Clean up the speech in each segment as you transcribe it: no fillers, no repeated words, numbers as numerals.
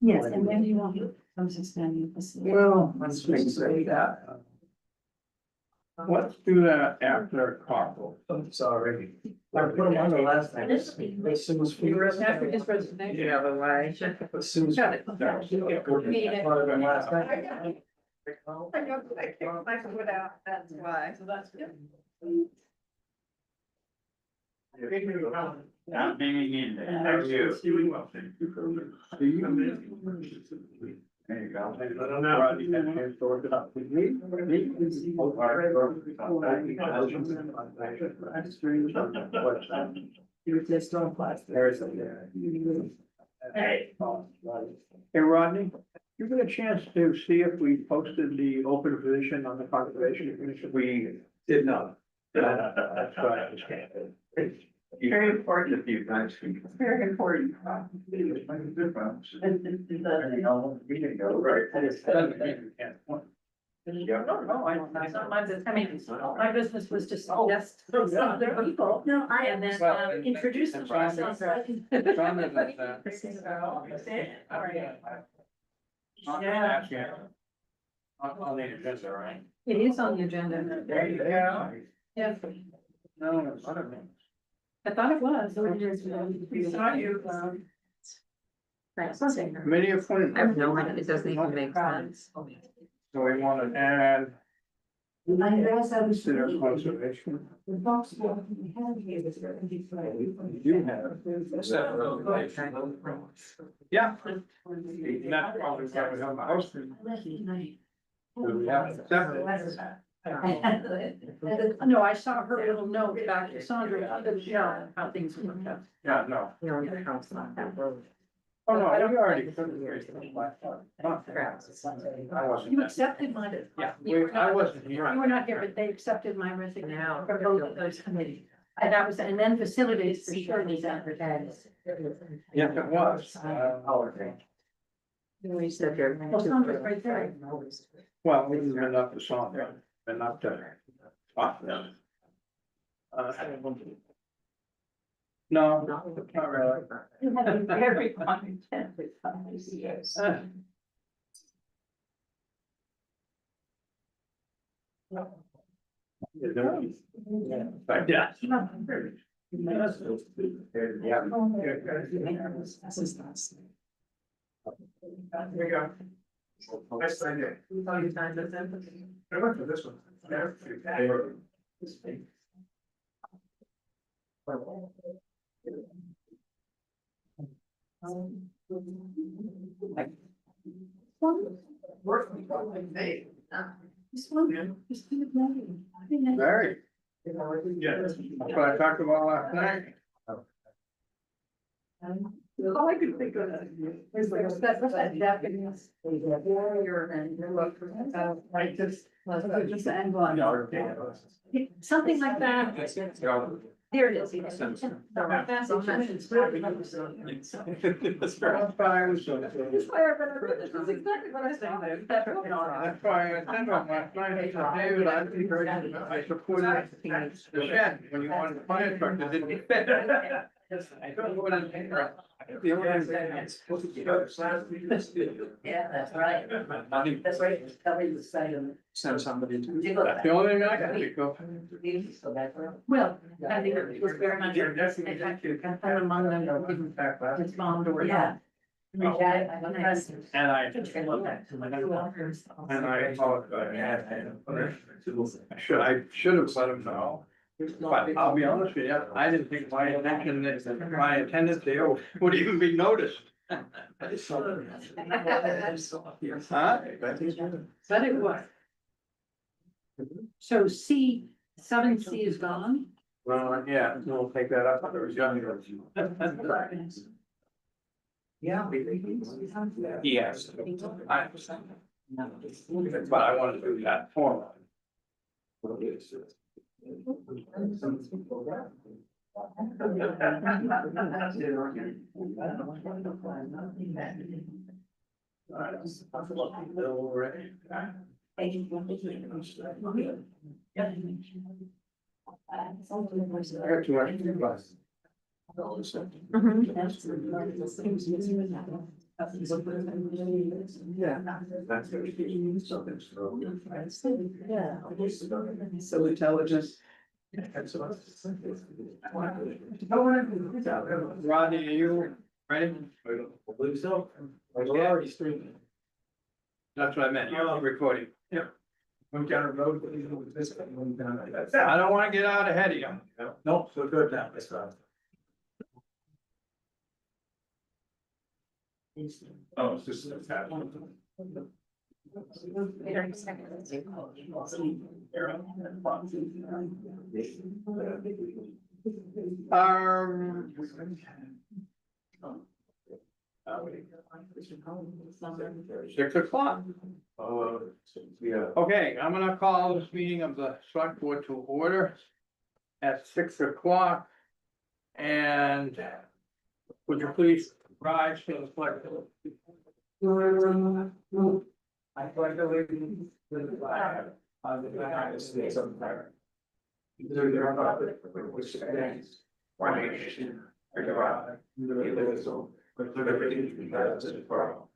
Yes, and then you want to come suspending. Well, let's just say that. Let's do that after carpool. I'm sorry. I put them on the last night. This- As soon as we. After his resignation. Yeah, the way. As soon as. Got it. Last night. I kicked my foot out, that's why, so that's good. Not hanging in there. How are you? Doing well, thank you. There you go. I don't know. Rodney had to sort it out. You're just on plastic. Hey. Hey, Rodney, you get a chance to see if we posted the open position on the conservation commission? We did not. That's right. Very important. A few times. Very important. Right. No, I don't, that's not my business, I mean, my business was to suggest some other people. No, and then introduce them. All right. Yeah. On the agenda, right? It is on the agenda. Yeah. Yeah, No, I don't know. I thought it was. We saw you, Right, something. Committee appointment. I have no idea, it doesn't even make sense. So we want to add consider conservation. You have. Yeah. That's probably what we have posted. We have accepted. No, I saw her little note back to Sandra, I didn't know how things worked out. Yeah, no. You know, your house not that road. Oh, no, we already. I wasn't. You accepted mine. Yeah, You were I not- wasn't here. You were not here, but they accepted my resignation Now. for both of those committees. And that was, and then facilities for sure was advertised. Yes, it was. We said you're. Well, Sandra's right there. Well, we haven't been up to Sandra, been up to. No, not really. You have been very content with us. Yes. Yeah. Here we go. Nice thing. I went for this one. This one, this kind of nothing. I think that- Very. Yeah, that's what I talked about last night. All I could think of is like, what's that Japanese warrior and I just. just angle on. Something like that. There it is. That's That's why I was. That's why I read this, that's exactly what I said. That's why I said on last night, I said, David, I think I supported the shed when you wanted the fire truck, that didn't fit. I don't know what I'm saying. The only Yeah, that's right. That's right. Tell me the same. Send somebody to. That's the only thing I can think of. Well, I think it was very much, in fact, I'm among them that didn't respond or. Yeah. And I apologize. I should have let him know. But I'll be honest with you, I didn't think my attendance there would even be noticed. Huh? But it was. So C, 7C is gone. Well, yeah, we'll take that up. Yeah. Yes. But I want to do that for I got too much. Yeah. So intelligent. Rodney, are you ready? I believe so. We're already streaming. That's what I meant, you're recording. Went down a road, but even with this, went down like that. I don't wanna get out ahead of you. Nope, so good now, this time. Oh, it's just. Six o'clock. Yeah. Okay, I'm gonna call this meeting of the select board to order at 6 o'clock. And would you please rise to the flag? I pledge allegiance to the flag of the United States of America, to the republic for which it stands, one nation, under God, indivisible, with liberty and justice for all.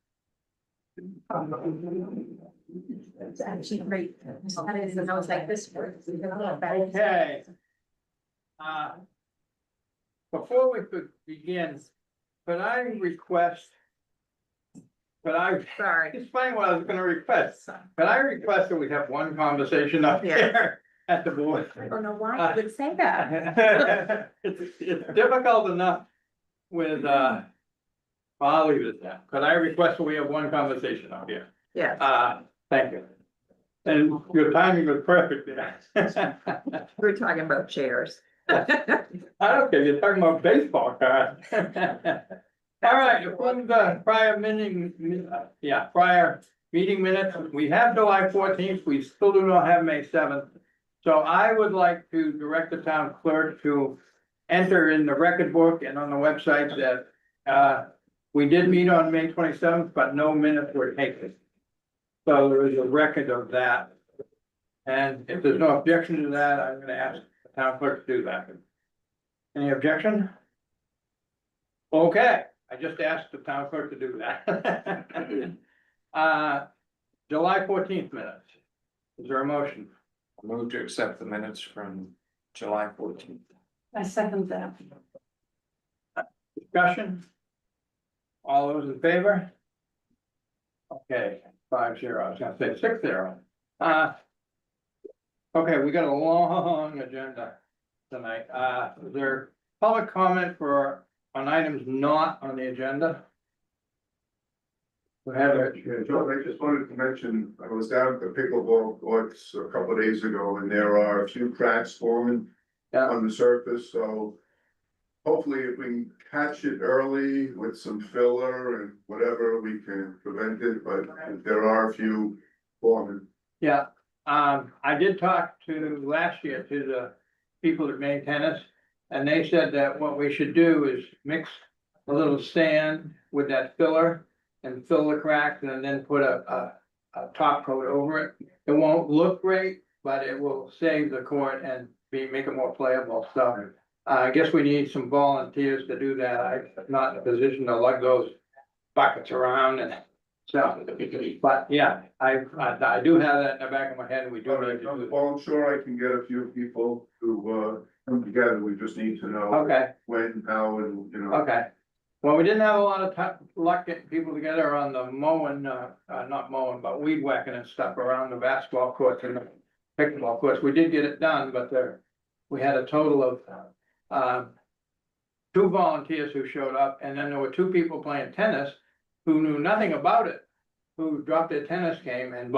It's actually great. I was like this. Okay. Before we could begin, could I request? Sorry. It's funny what I was gonna request, but I request that we have one conversation up Yeah. here at the board. I don't know why you would say that. It's difficult enough with, well, I'll leave it at that. Could I request that we have one conversation up here? Yeah, Thank you. And your timing was perfect there. we're talking about chairs. I don't care, you're talking about baseball cards. All right, from the prior meeting minutes, we have July 14th, we still do not have May 7th. So I would like to direct the town clerk to enter in the record book and on the website that, we did meet on May 27th, but no minutes were taken. So there is a record of that. And if there's no objection to that, I'm gonna ask the town clerk to do that. Any objection? Okay, I just asked the town clerk to do that. July 14th minutes. Is there a motion? Move to accept the minutes from July 14th. I second that. Discussion? All those in favor? Okay, 5-0, I was gonna say 6-0. Okay, we got a long agenda tonight. Is there public comment on items not on the agenda? We have it. Yeah, John, I just wanted to mention, I was down at the pickleball courts a couple of days ago, and there are a few cracks forming Yeah. on the surface, so hopefully if we can catch it early with some filler and whatever, we can prevent it, but there are a few forming. Yeah, I did talk to last year to the people that made tennis. And they said that what we should do is mix a little sand with that filler and fill the cracks and then put a top coat over it. It won't look great, but it will save the court and make it more playable, so. I guess we need some volunteers to do that. I'm not in a position to lug those buckets around and so, but yeah, I do have that in the back of my head and we do All need right, to do well, I'm sure I can get a few people to come together, we just need to it. know Okay. when, how, and, you know. Okay, well, we didn't have a lot of luck getting people together on the mowing, not mowing, but weed whacking and stuff around the basketball courts and the pickleball courts. We did get it done, but we had a total of 2 volunteers who showed up, and then there were 2 people playing tennis who knew nothing about it, who dropped their tennis game and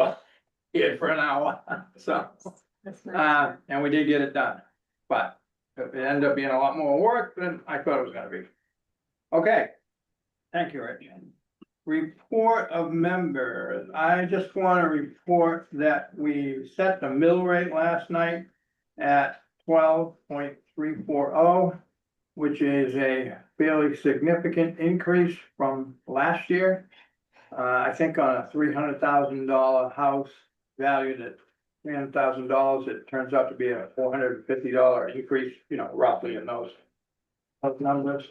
here for an hour, so. That's nice. And we did get it done, but it ended up being a lot more work than I thought it was gonna be. Okay, thank you, Rich. Report of members, I just wanna report that we set the mill rate last night at 12.340, which is a fairly significant increase from last year. I think on a $300,000 house valued at $300,000, it turns out to be a $450 increase, you know, roughly in those numbers.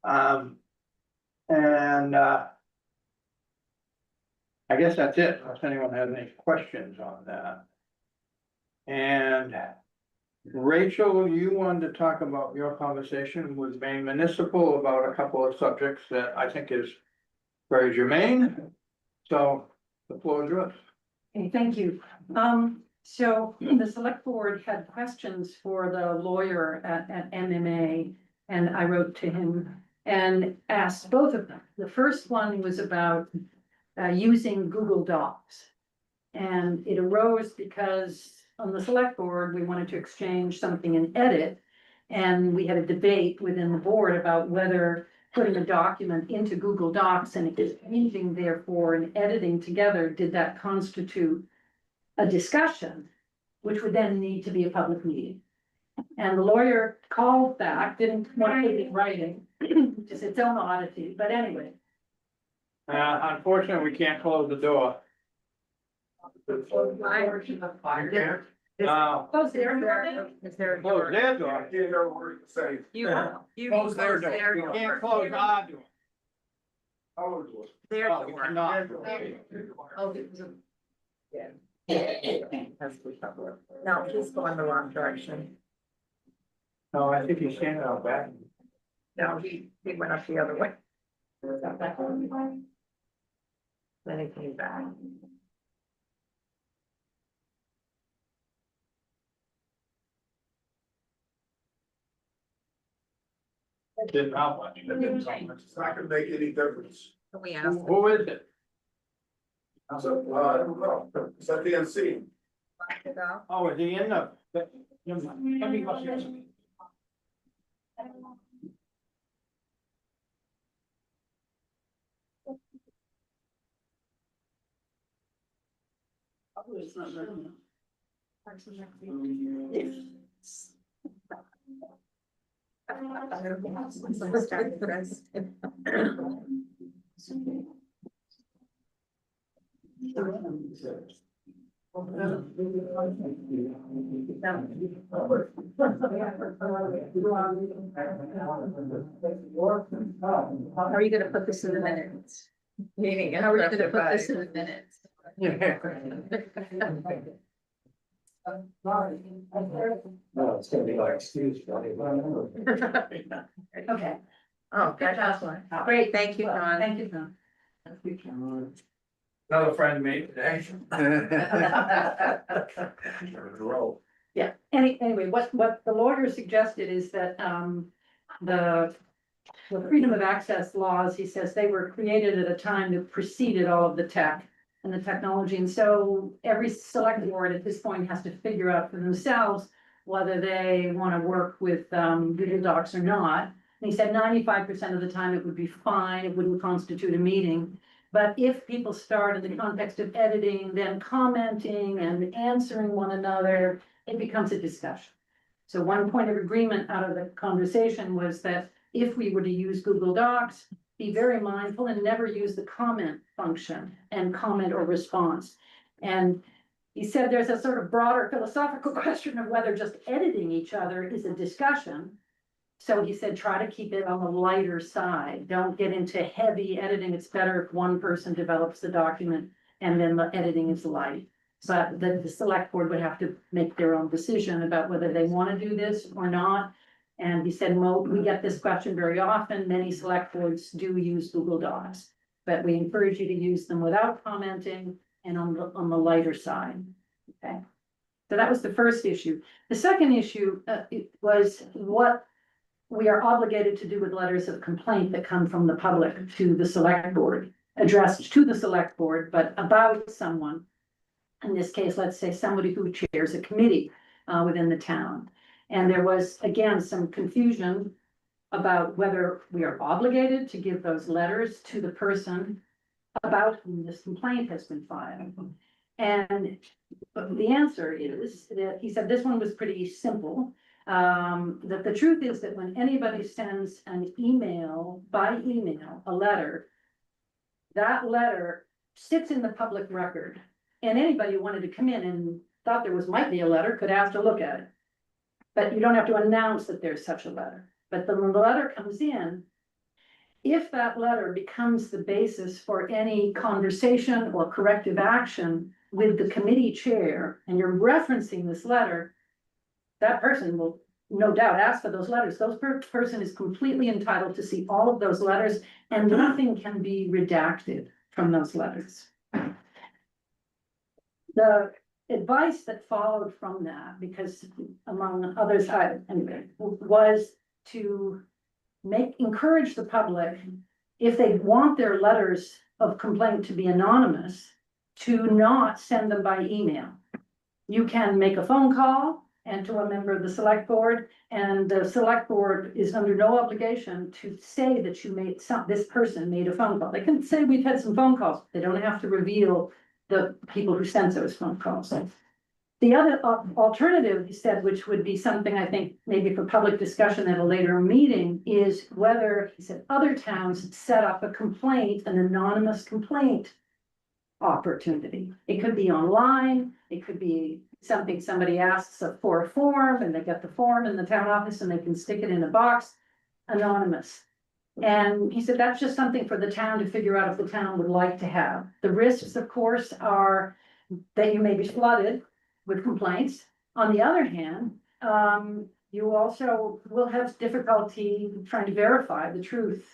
And I guess that's it, unless anyone has any questions on that. And Rachel, you wanted to talk about your conversation with Maine Municipal about a couple of subjects that I think is very germane. So the floor is yours. Okay, thank you. So the select board had questions for the lawyer at MMA, and I wrote to him and asked both of them. The first one was about using Google Docs. And it arose because on the select board, we wanted to exchange something in edit. And we had a debate within the board about whether putting a document into Google Docs and exchanging therefore and editing together, did that constitute a discussion, which would then need to be a public meeting. And the lawyer called back, didn't want to put it in writing, which is its own oddity, but anyway. Unfortunately, we can't close the door. Close their door. Is there a Close door? their door. You know, we're saying, You Close their door. We can't close our door. our door. Their No, we door. cannot. Oh, it was a- No, he's going the wrong direction. No, I think he's standing out back. No, he went up the other way. Then he came back. Didn't help much. It's not gonna make any difference. Can we ask? Who is it? So, I don't know, it's at the NC. To go? Oh, is he in the? Never mind. Let me go see. How are you gonna put this in the minutes? Meeting. How are you gonna put this in the minutes? No, it's gonna be like, excuse me. Okay, Oh, good that's job. one. Great. Thank you, John. Thank you, John. Another friend made today. Yeah, anyway, what the lawyer suggested is that, the freedom of access laws, he says they were created at a time that preceded all of the tech and the technology. And so every select board at this point has to figure out for themselves whether they want to work with, Google Docs or not. And he said 95% of the time it would be fine, it wouldn't constitute a meeting. But if people start in the context of editing, then commenting and answering one another, it becomes a discussion. So one point of agreement out of the conversation was that if we were to use Google Docs, be very mindful and never use the comment function and comment or response. And he said there's a sort of broader philosophical question of whether just editing each other is a discussion. So he said, try to keep it on the lighter side. Don't get into heavy editing. It's better if one person develops the document and then the editing is light. But the select board would have to make their own decision about whether they want to do this or not. And he said, we get this question very often. Many select boards do use Google Docs, but we encourage you to use them without commenting and on the lighter side. Okay. So that was the first issue. The second issue was what we are obligated to do with letters of complaint that come from the public to the select board, addressed to the select board, but about someone. In this case, let's say somebody who chairs a committee within the town. And there was, again, some confusion about whether we are obligated to give those letters to the person about whom this complaint has been filed. And the answer is that he said this one was pretty simple. That the truth is that when anybody sends an email, by email, a letter, that letter sits in the public record. And anybody who wanted to come in and thought there might be a letter could ask to look at it. But you don't have to announce that there's such a letter. But when the letter comes in, if that letter becomes the basis for any conversation or corrective action with the committee chair, and you're referencing this letter, that person will no doubt ask for those letters. Those person is completely entitled to see all of those letters, and nothing can be redacted from those letters. The advice that followed from that, because among others, anyway, was to encourage the public, if they want their letters of complaint to be anonymous, to not send them by email. You can make a phone call and to a member of the select board, and the select board is under no obligation to say that this person made a phone call. They can say we've had some phone calls. They don't have to reveal the people who sent those phone calls. The other alternative, he said, which would be something I think maybe for public discussion at a later meeting, is whether, he said, other towns set up a complaint, an anonymous complaint opportunity. It could be online, it could be something somebody asks for a form, and they get the form in the town office and they can stick it in a box, anonymous. And he said, that's just something for the town to figure out if the town would like to have. The risks, of course, are that you may be flooded with complaints. On the other hand, you also will have difficulty trying to verify the truth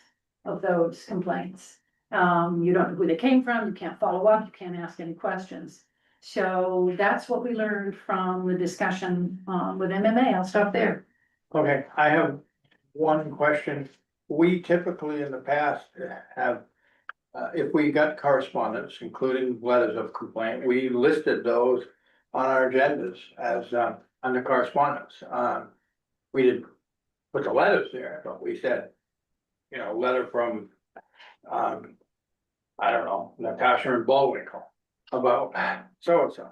of those complaints. You don't know who they came from, you can't follow up, you can't ask any questions. So that's what we learned from the discussion with MMA. I'll stop there. Okay, I have one question. We typically in the past have, if we got correspondence, including letters of complaint, we listed those on our agendas as under correspondence. We didn't put the letters there, but we said, you know, letter from, I don't know, Natasha and Bullwinkle about so-and-so.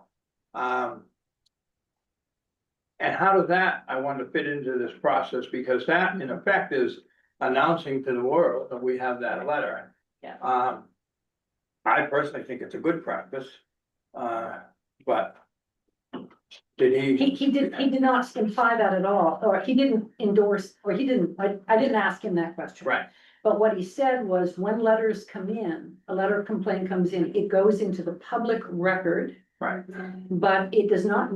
And how does that, I want to fit into this process, because that in effect is announcing to the world that we have that letter. Yeah. I personally think it's a good practice, but did He did not imply that at all, or he didn't endorse, or he didn't, I didn't ask him that question. Right. But what he said was, when letters come in, a letter of complaint comes in, it goes into the public record. Right. But it does not,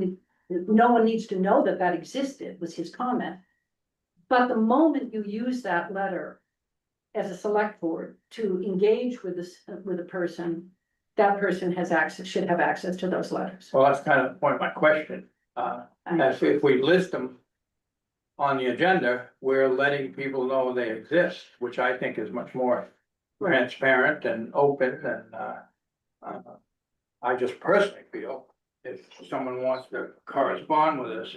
no one needs to know that that existed, was his comment. But the moment you use that letter as a select board to engage with this, with a person, that person has access, should have access to those letters. Well, that's kind of the point of my question. As if we list them on the agenda, we're letting people know they exist, which I think is much more transparent and open, and I just personally feel if someone wants to correspond with us,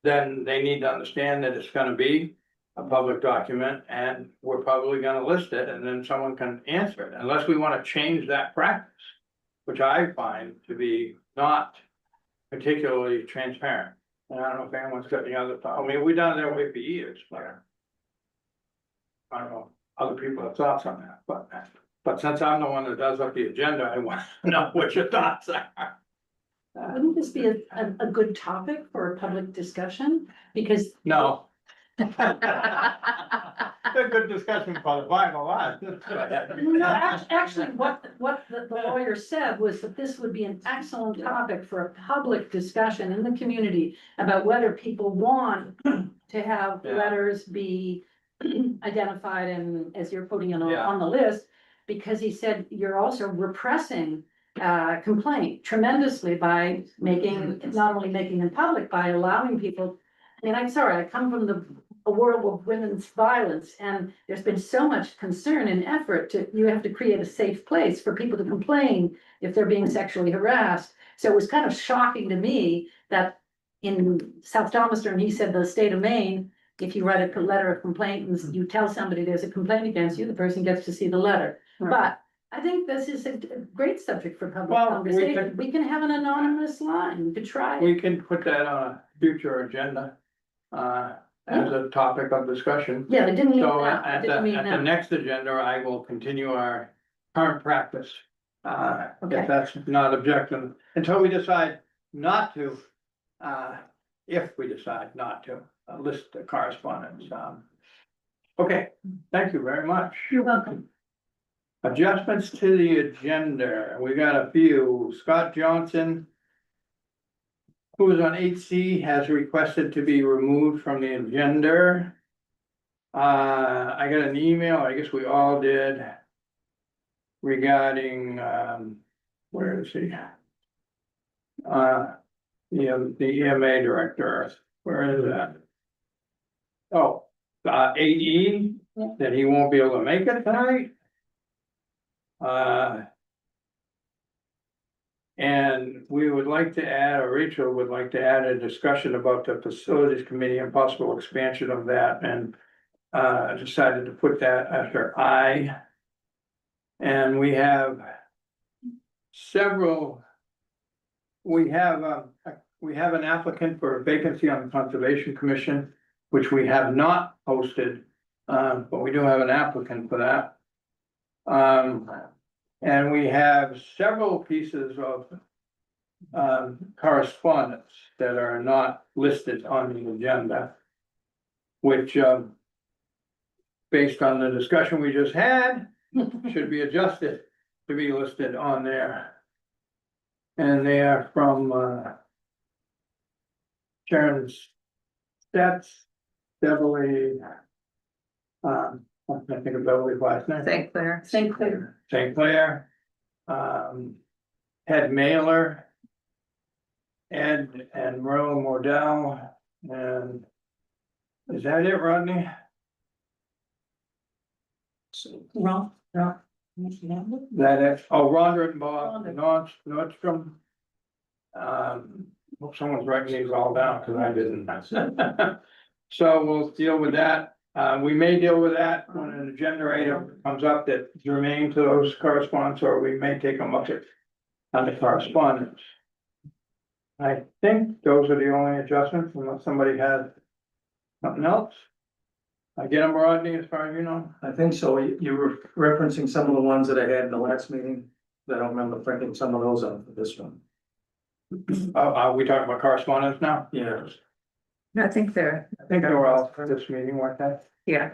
then they need to understand that it's gonna be a public document, and we're probably gonna list it, and then someone can answer it, unless we wanna change that practice, which I find to be not particularly transparent. And I don't know if anyone's got any other thought. I mean, we've done it that way for years, but I don't know, other people have thoughts on that, but since I'm the one that does up the agenda, I want to know what your thoughts are. Wouldn't this be a good topic for a public discussion? Because No. A good discussion for the final line. no, actually, what the lawyer said was that this would be an excellent topic for a public discussion in the community about whether people want to have Yeah. letters be identified and, as you're putting it Yeah. on the list, because he said you're also repressing complaint tremendously by not only making them public, by allowing people. I mean, I'm sorry, I come from a world of women's violence, and there's been so much concern and effort you have to create a safe place for people to complain if they're being sexually harassed. So it was kind of shocking to me that in South Thomaston, he said the state of Maine, if you write a letter of complaint and you tell somebody there's a complaint against you, the person gets to see the letter. But I think this is a great subject for public conversation. We can have an anonymous line, we could try it. We can put that on a future agenda, as a topic of discussion. Yeah, it didn't mean So that, at it didn't mean the that. next agenda, I will continue our current practice. Okay. If that's not objective, until we decide not to, if we decide not to, list the correspondence. Okay, thank you very much. You're welcome. Adjustments to the agenda, we got a few. Scott Johnson, who is on 8C, has requested to be removed from the agenda. I got an email, I guess we all did, regarding, where is he? The EMA director, where is that? Oh, 8E, that he won't be able to make it tonight. And we would like to add, or Rachel would like to add a discussion about the facilities committee and possible expansion of that, and decided to put that after I. And we have several. We have an applicant for a vacancy on the Conservation Commission, which we have not posted, but we do have an applicant for that. And we have several pieces of correspondence that are not listed on the agenda, which, based on the discussion we just had, should be adjusted to be listed on there. And they are from Sharon Stats, Beverly, I think of Beverly's last name. St. Clair. St. Clair. St. Clair, Ted Mailer, Ed and Merle Mordell, and is that it, Rodney? Wrong. That it? Oh, Rhonda and Bob, Nordstrom. Hope someone's writing these all down, because I didn't. So we'll deal with that. We may deal with that when an agenda item comes up that germane to those correspondence, or we may take a look at on the correspondence. I think those are the only adjustments, unless somebody has something else. I get them, Rodney, as far as you know? I think so. You were referencing some of the ones that I had in the last meeting. I don't remember printing some of those out for this one. Are we talking about correspondence now? Yeah. I think they're, I think they were all for this meeting, weren't they? yeah.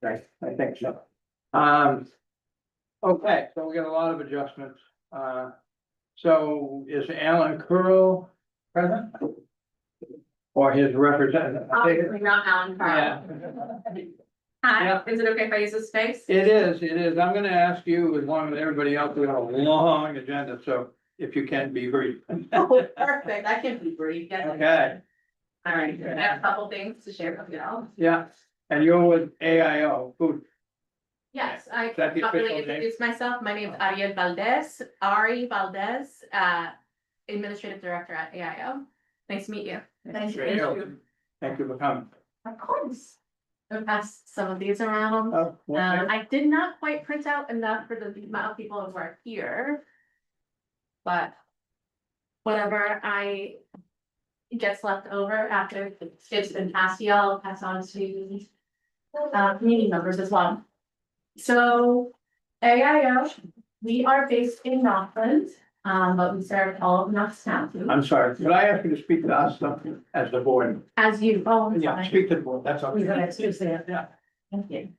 Right, I think so. Okay, so we got a lot of adjustments. So is Alan Curl present? Or his representative? Obviously not Alan Yeah, Carl. Hi, is it okay if I use this space? it is. I'm gonna ask you, as long as everybody else, we have a long agenda, so if you can be brief. Oh, perfect, I can be brief. Yes, I can. Okay, All right, I have a couple things to share with you all. yeah, and you're with AIO, food. Yes, I Is that the not really official name? introduced myself. My name is Ariel Valdez, Ari Valdez, Administrative Director at AIO. Nice to meet you. Nice Thank you. Thank you for coming. Of course. I'll pass some of these around. Oh, okay. I did not quite print out enough for the amount of people who are here. But whatever gets left over after it's been passed, to y'all, I'll pass on to community members as well. So AIO, we are based in Rockland, but we serve all of Knox County. I'm sorry, could I ask you to speak to us as the board? As you, oh, I'm Yeah, sorry. speak to the board, that's all. Yeah. Thank you.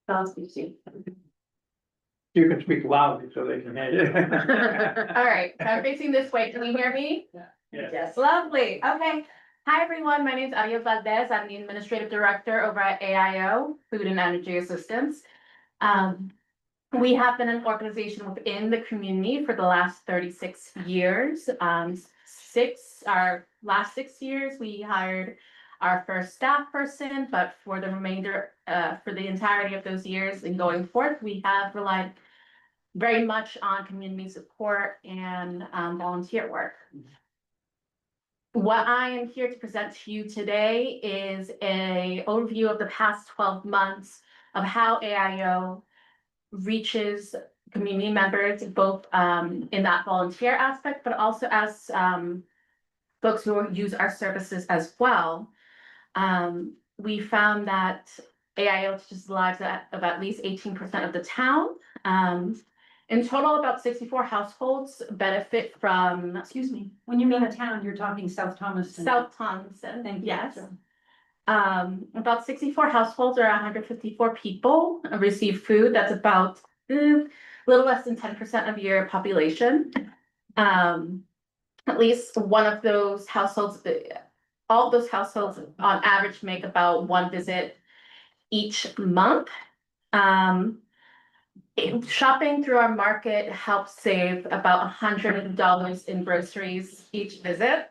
I'll speak to you. You can speak loudly so they can hear you. All right, so I'm facing this way. Can you hear me? Yes. Yes, lovely. Okay. Hi, everyone. My name is Ariel Valdez. I'm the Administrative Director over at AIO, Food and Energy Assistance. We have been an organization within the community for the last 36 years. Our last 6 years, we hired our first staff person, but for the remainder, for the entirety of those years and going forth, we have relied very much on community support and volunteer work. What I am here to present to you today is an overview of the past 12 months of how AIO reaches community members, both in that volunteer aspect, but also as folks who use our services as well. We found that AIO touches the lives of at least 18% of the town. In total, about 64 households benefit from, Excuse me, when you mean a town, you're talking South Thomaston. South Thompson, Thank you. yes. About 64 households or 154 people receive food. That's about a little less than 10% of your population. At least one of those households, all of those households on average make about one visit each month. Shopping through our market helps save about $100 in groceries each visit.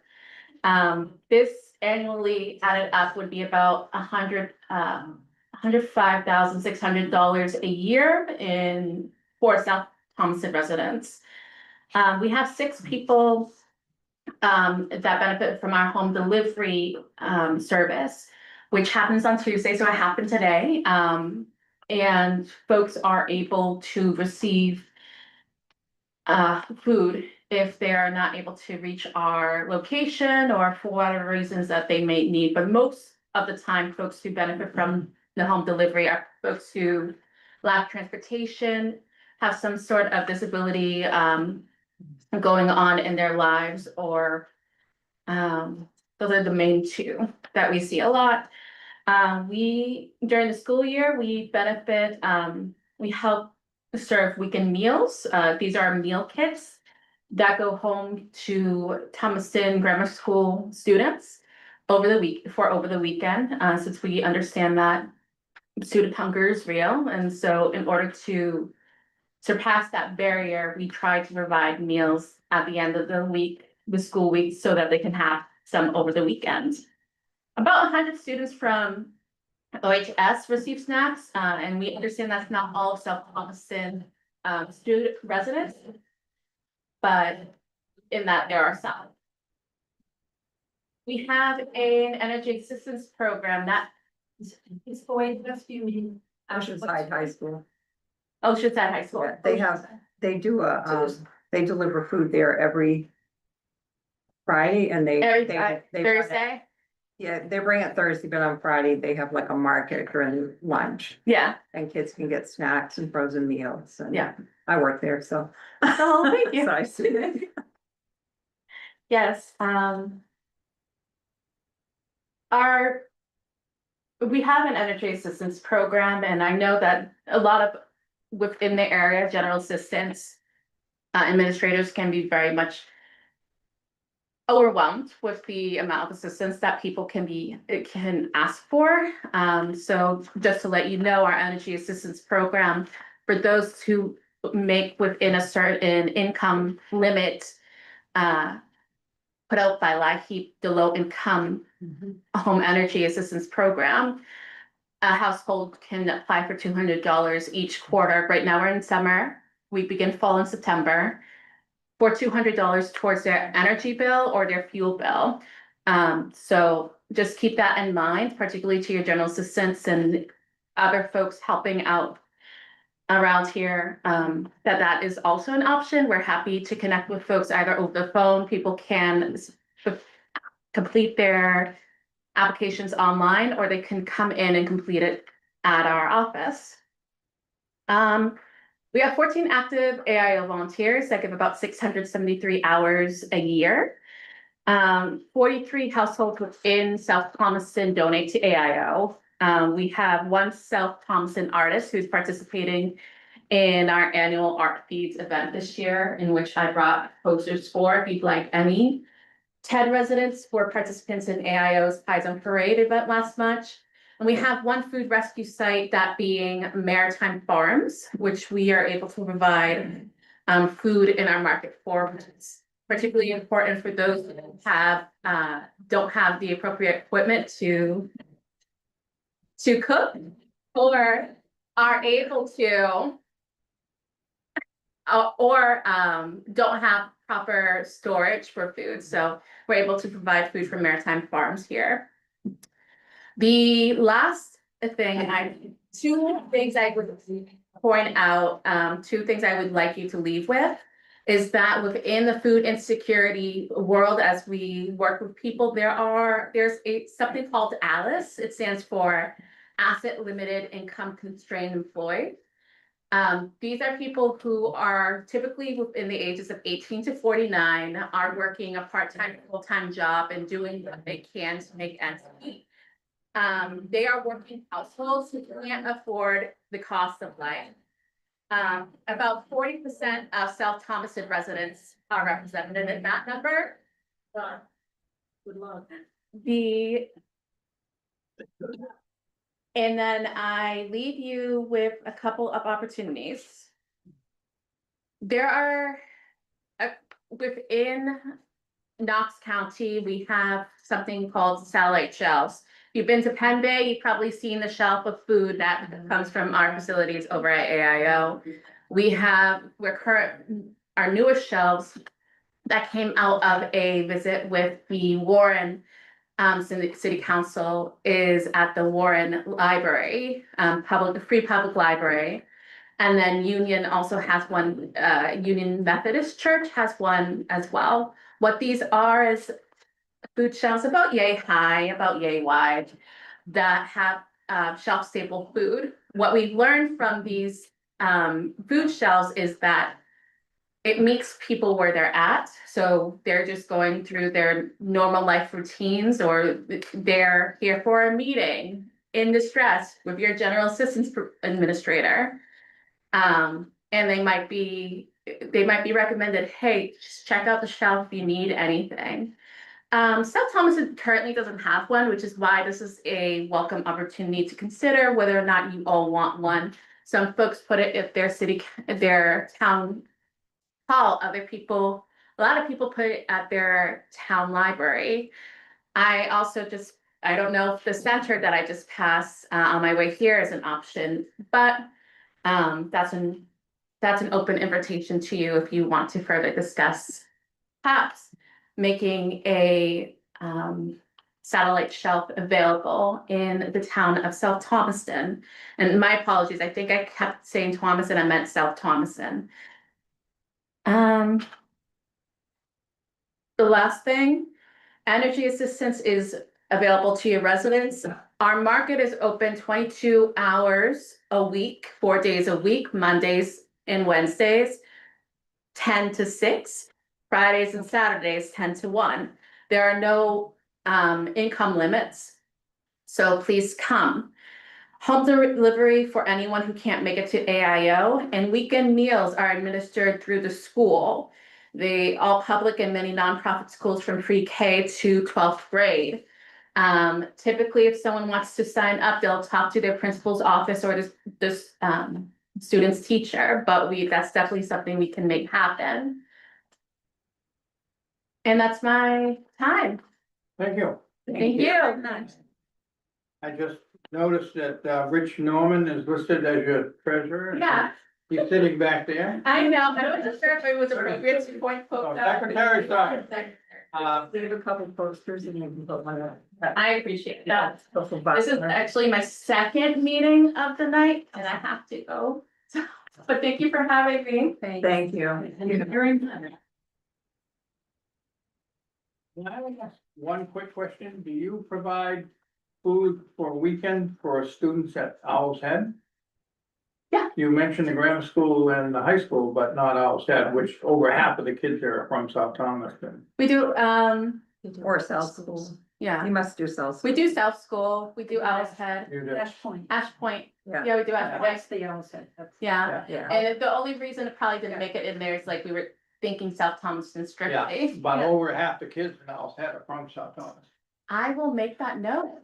This annually added up would be about $105,600 a year for South Thomaston residents. We have 6 people that benefit from our home delivery service, which happens on Tuesday, so it happened today. And folks are able to receive food if they are not able to reach our location or for whatever reasons that they may need. But most of the time, folks who benefit from the home delivery are folks who lack transportation, have some sort of disability going on in their lives, or those are the main 2 that we see a lot. During the school year, we benefit, we help serve weekend meals. These are meal kits that go home to Thomaston Grammar School students over the weekend, since we understand that student hunger is real. And so in order to surpass that barrier, we try to provide meals at the end of the school week, so that they can have some over the weekend. About 100 students from OHS receive snacks, and we understand that's not all of South Thomaston student residents, but in that there are some. We have an energy assistance program that is going to rescue Oceanside High School. Oceanside High School. Yeah, they do they deliver food there every Friday, and they Thursday. Yeah, they bring it Thursday, but on Friday they have like a market during lunch, Yeah. and kids can get snacks and frozen meals. And Yeah. I work there, so. Oh, thank you. So I see it. Yes, we have an energy assistance program, and I know that a lot of within the area, general assistance administrators can be very much overwhelmed with the amount of assistance that people can ask for. So just to let you know, our energy assistance program, for those who make within a certain income limit, put out by LIHEAP, the low income home energy assistance program, a household can apply for $200 each quarter. Right now we're in summer. We begin fall in September, for $200 towards their energy bill or their fuel bill. So just keep that in mind, particularly to your general assistants and other folks helping out around here, that is also an option. We're happy to connect with folks either over the phone. People can complete their applications online, or they can come in and complete it at our office. We have 14 active AIO volunteers that give about 673 hours a year. 43 households within South Thomaston donate to AIO. We have 1 South Thomaston artist who's participating in our annual Art Feeds event this year, in which I brought posters for if you'd like any. 10 residents were participants in AIO's Pies on Parade event last March. And we have 1 food rescue site, that being Maritime Farms, which we are able to provide food in our market for, which is particularly important for those who don't have the appropriate equipment to cook, or are able to, or don't have proper storage for food. So we're able to provide food from Maritime Farms here. The last thing, 2 things I would point out, 2 things I would like you to leave with, is that within the food insecurity world, as we work with people, there's something called ALICE. It stands for Asset Limited Income Constrained Employed. These are people who are typically within the ages of 18 to 49, are working a part-time, full-time job and doing what they can to make ends meet. They are working households who can't afford the cost of life. About 40% of South Thomaston residents are represented in that number. Good luck. And then I leave you with a couple of opportunities. There are, within Knox County, we have something called satellite shelves. If you've been to Penn Bay, you've probably seen the shelf of food that comes from our facilities over at AIO. Our newest shelves that came out of a visit with the Warren City Council is at the Warren Library, free public library. And then Union also has one, Union Methodist Church has one as well. What these are is food shelves about yay high, about yay wide, that have shelf stable food. What we've learned from these food shelves is that it meets people where they're at. So they're just going through their normal life routines, or they're here for a meeting in distress with your general assistance administrator. And they might be recommended, hey, just check out the shelf if you need anything. South Thomaston currently doesn't have one, which is why this is a welcome opportunity to consider whether or not you all want one. Some folks put it at their town hall, a lot of people put it at their town library. I don't know if the center that I just passed on my way here is an option, but that's an open invitation to you if you want to further discuss perhaps making a satellite shelf available in the town of South Thomaston. And my apologies, I think I kept saying Thomaston, I meant South Thomaston. The last thing, energy assistance is available to your residents. Our market is open 22 hours a week, 4 days a week, Mondays and Wednesdays, 10 to 6, Fridays and Saturdays, 10 to 1. There are no income limits, so please come. Home delivery for anyone who can't make it to AIO, and weekend meals are administered through the school. All public and many nonprofit schools from pre-K to 12th grade. Typically, if someone wants to sign up, they'll talk to their principal's office or this student's teacher, but that's definitely something we can make happen. And that's my time. Thank you. Thank you. I just noticed that Rich Norman is listed as your treasurer. Yeah, He's sitting back there. I know. I wasn't sure if it was appropriate to point. Oh, secretary side. We have a couple posters and you can put one up. I appreciate that. Social This is button. actually my second meeting of the night and I have to go. But thank you for having me. Thank you. Can I ask one quick question? Do you provide food for a weekend for students at Owl's Head? Yeah. You mentioned the grammar school and the high school, but not Owl's Head, which over half of the kids there are from South Thomaston. We do, Or South School. yeah, You must do South. we do South School, we do Owl's Head, You do. Ash Point. Ash Point, Yeah. yeah, we do Ash Point, That's the Owl's Head. yeah. Yeah. And the only reason it probably didn't make it in there is like we were thinking South Thomaston Yeah, strictly. but over half the kids in Owl's Head are from South Thomaston. I will make that note.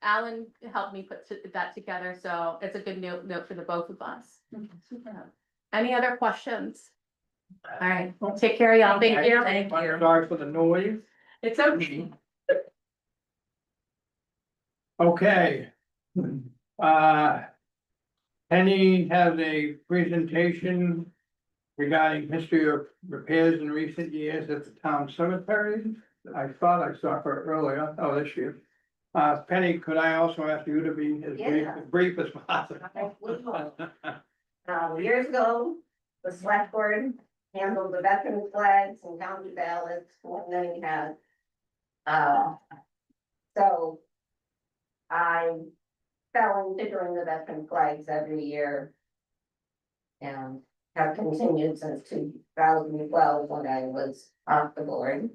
Alan helped me put that together, so it's a good note for the both of us. Any other questions? All right, take care, y'all. Thank you. Thank you. I'm sorry for the noise. It's okay. Okay. Penny has a presentation regarding history of repairs in recent years at the town cemetery. I thought I saw her earlier, this year. Penny, could I also ask you to be as brief as possible? Years ago, the select board handled the veteran flags and county ballots when they had. So I fell into doing the veteran flags every year. And have continued since 2012 when I was off the board.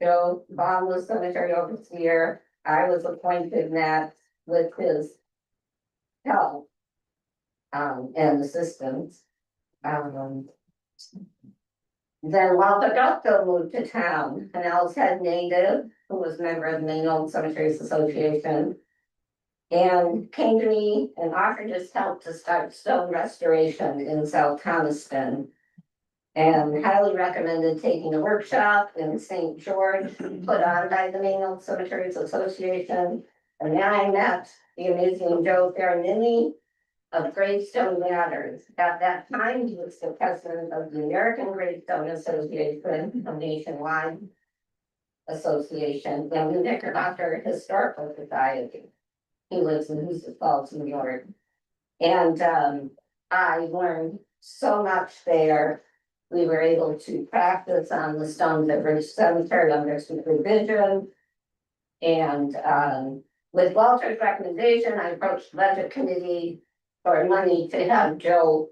Joe Bond was cemetery overseer. I was appointed next with his help. And assistance. Then Walter Gutto moved to town, an Owl's Head native who was a member of the Maine Old Cemeteries Association. And came to me and offered his help to start stone restoration in South Thomaston. And highly recommended taking a workshop in St. George, put on by the Maine Old Cemeteries Association. And then I met the amazing Joe Ferranini of Gravestone Matters. At that time, he was the president of the American Gravestone Association, a nationwide association, and the Knickerbocker Historical Society. He lives in Hoosick Falls, New York. And I learned so much there. We were able to practice on the stones at Ridge Cemetery under supervision. And with Walter's recommendation, I approached the budget committee for money to have Joe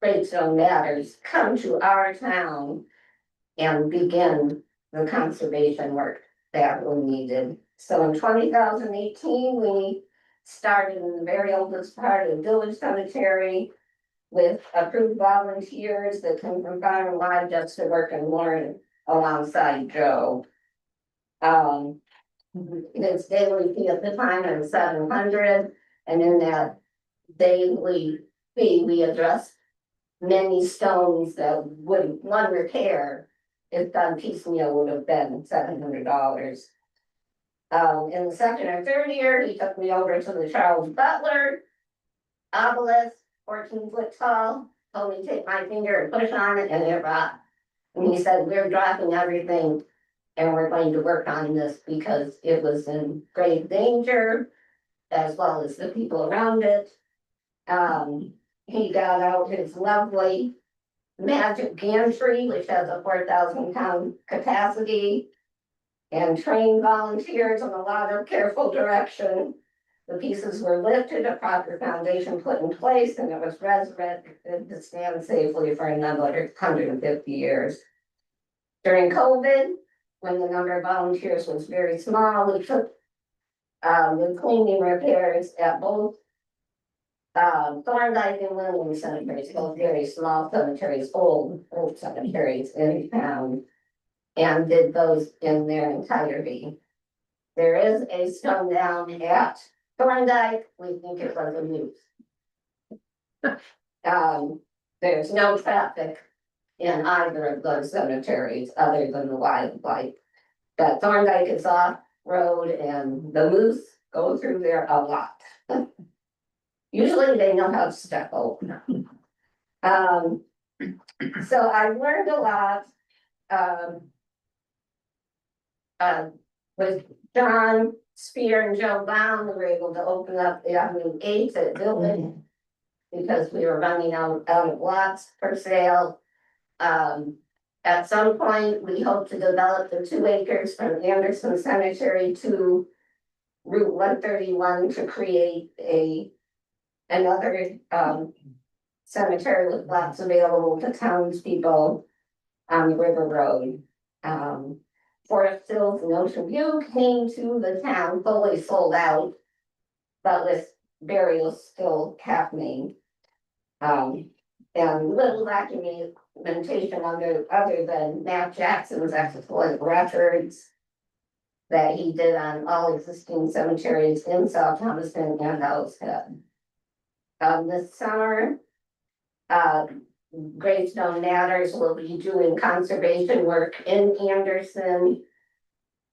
Gravestone Matters come to our town and begin the conservation work that we needed. So in 2018, we started in the very oldest part of the village cemetery with approved volunteers that came from far and wide just to work and learn alongside Joe. His daily fee at the time was $700, and in that daily fee, we addressed many stones that would, one repair, if done piecemeal, would have been $700. In the second or third year, he took me over to the Charles Butler obelisk, 14-foot tall, told me to take my finger and push on it, and it rocked. And he said, we're dropping everything and we're going to work on this because it was in grave danger, as well as the people around it. He got out his lovely magic gantry, which has a 4,000-pound capacity, and trained volunteers and a lot of careful direction. The pieces were lifted, a proper foundation put in place, and it was resurrected to stand safely for another 150 years. During COVID, when the number of volunteers was very small, we took the cleaning repairs at both Thorndike and William cemeteries, both very small cemeteries, old cemeteries in town, and did those in their entirety. There is a stone down at Thorndike, we think it was a moose. There's no traffic in either of those cemeteries other than the wildlife. But Thorndike is off road and the moose go through there a lot. Usually they know how to step over. So I learned a lot. With John Spear and Joe Brown, we were able to open up the Avenue 8 at Village because we were running out of lots for sale. At some point, we hope to develop the 2 acres from Anderson Cemetery to Route 131 to create another cemetery with lots available to townspeople on the River Road. Forest Hills and Ocean View came to the town fully sold out, but with burials still happening. And little documentation other than Matt Jackson's excellent records that he did on all existing cemeteries in South Thomaston and Owl's Head. This summer, Gravestone Matters will be doing conservation work in Anderson.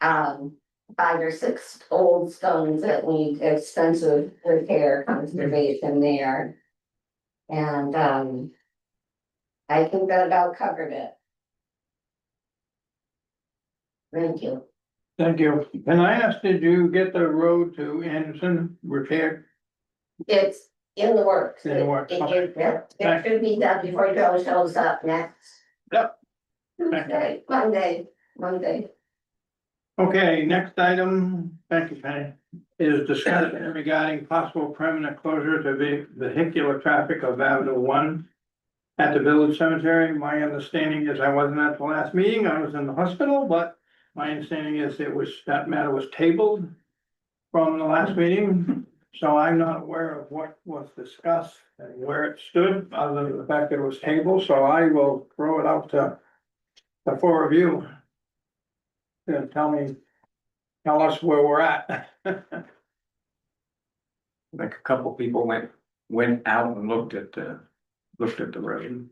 5 or 6 old stones that need extensive repair conservation there. And I think that about covered it. Thank you. Thank you. Can I ask, did you get the road to Anderson repaired? It's in the works. In the works, It okay. should be done before Joe shows up next. Yep. Tuesday, Monday. Okay, next item, thank you, Penny, is discussion regarding possible permanent closure to vehicular traffic of Avenue 1 at the Village Cemetery. My understanding is I wasn't at the last meeting, I was in the hospital, but my understanding is that matter was tabled from the last meeting, so I'm not aware of what was discussed and where it stood, other than the fact that it was tabled, so I will throw it out to the four of you. And tell us where we're at. Like a couple people went out and looked at the road.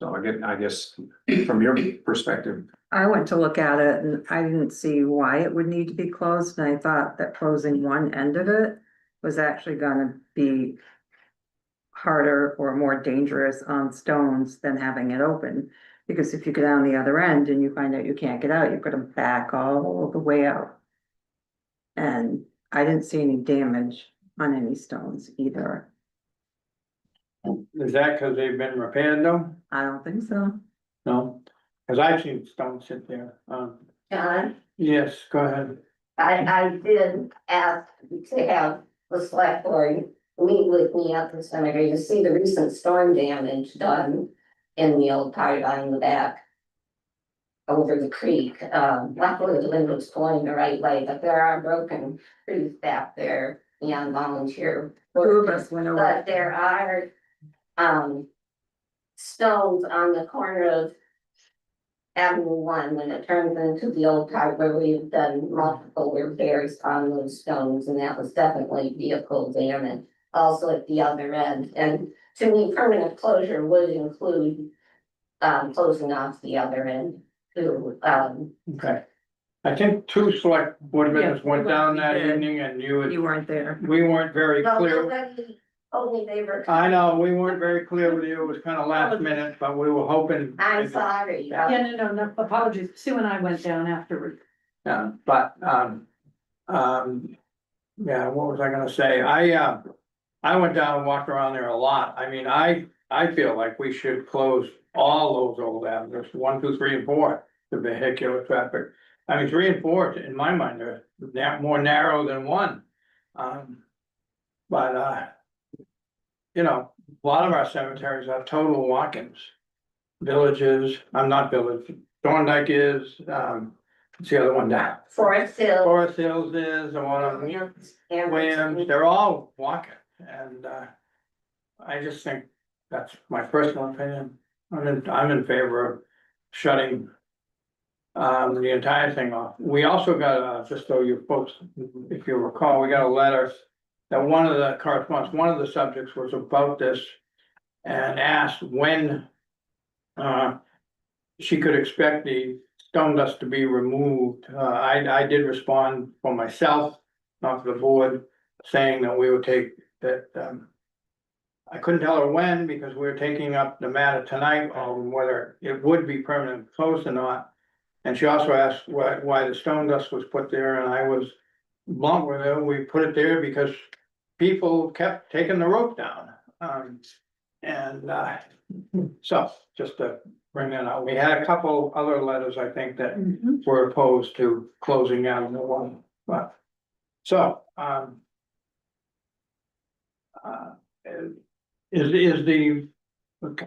So I guess from your perspective, I went to look at it and I didn't see why it would need to be closed, and I thought that closing one end of it was actually gonna be harder or more dangerous on stones than having it open. Because if you go down the other end and you find out you can't get out, you've got to back all the way out. And I didn't see any damage on any stones either. Is that because they've been repaired though? I don't think so. No, because I've seen stones sit there. John, Yes, go ahead. I did ask to have the select board meet with me at the cemetery to see the recent storm damage done in the old part on the back over the creek. Luckily the wind was blowing the right way, but there are broken trees back there beyond volunteer. Two of us went over. But there are, stones on the corner of Avenue 1 when it turns into the old part where we've done multiple repairs on those stones, and that was definitely vehicle damage. Also at the other end, and to me, permanent closure would include closing off the other end too. Okay. I think two select board members Yeah, went down we that did. evening and You weren't there. we weren't very Well, clear. nobody told me they were. I know, we weren't very clear with you. It was kind of last minute, but we were hoping. I'm sorry. Yeah, no, apologies. Sue and I went down afterward. Yeah, but, yeah, what was I gonna say? I went down and walked around there a lot. I mean, I feel like we should close all those old avenues, 1, 2, 3, and 4, to vehicular traffic. I mean, 3 and 4, in my mind, are more narrow than 1. But, you know, a lot of our cemeteries are total walk-ins. Villages, I'm not village, Thorndike is, what's the other one down? Forest Hill. Forest Hills is, the one on Williams, they're all walking, and, I just think that's my personal opinion. I'm in favor of shutting the entire thing off. We also got, just so you folks, if you recall, we got a letter that one of the correspondence, one of the subjects was about this and asked when she could expect the stone dust to be removed. I did respond for myself, not for the board, saying that we would take that, I couldn't tell her when, because we were taking up the matter tonight on whether it would be permanently closed or not. And she also asked why the stone dust was put there, and I was blunt with her. We put it there because people kept taking the rope down. So just to bring that out, we had a couple other letters, I think, that were opposed to closing Avenue 1, but. So, is the,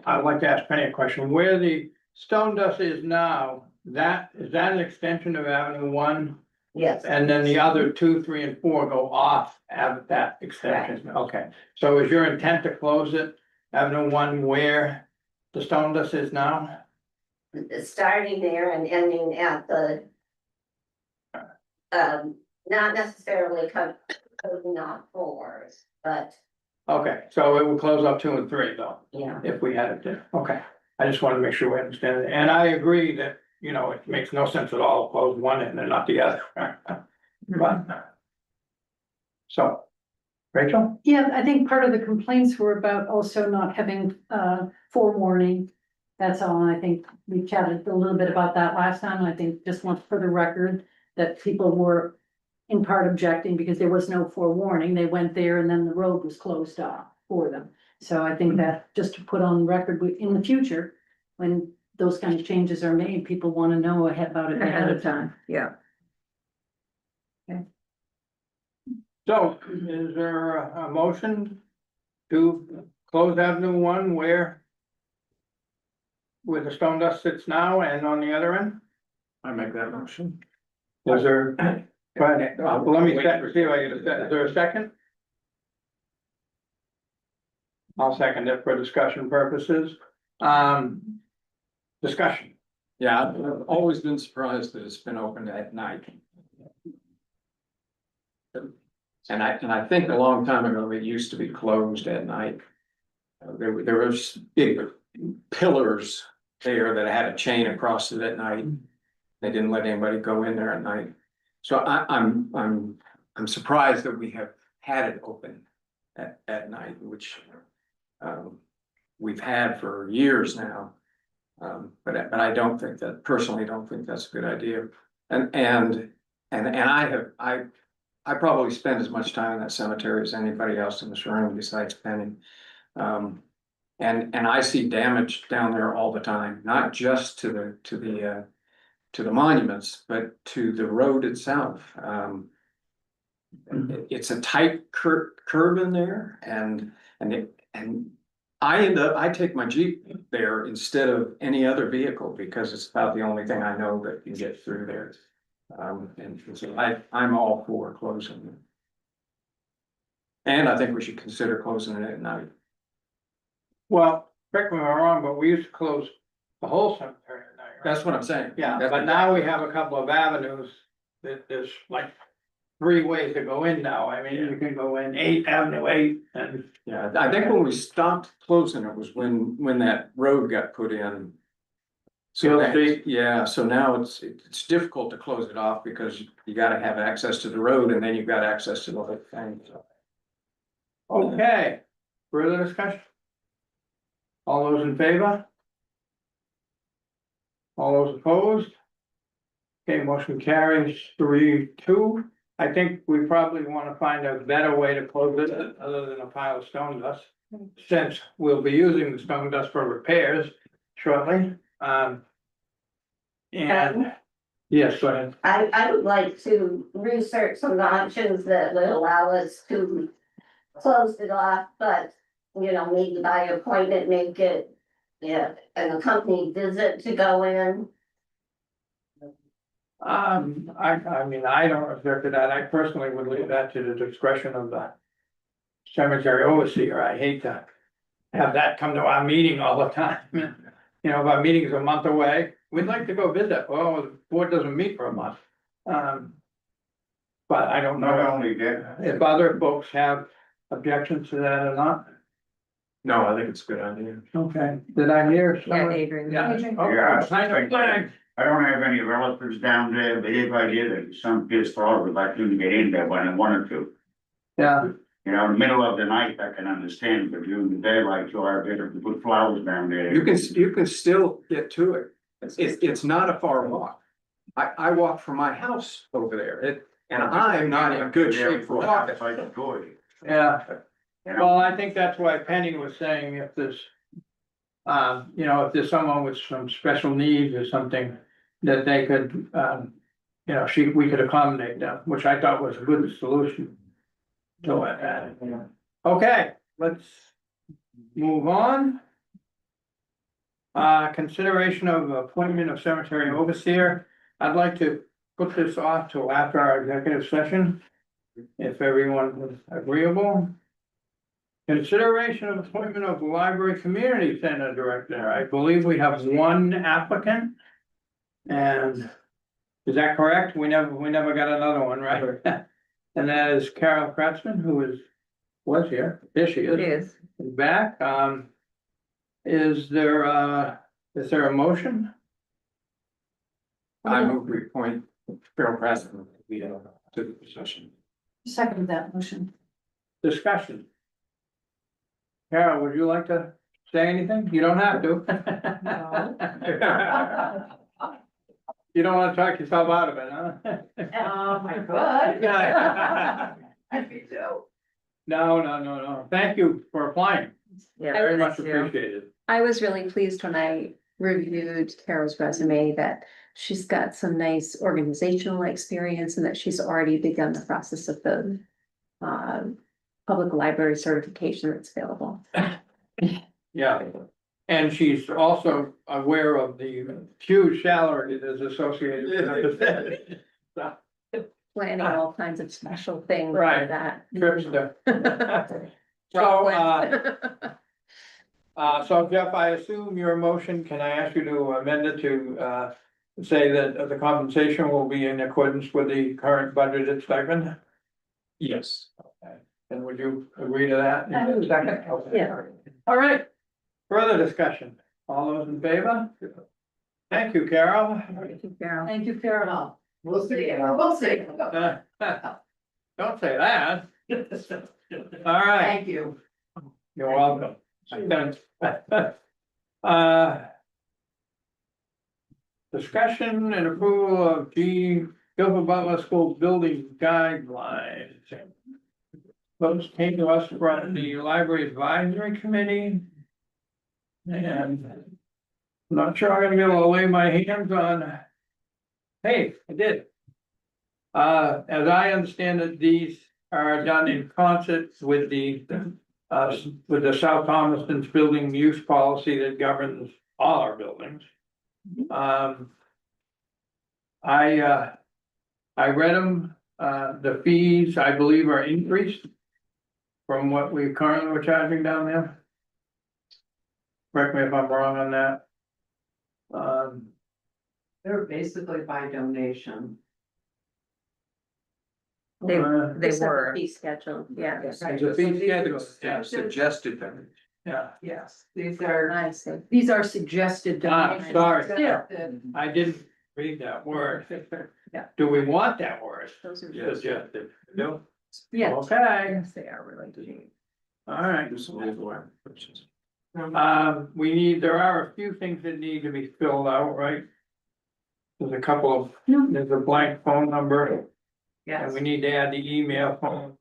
I'd like to ask Penny a question, where the stone dust is now, is that an extension of Avenue 1? Yes. And then the other 2, 3, and 4 go off at that extension, okay, so is your intent to close it, Avenue 1 where the stone dust is now? Starting there and ending at the. Not necessarily closing off 4s, but Okay, so it will close up 2 and 3 though, yeah. if we had it there, okay, I just want to make sure we understand it, and I agree that, you know, it makes no sense at all to close one end and not the other. But. So, Rachel? Yeah, I think part of the complaints were about also not having forewarning. That's all, and I think we chatted a little bit about that last time, and I think just want for the record that people were in part objecting because there was no forewarning. They went there and then the road was closed off for them. So I think that just to put on record, in the future, when those kind of changes are made, people want to know about it Ahead of time, yeah. So, is there a motion to close Avenue 1 where the stone dust sits now and on the other end? I make that motion. Is there, go ahead, well, let me check, see if I get a second, is there a second? I'll second it for discussion purposes, discussion. Yeah, I've always been surprised that it's been opened at night. And I think a long time ago, it used to be closed at night. There was big pillars there that had a chain across it at night. They didn't let anybody go in there at night. So I'm surprised that we have had it open at night, which we've had for years now. But I don't think that, personally don't think that's a good idea. And I probably spend as much time in that cemetery as anybody else in this room besides Penny. And I see damage down there all the time, not just to the monuments, but to the road itself. It's a tight curve in there and I take my Jeep there instead of any other vehicle because it's about the only thing I know that can get through there. And so I'm all for closing it. And I think we should consider closing it at night. Well, correct me if I'm wrong, but we used to close the whole cemetery at night, right? That's what I'm saying. Yeah, That's but now we have a couple of avenues that there's like 3 ways to go in now. I mean, you can go in 8th Avenue 8 and. Yeah, I think when we stopped closing it was when that road got put in. So Hill that, Street? yeah, so now it's difficult to close it off because you gotta have access to the road and then you've got access to the whole thing. Okay, further discussion? All those in favor? All those opposed? Okay, motion carries 3-2. I think we probably wanna find a better way to close it other than a pile of stone dust. Since we'll be using the stone dust for repairs shortly, and, yes, go ahead. I would like to research some options that would allow us to close it off, but, you know, maybe by appointment, make it, yeah, an accompanied visit to go in. I mean, I don't object to that. I personally would leave that to the discretion of the cemetery overseer. I hate to have that come to our meeting all the time. You know, if our meeting's a month away, we'd like to go visit. Well, the board doesn't meet for a month. But I don't Not know only that, if other folks have objections to that or not. No, I think it's a good idea. Okay, did I hear? Yeah, someone? Adrian. Yeah. Adrian. Okay, Yeah, sign the flag. I don't have any relatives down there, but if I did, some pissed off would like to get in there when I wanted to. Yeah, You know, in the middle of the night, I can understand, but during the day, like, so I better put flowers down there. You can still get to it. It's not a far walk. I walk from my house over there. And I'm not in good shape for walking. It's like a joy. yeah. You know? Well, I think that's why Penny was saying if there's. You know, if there's someone with some special needs or something, that they could, you know, we could accommodate them, which I thought was a good solution. So, okay, let's move on. Consideration of appointment of cemetery overseer. I'd like to put this off till after our executive session. If everyone is agreeable. Consideration of appointment of library community center director. I believe we have one applicant. And is that correct? We never got another one, right? And that is Carol Kratzman, who was here. There she It is. is. Back. Is there a motion? I move we appoint Carol President to the position. Second that motion. Discussion. Carol, would you like to say anything? You don't have to. You don't wanna talk yourself out of it, huh? My God. No. Thank you for applying. Yeah, Very much thank you. appreciated. I was really pleased when I reviewed Carol's resume that she's got some nice organizational experience and that she's already begun the process of the public library certification that's available. Yeah, And she's also aware of the huge salary that is associated with it. Planning all kinds of special things Right. like that. Trips to. So, so Jeff, I assume your motion, can I ask you to amend it to, say that the compensation will be in accordance with the current budgeted stipend? Yes. And would you agree to that? in a second? Okay. Yeah. All right, further discussion, all those in favor? Thank you, Carol. Carol. Thank you, Carol. We'll see. We'll see. Don't say that. All right, Thank you. you're welcome. Uh. Discussion and approval of Gilbert Butler School building guidelines. Those came to us from the library advisory committee. And I'm not sure I'm gonna be able to lay my hands on. Hey, I did. As I understand it, these are done in concert with the South Thomaston's building use policy that governs all our buildings. I read them, the fees, I believe, are increased from what we currently were charging down there. Correct me if I'm wrong on that. They're basically by donation. They Just have a were. fee schedule, yeah. There's a fee schedule, yeah, Suggested them. yeah. Yes, these are. I see. These are suggested donations. Sorry, Yeah. I didn't read that word. Yeah. Do we want that word? Those are Yes. Suggested. No? Yeah. Okay, Yes, they are related. all right. Do some legal purchases. There are a few things that need to be filled out, right? There's a couple of, there's a blank phone number, and Yes, we need to add the email phone.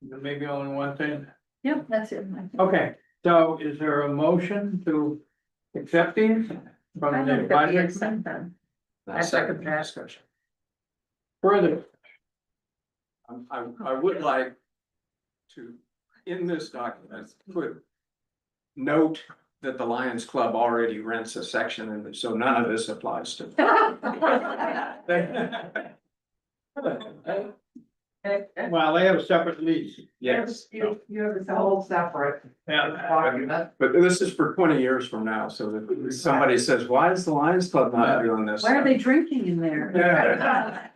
There may be only one thing. Yep, that's it. Okay, so is there a motion to accept these I from the move that we advisory committee? accept them. I second that. discussion. Further, I would like to, in this document, put note that the Lions Club already rents a section, and so none of this applies to. well, they have a separate lease. Yes, you have this whole separate Yeah, document. but this is for 20 years from now, so that somebody says, why is the Lions Club not doing this? Why are they drinking in there? yeah.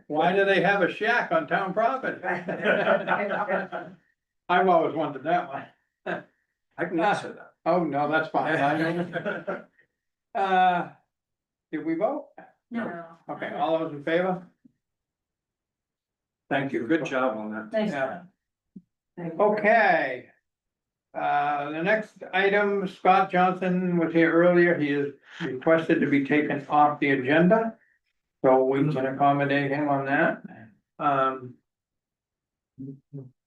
Why do they have a shack on town property? I've always wondered that one. I can answer that. Oh, no, that's fine. Did we vote? No. Okay, all those in favor? Thank you. Good job on that. Thanks. Yeah. Okay. The next item, Scott Johnson was here earlier. He is requested to be taken off the agenda. So we can accommodate him on that.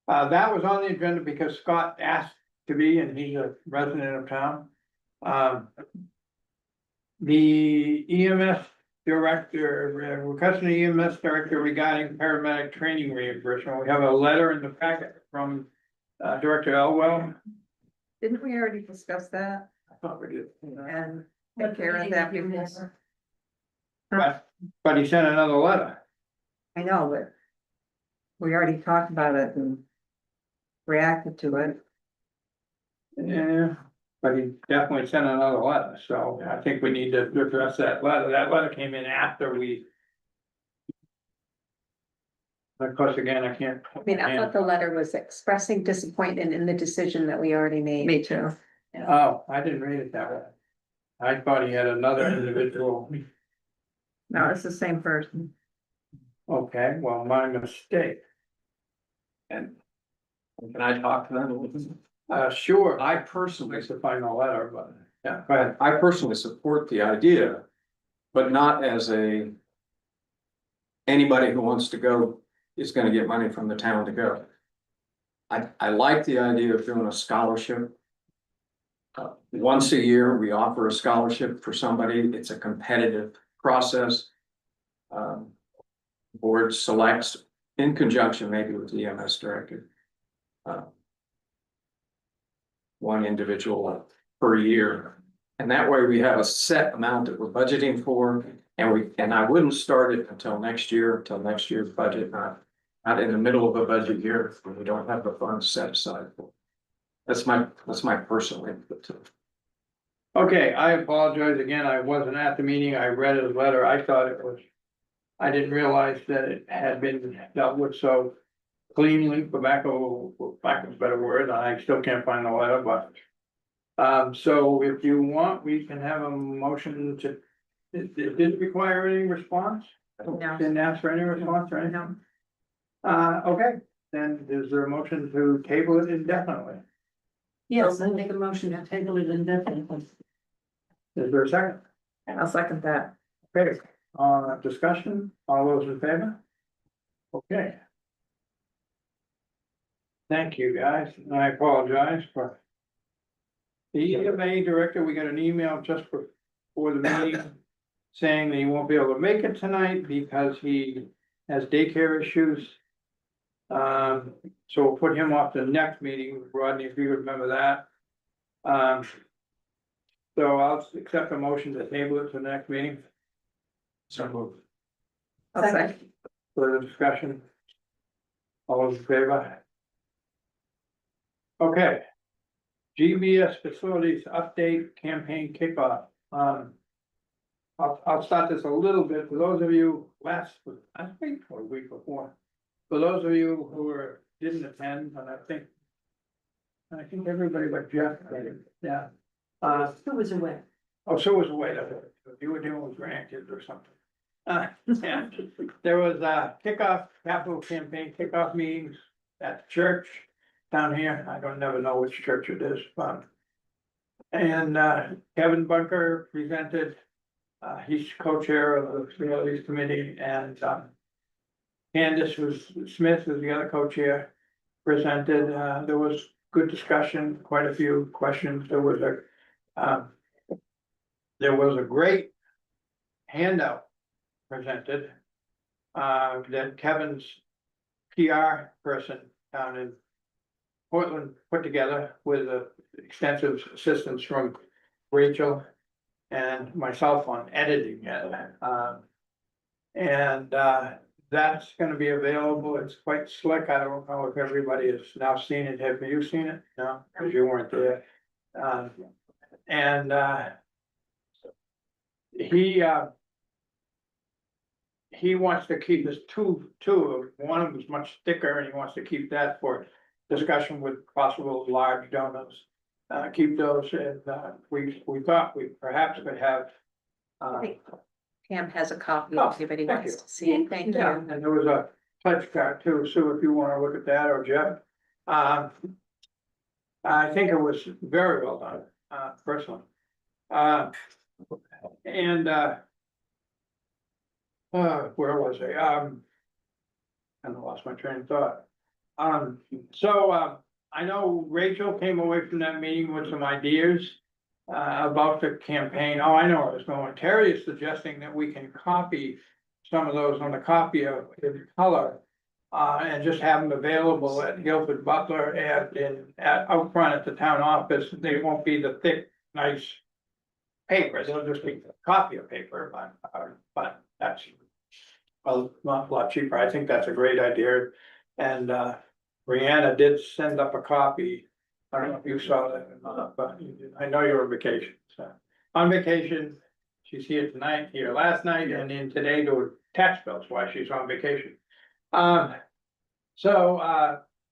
That was on the agenda because Scott asked to be, and he's a resident of town. The EMS director, requesting the EMS director regarding paramedic training reimbursement. We have a letter in the packet from Director Elwell. Didn't we already discuss that I thought we did. and take care of that before? But he sent another letter. I know, but we already talked about it and reacted to it. Yeah, but he definitely sent another letter, so I think we need to address that letter. That letter came in after we. Of course, again, I can't. I mean, I thought the letter was expressing disappointment in the decision that we already made. Me too. Oh, I didn't read it that way. I thought he had another individual. No, it's the same person. Okay, well, my mistake. And can I talk to them a little bit? Sure, I personally, it's the final letter, but yeah, go ahead. I personally support the idea, but not as anybody who wants to go is gonna get money from the town to go. I like the idea of doing a scholarship. Once a year, we offer a scholarship for somebody. It's a competitive process. Board selects in conjunction maybe with the EMS director. one individual per year. And that way we have a set amount that we're budgeting for, and I wouldn't start it until next year's budget, not in the middle of a budget year when we don't have the funds set aside for. That's my personal input to it. Okay, I apologize again. I wasn't at the meeting. I read his letter. I thought it was. I didn't realize that it had been dealt with so cleanly, for lack of a better word. I still can't find the letter, but. So if you want, we can have a motion to, it didn't require any response? No. Didn't ask for any response or anything? Okay, then is there a motion to table it indefinitely? Yes, I make a motion to table it indefinitely. Is there a second? I'll second that. Okay, discussion, all those in favor? Okay. Thank you, guys, and I apologize for. The EMA director, we got an email just before the meeting saying that he won't be able to make it tonight because he has daycare issues. So we'll put him off to the next meeting, Rodney, if you remember that. So I'll accept a motion to table it to the next meeting. So move. I'll second. Further discussion? All those in favor? Okay. GBS facilities update campaign kickoff. I'll start this a little bit for those of you last week or a week before. For those of you who didn't attend, and I think everybody but Jeff, yeah. Who was away? Oh, so was away, you were dealing with grandkids or something. Yeah, there was a kickoff, capital campaign kickoff meetings at the church down here. I don't never know which church it is, and Kevin Bunker presented. He's co-chair of the facilities committee, and Candace Smith was the other co-chair, presented. There was good discussion, quite a few questions. There was a great handout presented that Kevin's PR person down in Portland put together with extensive assistance from Rachel and myself on editing it. That's gonna be available. It's quite slick. I don't know if everybody has now seen it. Have you seen it? No, because you weren't there. He wants to keep this two, one of them is much thicker and he wants to keep that for discussion with possible large donors. Keep those, and we thought we perhaps could have. Pam has a copy Oh, if anybody thank wants you. to see it. Thank Yeah, you. and there was a pledge card too, Sue, if you wanna look at that, or Jeff. I think it was very well done, personally. Where was I? I lost my train of thought. I know Rachel came away from that meeting with some ideas about the campaign. Oh, I know where it's going. Terry is suggesting that we can copy some of those on the copier in color and just have them available at Guilford Butler and out front at the town office. They won't be the thick, nice papers. It'll just be a copy of paper, but that's a lot cheaper. I think that's a great idea. And Brianna did send up a copy. I don't know if you saw that or not, but I know you're on vacation, so. On vacation, she's here tonight, here last night, and then today to tax bills while she's on vacation.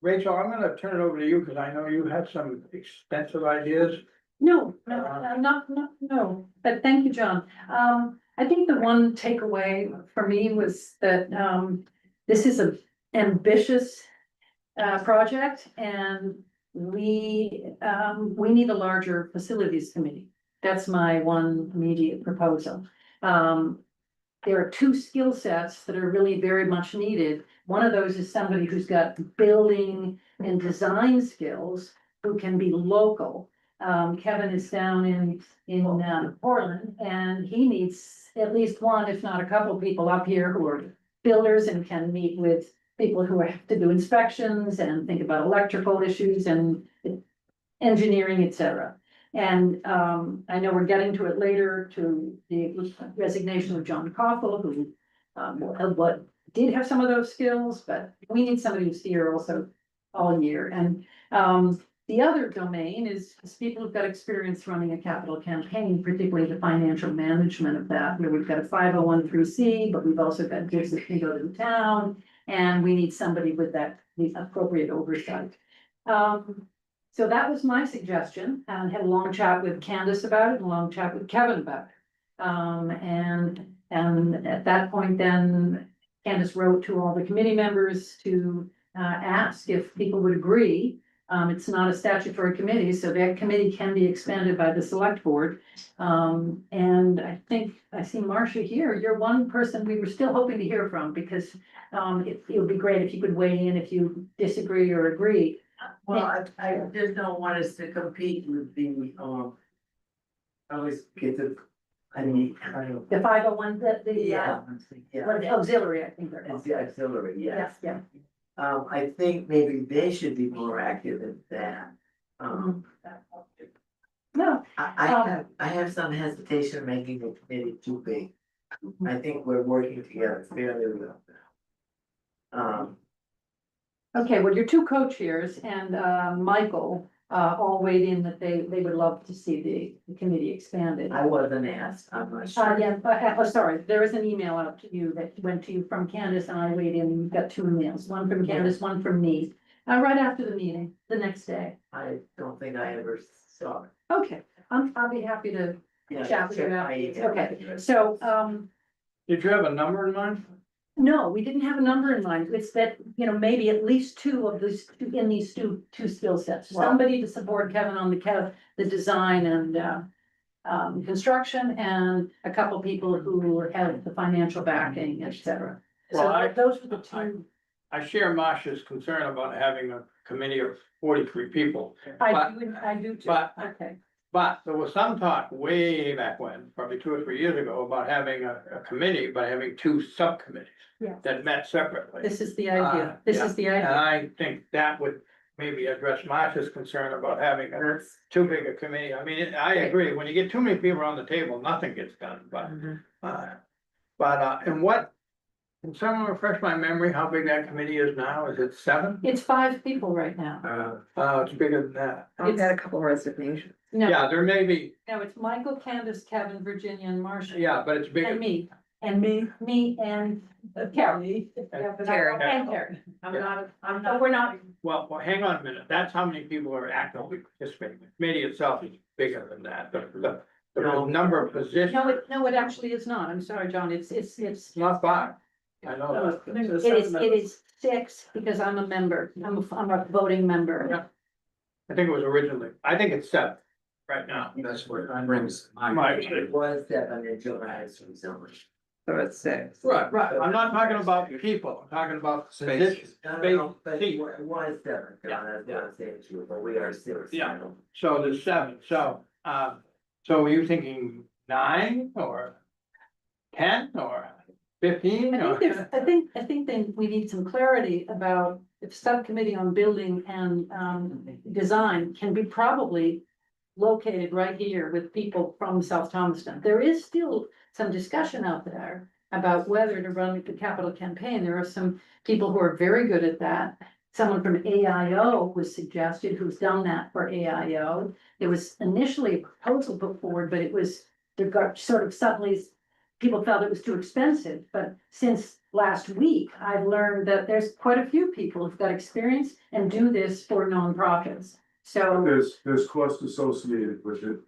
Rachel, I'm gonna turn it over to you, because I know you had some extensive ideas. No, no, but thank you, John. I think the one takeaway for me was that, this is an ambitious project, and we need a larger facilities committee. That's my one immediate proposal. There are two skill sets that are really very much needed. One of those is somebody who's got building and design skills, who can be local. Kevin is down in Portland, and he needs at least one, if not a couple of people up here who are builders and can meet with people who have to do inspections and think about electrical issues and engineering, et cetera. And I know we're getting to it later, to the resignation of John Koffel, who what did have some of those skills, but we need somebody who's here also all year. And the other domain is people who've got experience running a capital campaign, particularly the financial management of that, where we've got a 501(c), but we've also got gifts that can go to the town, and we need somebody with that, the appropriate oversight. So that was my suggestion, and had a long chat with Candace about it, and a long chat with Kevin about it. And at that point, then Candace wrote to all the committee members to ask if people would agree. It's not a statutory committee, so that committee can be expanded by the select board. And I think I see Marcia here. You're one person we were still hoping to hear from, because it would be great if you could weigh in if you disagree or agree. Well, I just don't want us to compete with the, I always get the, I mean, I don't. The 501, the Yeah, what, the auxiliary, I think they're it's called. the auxiliary, Yes, yeah. yeah. I think maybe they should be more active in that. No, I have some hesitation making the committee too big. I think we're working together fairly well. okay, well, your two co-chairs and Michael all weighed in that they would love to see the committee expanded. I wasn't asked, I'm not sure. Yeah, but, sorry, there was an email out to you that went to you from Candace, and I weighed in, and you got two emails, one from Candace, one from me. Right after the meeting, the next day. I don't think I ever saw it. Okay, I'll be happy to Yeah, chat with you check about my it. email. Okay, so, Did you have a number in mind? no, we didn't have a number in mind. It's that, you know, maybe at least two of these, in these two skill sets. Well- Somebody to support Kevin on the design and construction, and a couple people who have the financial backing, et cetera. Well, So those were the two. I share Marcia's concern about having a committee of 43 people. I do too. but- Okay, But there was some talk way back when, probably 2 or 3 years ago, about having a committee, but having two subcommittees. Yeah. That met separately. this is the idea. This Yeah. is the And idea. I think that would maybe address Marcia's concern about having That's. too big a committee. I mean, I agree, when you get too many people on the table, nothing gets done, but. And what, can someone refresh my memory how big that committee is now? Is it 7? It's 5 people right now. It's bigger than that. I've had a couple resignations. No, Yeah, there may be, no, it's Michael, Candace, Kevin, Virginia, and Marcia. yeah, but it's bigger. And me, and Carol. Yeah, but I- Terry. And Terry. I'm No, we're not, Well, hang on a minute. That's how many people are actively participating. The committee itself is bigger than that. The number of positions, no, it actually is not. I'm sorry, John. It's it's not 5. I know that. it is 6 because I'm a member. I'm a voting member. I think it was originally, I think it's 7 right now. That's what brings my. It was 7 in July, so So it's 6. Right, right. I'm not talking about people. I'm talking about positions. No, but it Seat. was 7, John, that's what I'm saying to you, but we are 6. Yeah. So there's 7. So were you thinking 9 or 10 or 15 I or? think then we need some clarity about if subcommittee on building and design can be probably located right here with people from South Thomaston. There is still some discussion out there about whether to run the capital campaign. There are some people who are very good at that. Someone from AIO was suggested who's done that for AIO. It was initially a proposal put forward, but it was, there got sort of suddenly, people felt it was too expensive. But since last week, I've learned that there's quite a few people who've got experience and do this for nonprofits. So, There's cost associated with it,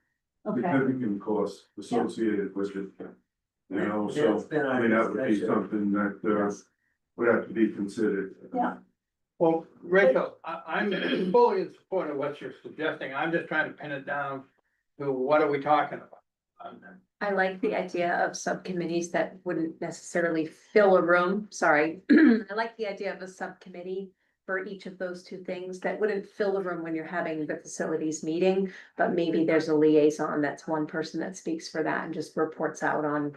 okay, significant cost associated with it. You know, That's so, been our I mean, that would be discussion. something that, would have to be considered. Yeah. Well, Rachel, I'm fully in support of what you're suggesting. I'm just trying to pin it down to what are we talking about? I like the idea of subcommittees that wouldn't necessarily fill a room, sorry. I like the idea of a subcommittee for each of those two things that wouldn't fill the room when you're having the facilities meeting. But maybe there's a liaison, that's one person that speaks for that and just reports out on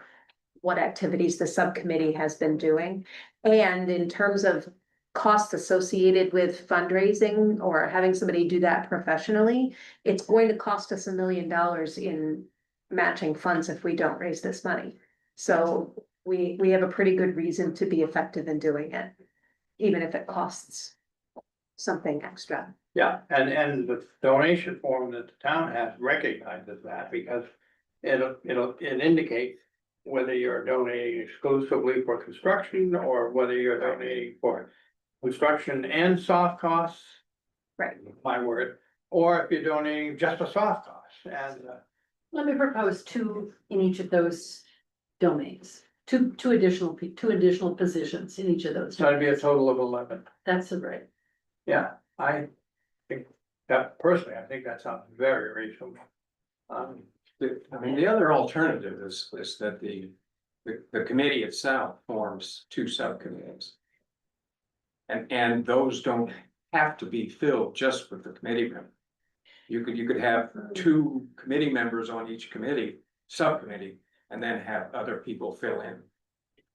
what activities the subcommittee has been doing. And in terms of costs associated with fundraising or having somebody do that professionally, it's going to cost us $1 million in matching funds if we don't raise this money. So we have a pretty good reason to be effective in doing it, even if it costs something extra. Yeah, and the donation form that the town has recognizes that because it indicates whether you're donating exclusively for construction or whether you're donating for construction and soft costs. Right. My word, or if you're donating just for soft costs and, Let me propose two in each of those domains, two additional positions in each of those. so that'd be a total of 11. That's right. Yeah, I think that personally, I think that sounds very reasonable. I mean, the other alternative is that the committee itself forms two subcommittees. And those don't have to be filled just with the committee member. You could have two committee members on each subcommittee, and then have other people fill in.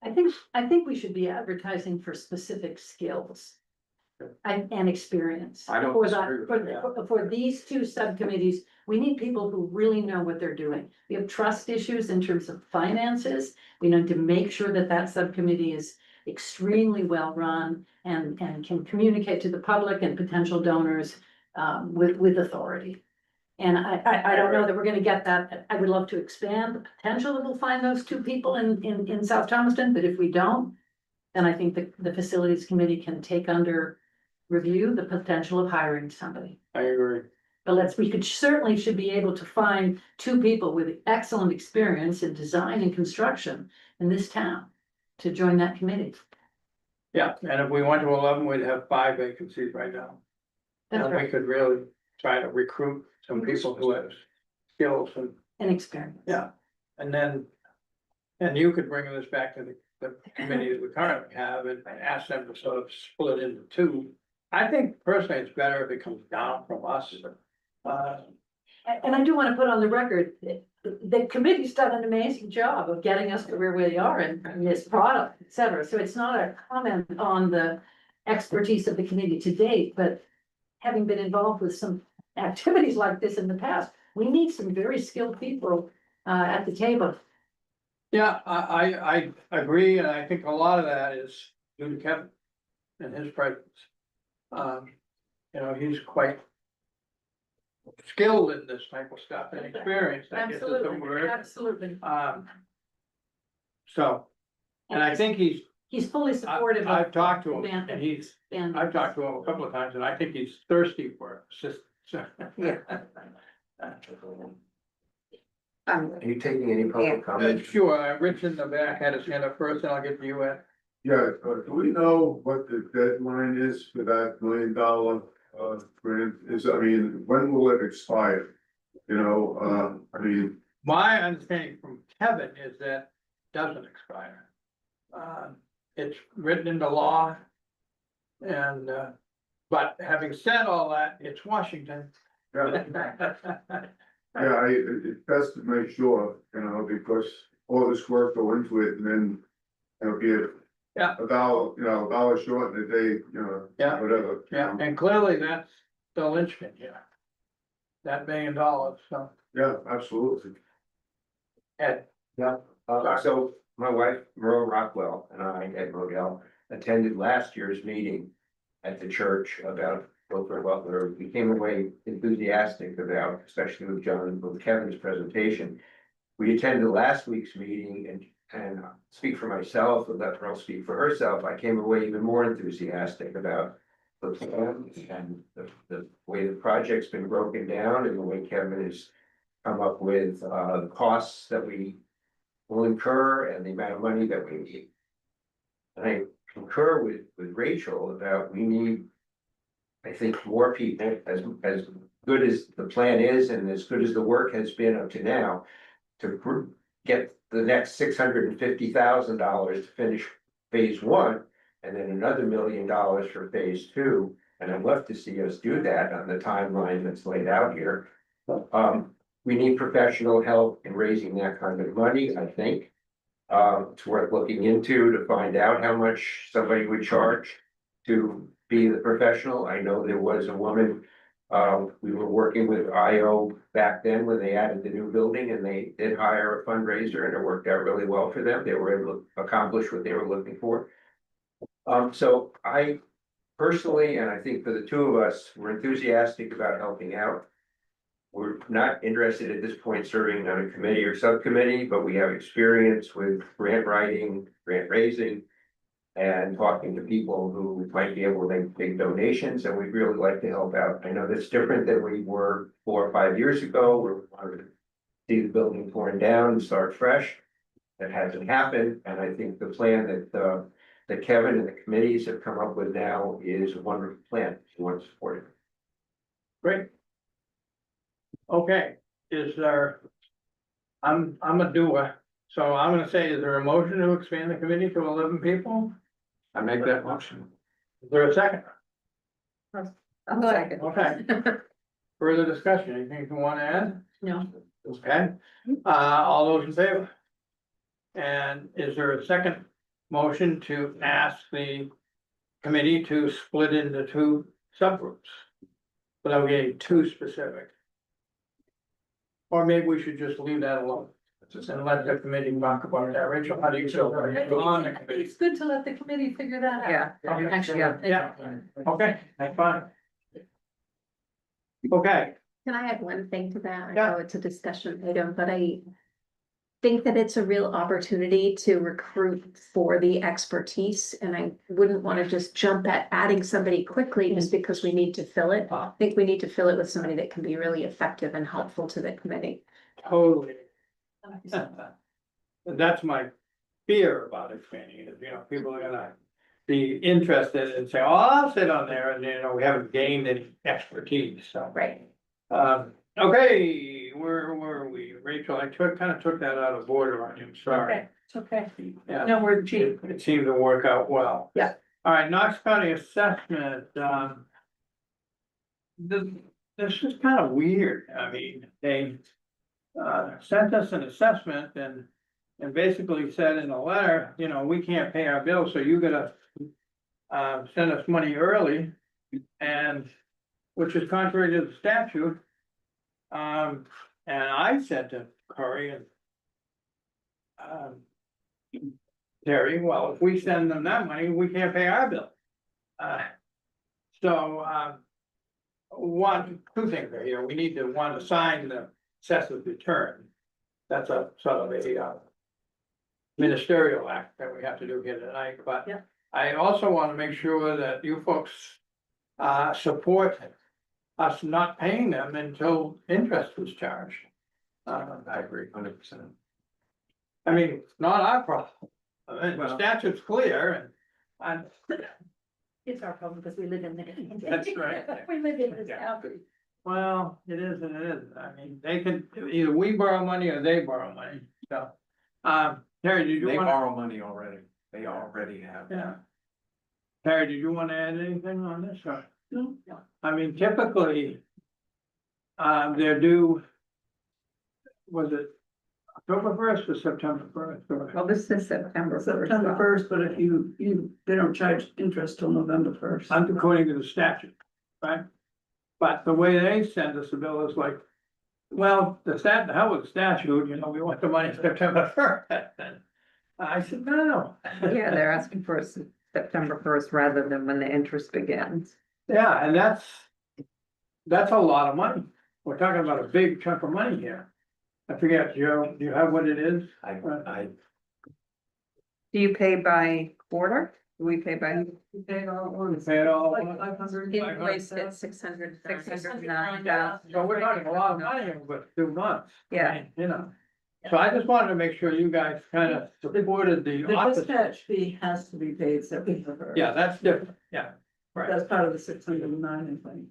I think we should be advertising for specific skills. And experience. I don't For disagree with that, for these two subcommittees, we need people who really know what they're doing. We have trust issues in terms of finances. We need to make sure that that subcommittee is extremely well run and can communicate to the public and potential donors with authority. And I don't know that we're gonna get that. I would love to expand the potential that we'll find those two people in South Thomaston, but if we don't, then I think the facilities committee can take under review the potential of hiring somebody. I agree. But we should be able to find two people with excellent experience in design and construction in this town to join that committee. Yeah, and if we went to 11, we'd have 5 vacancies right now. That's And we right, could really try to recruit some people who have skills and, and experience. yeah, and then. And you could bring this back to the committee that we currently have and ask them to sort of split into two. I think personally, it's better if it comes down from us. And I do want to put on the record, the committee's done an amazing job of getting us to where we are in this product, et cetera. So it's not a comment on the expertise of the committee to date, but having been involved with some activities like this in the past, we need some very skilled people at the table. Yeah, I agree, and I think a lot of that is due to Kevin and his presence. You know, he's quite skilled in this type of stuff and experienced, I guess is the Absolutely, word. absolutely. So, and I think He's fully supportive. of I've talked to him, band- and band- I've talked to him a couple of times, and I think he's thirsty for assistance. Yeah. Are you taking any public comment? Sure, Rich in the back had his hand up first, and I'll get to you, Ed. Yeah, do we know what the deadline is for that $1 million grant is? I mean, when will it expire? You know, I mean, My understanding from Kevin is that it doesn't expire. It's written into law. And, but having said all that, it's Washington. yeah, it's best to make sure, you know, because all this work go into it and then it'll be Yeah. $1, $1 short in a day, you know, Yeah. whatever. you Yeah, know. and clearly that's the linchpin here. That $1 million, so, Yeah, absolutely. Ed, Yeah, so my wife, Merle Rockwell, and I, Ed Rodell, attended last year's meeting at the church about Wilford Butler. We came away enthusiastic about, especially with Kevin's presentation. We attended last week's meeting and speak for myself, and let Merle speak for herself. I came away even more enthusiastic about the plan and the way the project's been broken down and the way Kevin has come up with the costs that we will incur and the amount of money that we need. And I concur with Rachel about we need, I think, more people, as good as the plan is and as good as the work has been up to now, to get the next $650,000 to finish phase 1, and then another $1 million for phase 2. And I'd love to see us do that on the timeline that's laid out here. We need professional help in raising that kind of money, I think. It's worth looking into to find out how much somebody would charge. to be the professional. I know there was a woman, we were working with IO back then when they added the new building and they did hire a fundraiser and it worked out really well for them. They were able to accomplish what they were looking for. So I personally, and I think for the two of us, we're enthusiastic about helping out. We're not interested at this point serving on a committee or subcommittee, but we have experience with grant writing, grant raising, and talking to people who might be able to make big donations, and we'd really like to help out. I know that's different than we were 4 or 5 years ago, where we wanted to see the building torn down and start fresh. That hasn't happened, and I think the plan that Kevin and the committees have come up with now is a wonderful plan. We want to support it. Great. Okay, is there? I'm a doer, so I'm gonna say, is there a motion to expand the committee to 11 people? I make that motion. Is there a second? I'll second. Okay. Further discussion, anything you want to add? No. Okay, all those in favor? And is there a second motion to ask the committee to split into 2 subgroups? Without getting too specific. Or maybe we should just leave that alone and let the committee talk about that. Rachel, how do you feel? Are you on the committee? It's good to let the committee figure that out. Yeah. Actually, Yeah, okay, that's fine. Okay, can I add one thing to that? I Yeah. know it's a discussion item, but I think that it's a real opportunity to recruit for the expertise, and I wouldn't want to just jump at adding somebody quickly just because we need to fill it. I think we need to fill it with somebody that can be really effective and helpful to the committee. totally. That's my fear about expanding is, people are gonna be interested and say, oh, I'll sit on there and, we haven't gained any expertise, so. Right. Okay, where were we? Rachel, I kind of took that out of order on you, sorry. Okay, it's okay. Yeah. No, we're cheap. It seemed to work out well. Yeah. All right, Knox County assessment, this is kind of weird. I mean, they sent us an assessment and basically said in the letter, we can't pay our bills, so you gotta send us money early, and which is contrary to the statute. And I said to Corey and Terry, well, if we send them that money, we can't pay our bill. Two things are here. We need to want to sign the assessor's return. That's a sort of a ministerial act that we have to do here tonight, but Yeah. I also want to make sure that you folks support us not paying them until interest is charged. I agree 100%. I mean, it's not our problem. I mean, the Well- statute's clear and It's our problem because we live in the. That's right. We live in this Yeah. county. well, it is and it isn't. I mean, they can, either we borrow money or they borrow money, so. Terry, did you They want? borrow money already. They already have. Yeah. Terry, did you want to add anything on this or? No. I mean, typically. They're due. Was it October 1st or September 1st? Well, this is September September 1st. 1st, but if they don't charge interest till November 1st. According to the statute, right? But the way they send us the bill is like, well, the hell with the statute, we want the money September 1st. I said, no. Yeah, they're asking for September 1st rather than when the interest begins. Yeah, and that's a lot of money. We're talking about a big chunk of money here. I forget, Joe, do you have what it is? I Do you pay by quarter? Do we pay by? We paid all at once. Pay it all. Like 500. Invoiced at 600. 609,000. So we're talking a lot of money over 2 months. Yeah. So I just wanted to make sure you guys kind of supported the The office. dispatch fee has to be paid September 1st. Yeah, that's different, yeah. Right. That's part of the 609, I think.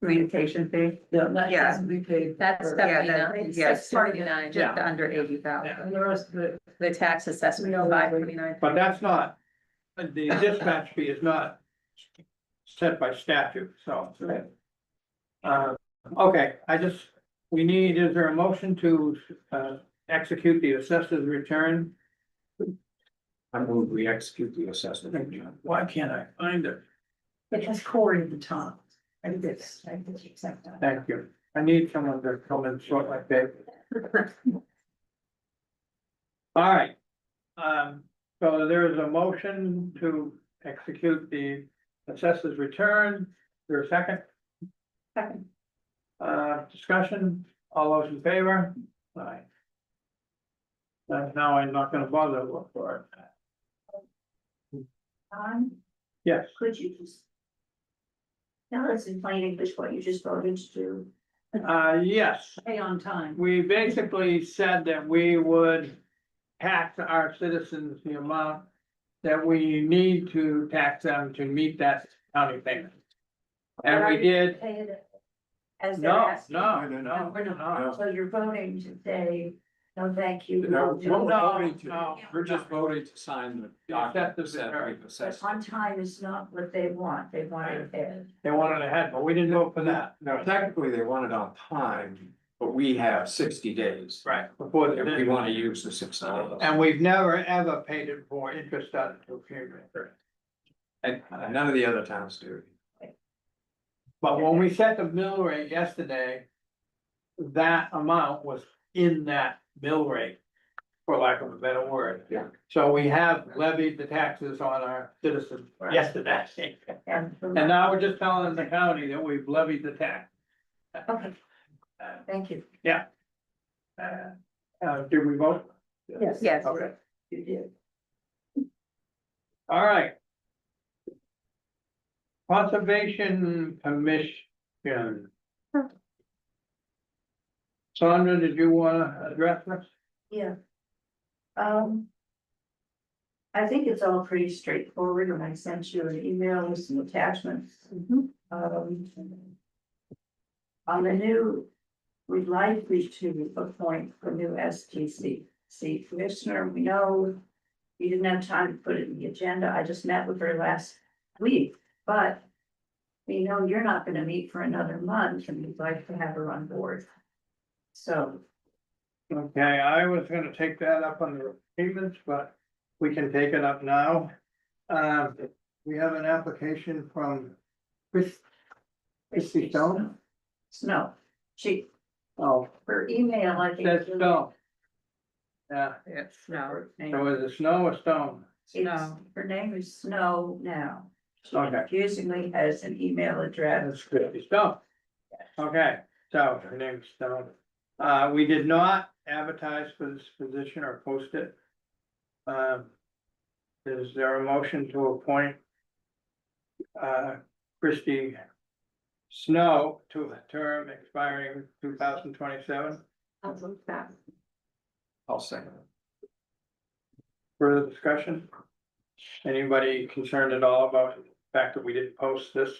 Communication fee? Yeah, that Yeah. has to be paid. That's first. Yeah, 79, yes. 649, Just under 80,000. And the rest of it, the tax assessment, No, 529. But that's not, the dispatch fee is not set by statute, so. Okay, is there a motion to execute the assessor's return? I move we execute the assessment. Why can't I find it? It has Corey at the top. I just accept that. Thank you. I need someone to come and sort my paper. All right. So there is a motion to execute the assessor's return. There's a second, Second. discussion, all those in favor? Aye. Now I'm not gonna bother to look for it. Yes, Could you just? Tell us in plain English what you just voted to do. yes, Pay on time. we basically said that we would tax our citizens the amount that we need to tax them to meet that county payment. And we did, As they're no, asking. no, We're no. not, so you're voting to say, no, thank you. No, we'll do it. we're just voting to sign the documents that we've But assessed. on time is not what they want, they want it ahead. They wanted ahead, but we didn't vote for that. No, technically, they want it on time, but we have 60 days. Right. Before If we the, want to use the 60 days. and we've never, ever paid it for interest on it to accumulate. And none of the other towns do. But when we set the mill rate yesterday, that amount was in that mill rate, for lack of a better word. Yeah. So we have levied the taxes on our citizens yesterday. And And now we're just telling the county that we've levied the tax. Okay, thank you. Did we vote? Yes. Yes. Okay, You did. all right. Conservation Commission. Sandra, did you wanna address this? Yeah. I think it's all pretty straightforward, and I sent you an email with some attachments. On the new, we'd likely to appoint a new STC commissioner. We know we didn't have time to put it in the agenda. I just met with her last week, but we know you're not gonna meet for another month, and we'd like to have her on board. So, Okay, I was gonna take that up on the payments, but we can take it up now. We have an application from Christie Stone. Snow, Oh, her email, I think. that's Stone. Yeah, It's no, so is it Snow or Stone? It's, her name is Snow now. She Okay. confusingly has an email address. That's Christie Stone. Okay, so her name's Stone. We did not advertise for this position or post it. Is there a motion to appoint Christie Snow to a term expiring 2027? I'll second it. Further discussion? Anybody concerned at all about the fact that we didn't post this?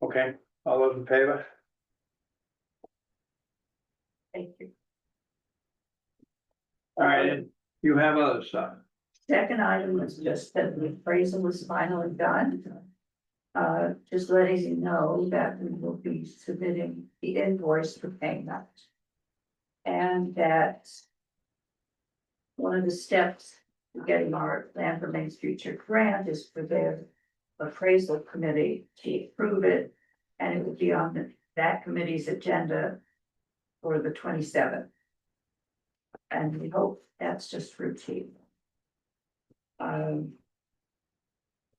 Okay, all those in favor? Thank you. All right, and you have other stuff. Second item was just that the appraisal was finally done. Just letting you know that we will be submitting the invoice for payment. And that one of the steps to getting our Land for Main Future grant is for their appraisal committee to approve it. And it will be on that committee's agenda for the 27th. And we hope that's just routine.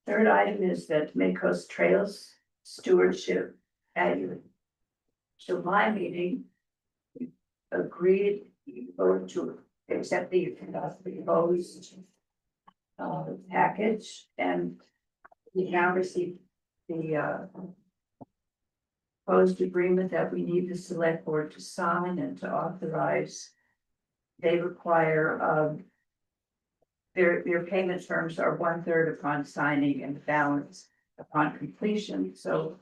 Third item is that Midcoast Trails Stewardship Annual July meeting. We agreed, voted to accept the proposed package, and we now received the proposed agreement that we need the select board to sign and to authorize. They require, their payment terms are 1/3 upon signing and the balance upon completion, so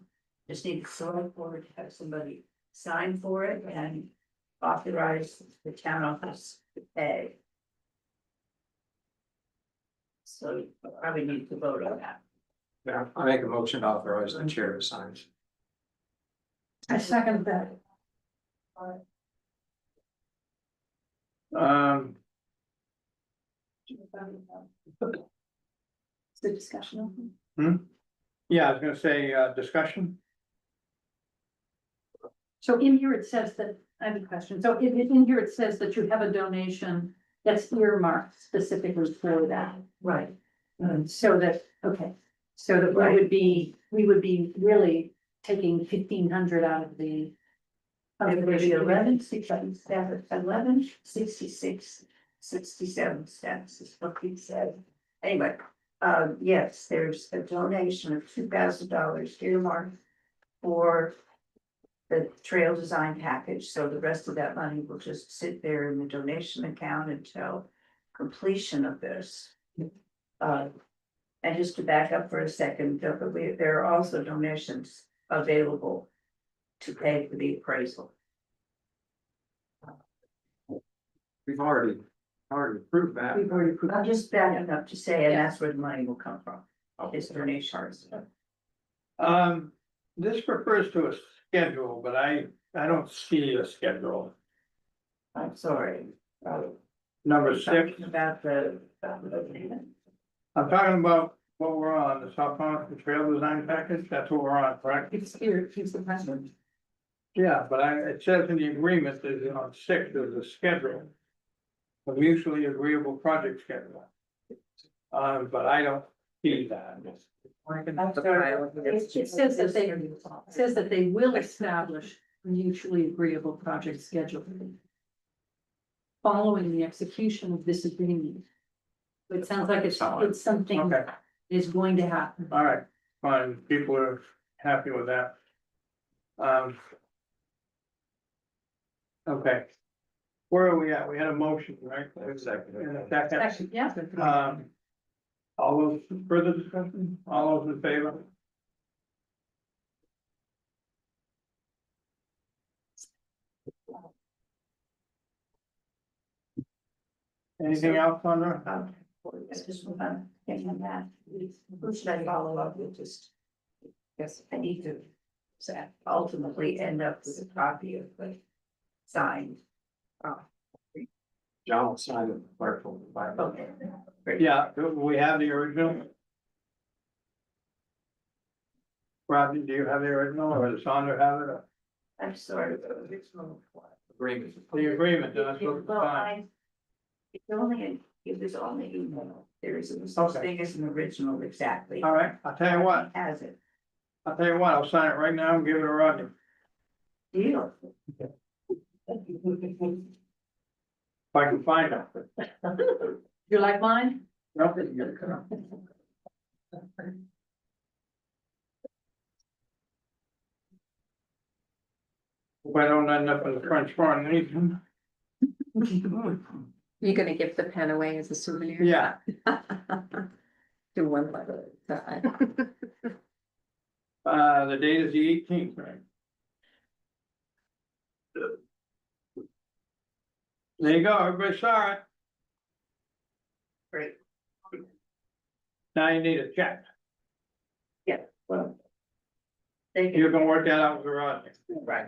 just need the select board to have somebody sign for it and authorize the town office to pay. So you probably need to vote on that. Yeah, I make a motion to authorize the chair to sign. I second that. Is the discussion open? Yeah, I was gonna say, discussion. So in here it says that, I have a question, so in here it says that you have a donation that's earmarked specifically for that. Right. So that, okay, so that we would be really taking 1,500 out of the. It would be 11,66 cents is what he said. Anyway, yes, there's a donation of $2,000 earmarked for the trail design package, so the rest of that money will just sit there in the donation account until completion of this. And just to back up for a second, there are also donations available to pay for the appraisal. We've already approved that. We've already approved. I'm just backing up to say, and that's where the money will come from, is donations. This refers to a schedule, but I don't see a schedule. I'm sorry. Number 6, Talking about the. I'm talking about what we're on, the Thomaston Trail Design Package, that's what we're on, correct? It's here, he's the president. Yeah, but it says in the agreement that on 6, there's a schedule. A mutually agreeable project schedule. But I don't see that. It says that they will establish a mutually agreeable project schedule. Following the execution of this agreement. It sounds like it's something Okay, is going to happen. all right, fine, people are happy with that. Okay. Where are we at? We had a motion, right? Second. And a second. Actually, yeah. All those further discussion, all those in favor? Anything else on there? It's just thinking of that. Who should I follow up with? Just. Yes, I need to. Ultimately end up with a copy of the signed. John will sign it. Clerk will buy it. Okay. Yeah, we have the original. Robbie, do you have the original or does Sandra have it? I'm sorry. Agreement. The agreement, that's what it's Well, signed. It's only, it was only email. There isn't such Okay. thing as an original exactly. All right, I'll tell you what, Has it? I'll sign it right now and give it to Rodney. Deal. If I can find it. You like mine? No. Hope I don't end up in the French foreign legion. You're gonna give the pen away as a souvenir? Yeah. Do one by the side. The date is the 18th, right? There you go, everybody saw it. Great. Now you need a check. Well. They You can, can work that out with Rodney. right.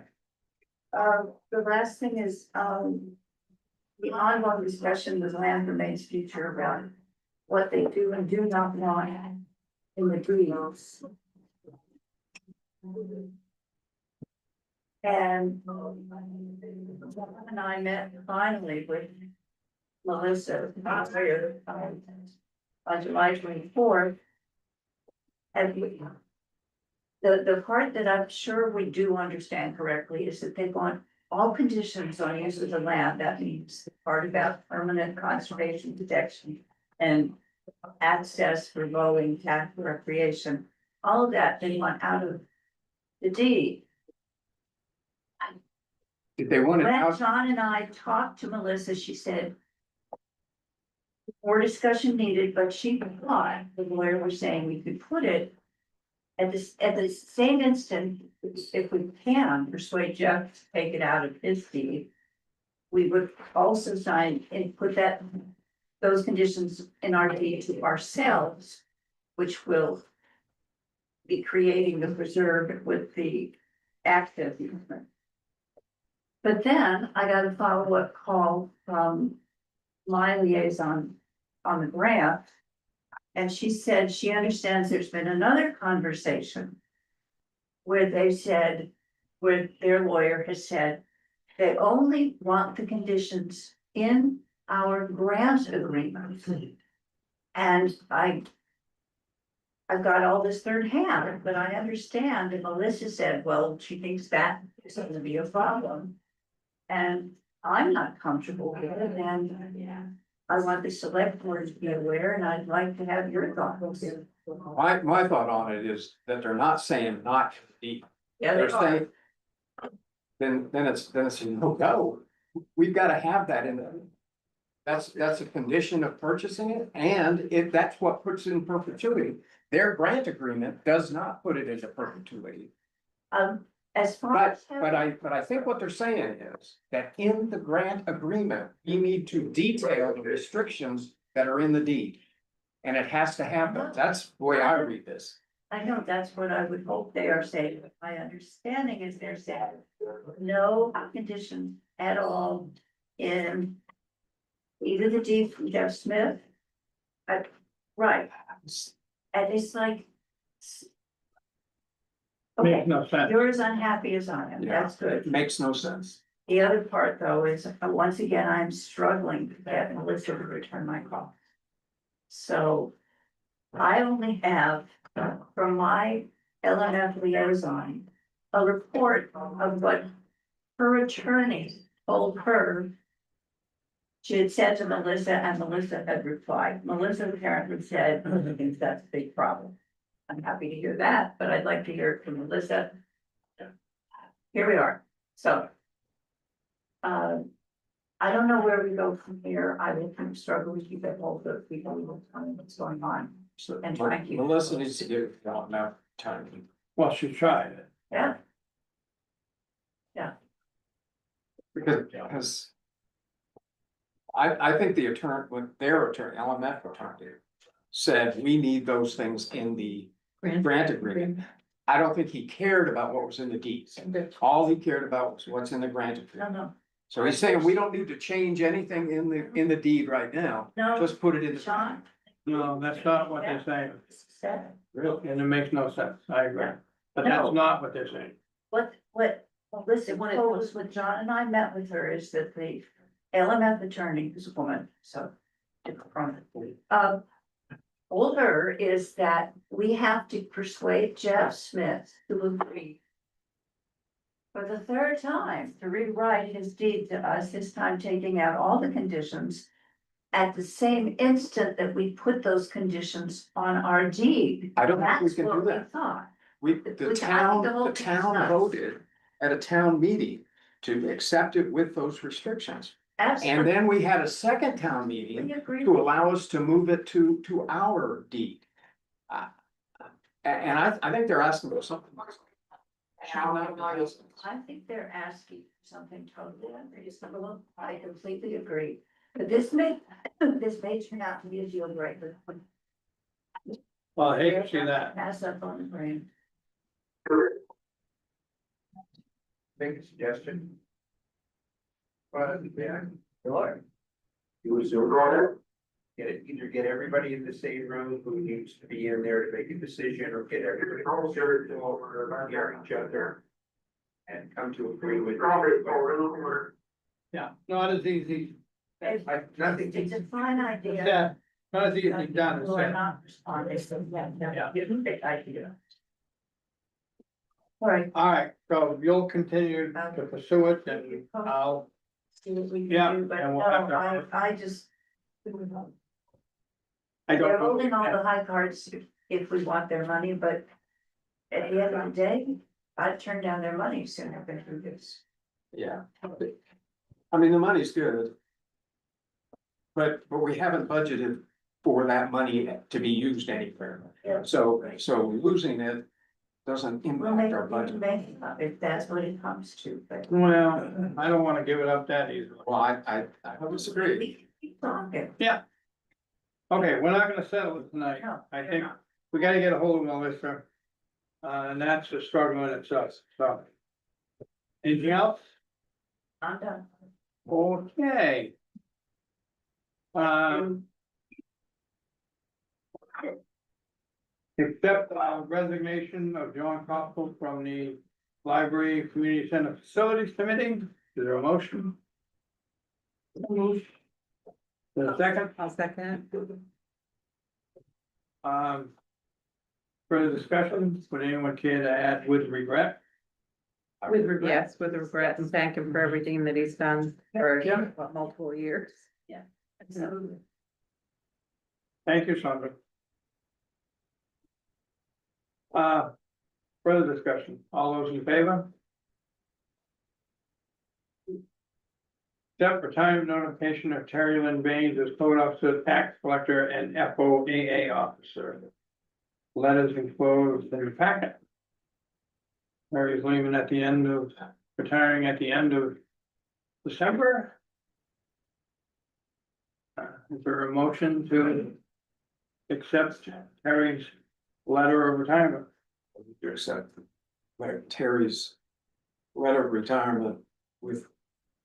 The last thing is, the ongoing discussion with Land Remains Future about what they do and do not want in the deeds. And I met finally with Melissa on July 24th. And the part that I'm sure we do understand correctly is that they want all conditions on use of the land. That means the part about permanent conservation protection and access for mowing, cat recreation, all of that they want out of the deed. If they want it When out, John and I talked to Melissa, she said more discussion needed, but she thought the lawyer was saying we could put it at the same instant, if we can persuade Jeff to take it out of his deed, we would also sign and put those conditions in our deed to ourselves, which will be creating the preserve with the active easement. But then I got a follow-up call from my liaison on the grant. And she said she understands there's been another conversation. Where they said, where their lawyer has said, they only want the conditions in our grant agreement. And I've got all this third hand, but I understand, and Melissa said, well, she thinks that is gonna be a problem. And I'm not comfortable with it, and I want the select board to be aware, and I'd like to have your thoughts. My thought on it is that they're not saying not to deed. Yeah, They're they are. saying. Then it's a no go. We've gotta have that in there. That's a condition of purchasing it, and if that's what puts it in perpetuity. Their grant agreement does not put it into perpetuity. As far But as. I think what they're saying is that in the grant agreement, you need to detail the restrictions that are in the deed. And it has to happen. That's the way I read this. I know that's what I would hope they are saying, but my understanding is they're saying no conditions at all in either the deed from Jeff Smith. Right, and it's like. Okay, Makes no sense. you're as unhappy as I am, Yeah. that's It good. makes no sense. The other part though is, once again, I'm struggling to get Melissa to return my call. So I only have from my LMF liaison, a report of what her attorney told her. She had said to Melissa, and Melissa had replied. Melissa apparently said, "I think that's a big problem." I'm happy to hear that, but I'd like to hear it from Melissa. Here we are, so. I don't know where we go from here. I will kind of struggle to keep it hold of people who don't tell me what's going on. So And thank you. Melissa needs to give enough time. Well, she tried it. Yeah, Because. I think the attorney, with their attorney, LMF attorney, said we need those things in the grant agreement. I don't think he cared about what was in the deeds. All he cared about was what's in the grant agreement. no, So he's saying we don't need to change anything in the deed right now, no, just put it in the. Sean. No, that's not what they're saying, Said. Really? and it makes no sense, I agree, but that's not what they're saying. What, listen, what told us, what John and I met with her is that the LMF attorney, who's a woman, so. Told her is that we have to persuade Jeff Smith to agree. For the third time to rewrite his deed to us, this time taking out all the conditions. At the same instant that we put those conditions on our deed. I don't think we That's can do what we that. thought. The I think the town whole thing's voted nuts. at a town meeting to accept it with those restrictions. And Absolutely, then we had a second town meeting we agree. to allow us to move it to our deed. And I think they're asking for something. I think they're asking for something totally unreasonable. I completely agree. But this may turn out to be a deal breaker. Well, I hate to see that. Pass up on the brain. Make a suggestion. Well, yeah, sure. Do a Zoom call. Either get everybody in the same room who needs to be in there to make a decision, or get everybody closer to over, hear each other. And come to agree with. Yeah, not as easy, Nothing. It's a fine idea. yeah, not as easy done as People are said. not responding, so Yeah. great idea. All right, All right, so you'll continue to pursue it and I'll, see what we Yeah, can do, but and no, we'll have to- I just. I They're don't holding all know. the high cards if we want their money, but at the end of the day, I'd turn down their money sooner than do this. Yeah. I mean, the money's good. But we haven't budgeted for that money to be used anywhere. Yeah. So losing it doesn't We'll make, impact our we budget. can make it up if that's what it comes to, but. Well, I don't wanna give it up that easily. Well, I disagree. We keep talking. Okay, we're not gonna settle it tonight. No, I you're think not. we gotta get a hold of Melissa. And that's a struggle in itself, so. Anything else? I'm done. Okay. Accept resignation of John Coppell from the Library Community Center Facilities Committee. Is there a motion? Is there a second? I'll second. Further discussion, would anyone care to add with regret? With regret. Yes, with regret, and thank him for everything that he's done for Yeah. multiple years. Absolutely. Thank you, Sandra. Further discussion, all those in favor? Accept retirement notification of Terry Lynn Baines as code officer, tax collector, and FOAA officer. Letters enclosed in the packet. Mary's leaving at the end of, retiring at the end of December. Is there a motion to accept Terry's letter of retirement? To accept Terry's letter of retirement with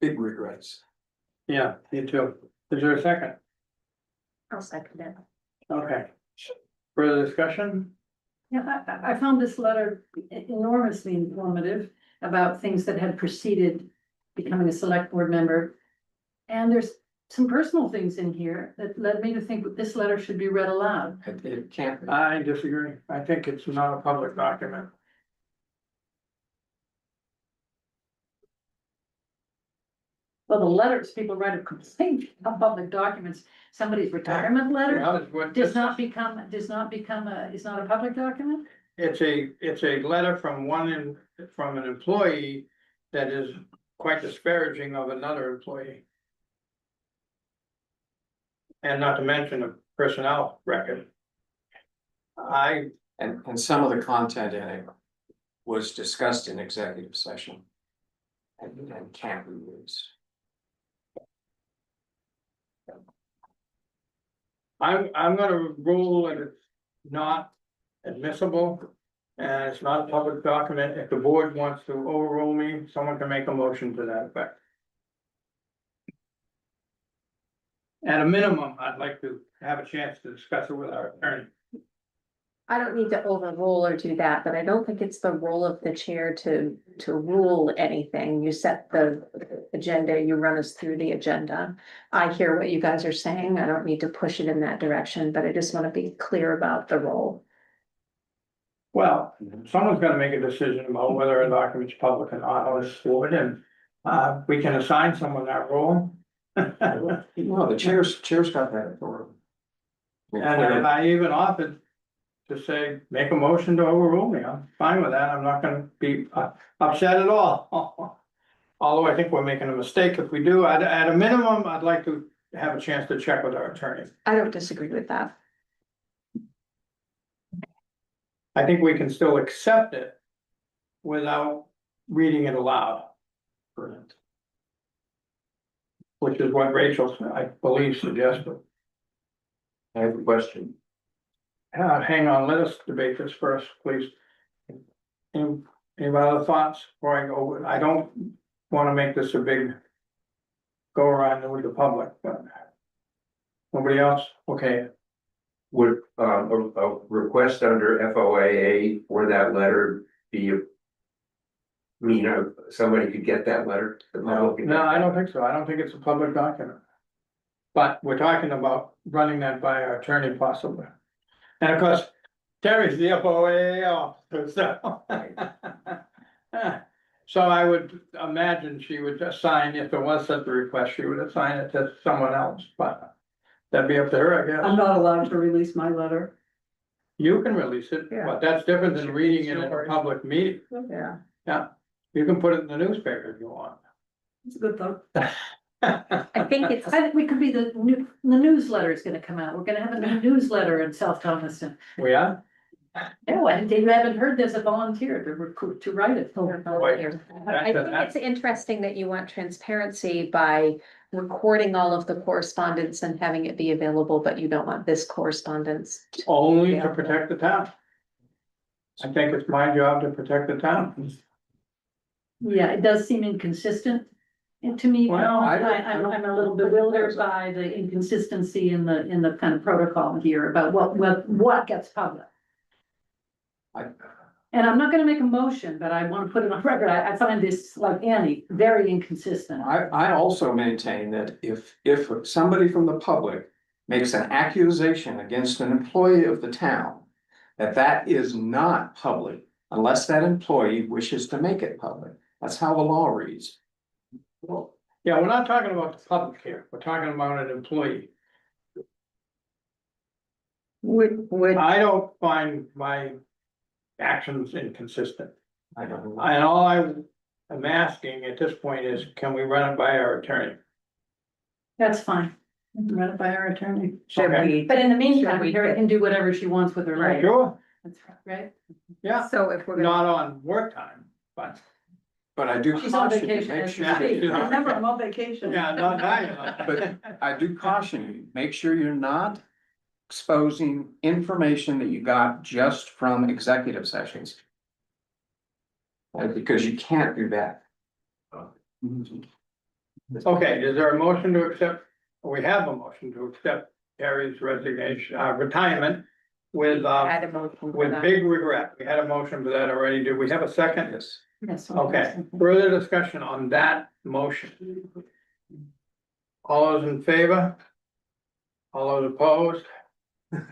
big regrets. Yeah, me too. Is there a second? I'll second it. Okay. Further discussion? Yeah, I found this letter enormously informative about things that had preceded becoming a select board member. And there's some personal things in here that led me to think that this letter should be read aloud. It can't be. I disagree. I think it's not a public document. Well, the letters people write a complaint on public documents, somebody's retirement letter Yeah, it's what- is not a public document? It's a letter from from an employee that is quite disparaging of another employee. And not to mention a personnel record. And some of the content in it was discussed in executive session. And can't be used. I'm gonna rule that it's not admissible. And it's not a public document. If the board wants to overrule me, someone can make a motion to that effect. At a minimum, I'd like to have a chance to discuss it with our attorney. I don't need to overrule or do that, but I don't think it's the role of the chair to rule anything. You set the agenda, you run us through the agenda. I hear what you guys are saying. I don't need to push it in that direction, but I just want to be clear about the role. Well, someone's gonna make a decision about whether a document's public or not on this board, and we can assign someone that role. No, the chair's got that authority. And I even offered to say, make a motion to overrule me. I'm fine with that. I'm not gonna be upset at all. Although I think we're making a mistake if we do. At a minimum, I'd like to have a chance to check with our attorney. I don't disagree with that. I think we can still accept it without reading it aloud. Correct. Which is what Rachel, I believe, suggested. I have a question. Hang on, let us debate this first, please. Any other thoughts before I go? I don't wanna make this a big go around with the public, but. Nobody else? Okay, Would a request under FOAA for that letter be? Somebody could get that letter? The public could no, get I that? don't think so. I don't think it's a public document. But we're talking about running that by our attorney possibly. And of course, Terry's the FOAA officer, so. So I would imagine she would assign, if there was such a request, she would assign it to someone else, but. That'd be up to her, I guess. I'm not allowed to release my letter. You can release it, Yeah. but that's different than reading it in a public meeting. Yeah. Yeah, you can put it in the newspaper if you want. It's a good thought. I think it's, I think we could be the newsletter is gonna come out. We're gonna have a new newsletter in South Thomaston. We are? No, and they haven't heard there's a volunteer to recruit, to write it. I think it's interesting that you want transparency by recording all of the correspondence and having it be available, but you don't want this correspondence. Only to protect the town. I think it's my job to protect the town. Yeah, it does seem inconsistent to me. Well, I'm a little bewildered by the inconsistency in the kind of protocol here about what gets public. And I'm not gonna make a motion, but I wanna put it on record, I find this, like Annie, very inconsistent. I also maintain that if somebody from the public makes an accusation against an employee of the town, that is not public unless that employee wishes to make it public. That's how the law reads. Yeah, we're not talking about the public here, we're talking about an employee. Would, I don't find my actions inconsistent. I don't know. And all I am asking at this point is, can we run it by our attorney? That's fine. Run it by our attorney. should Okay. we, But in the meantime, Should we Harry get- can do whatever she wants with her life. Sure, That's right. yeah, so if we're gonna, not on work time, but, But I do She's on caution you, vacation make as we sure, speak. Yeah. Remember, I'm on vacation. yeah, not now. but I do caution you, make sure you're not exposing information that you got just from executive sessions. Because you can't do that. Okay, is there a motion to accept, we have a motion to accept Terry's resignation, retirement with, add a motion for with that. big regret. We had a motion for that already. Do we have a second? Yes. Yes. Okay, further discussion on that motion. All those in favor? All those opposed? Wait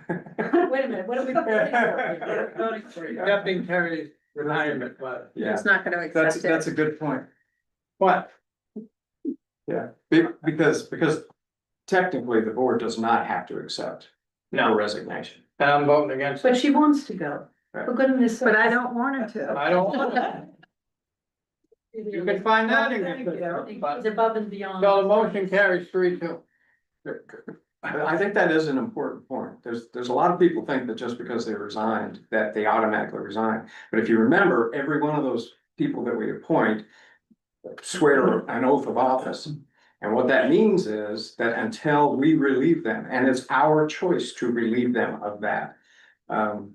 a minute, what are we voting for? We're voting for you. Accepting Terry's retirement, but Yeah, It's not gonna that's, accept that's it. a good point. what? Yeah, because technically the board does not have to accept a No, resignation. and I'm voting against it. But she wants to go. For goodness sake. But I don't want her to. I don't. You can find that in Thank your you. system, but- It's above and beyond. So the motion carries 3-2. I think that is an important point. There's a lot of people think that just because they resigned, that they automatically resign. But if you remember, every one of those people that we appoint swear an oath of office. And what that means is that until we relieve them, and it's our choice to relieve them of that,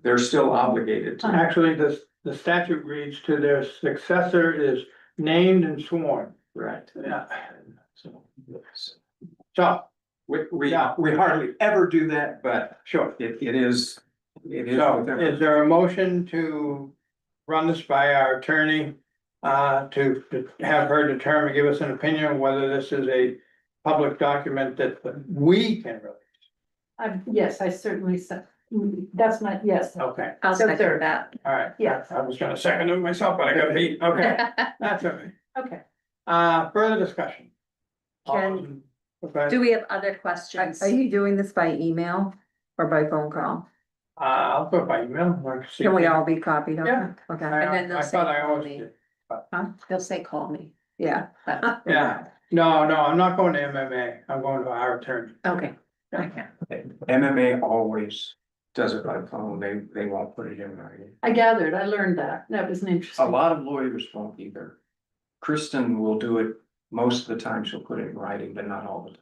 they're still obligated to. Actually, the statute reads to their successor is named and sworn. Right. Yeah. So, So, we Yeah. hardly ever do that, but sure. it is. So is there a motion to run this by our attorney? To have her determine, give us an opinion on whether this is a public document that we can release. Yes, I certainly said, that's my, yes. Okay, I'll So second third. that. all right. Yes. I was gonna second it myself, but I got beat. Okay, that's okay. Okay. Further discussion. Can- Okay, Do we have other Are questions? are you doing this by email or by phone call? I'll put my email. like, see Can we if- all be copied on Yeah. it? Okay, And then they'll I say thought I call always me. did. They'll say, call me. yeah. But- Yeah, no, I'm not going to MMA. I'm going to our attorney. Okay, okay. MMA always does it by phone. They won't put it in writing. I gathered, I learned that. That was an A interesting. lot of lawyers won't either. Kristen will do it most of the time. She'll put it in writing, but not all the time.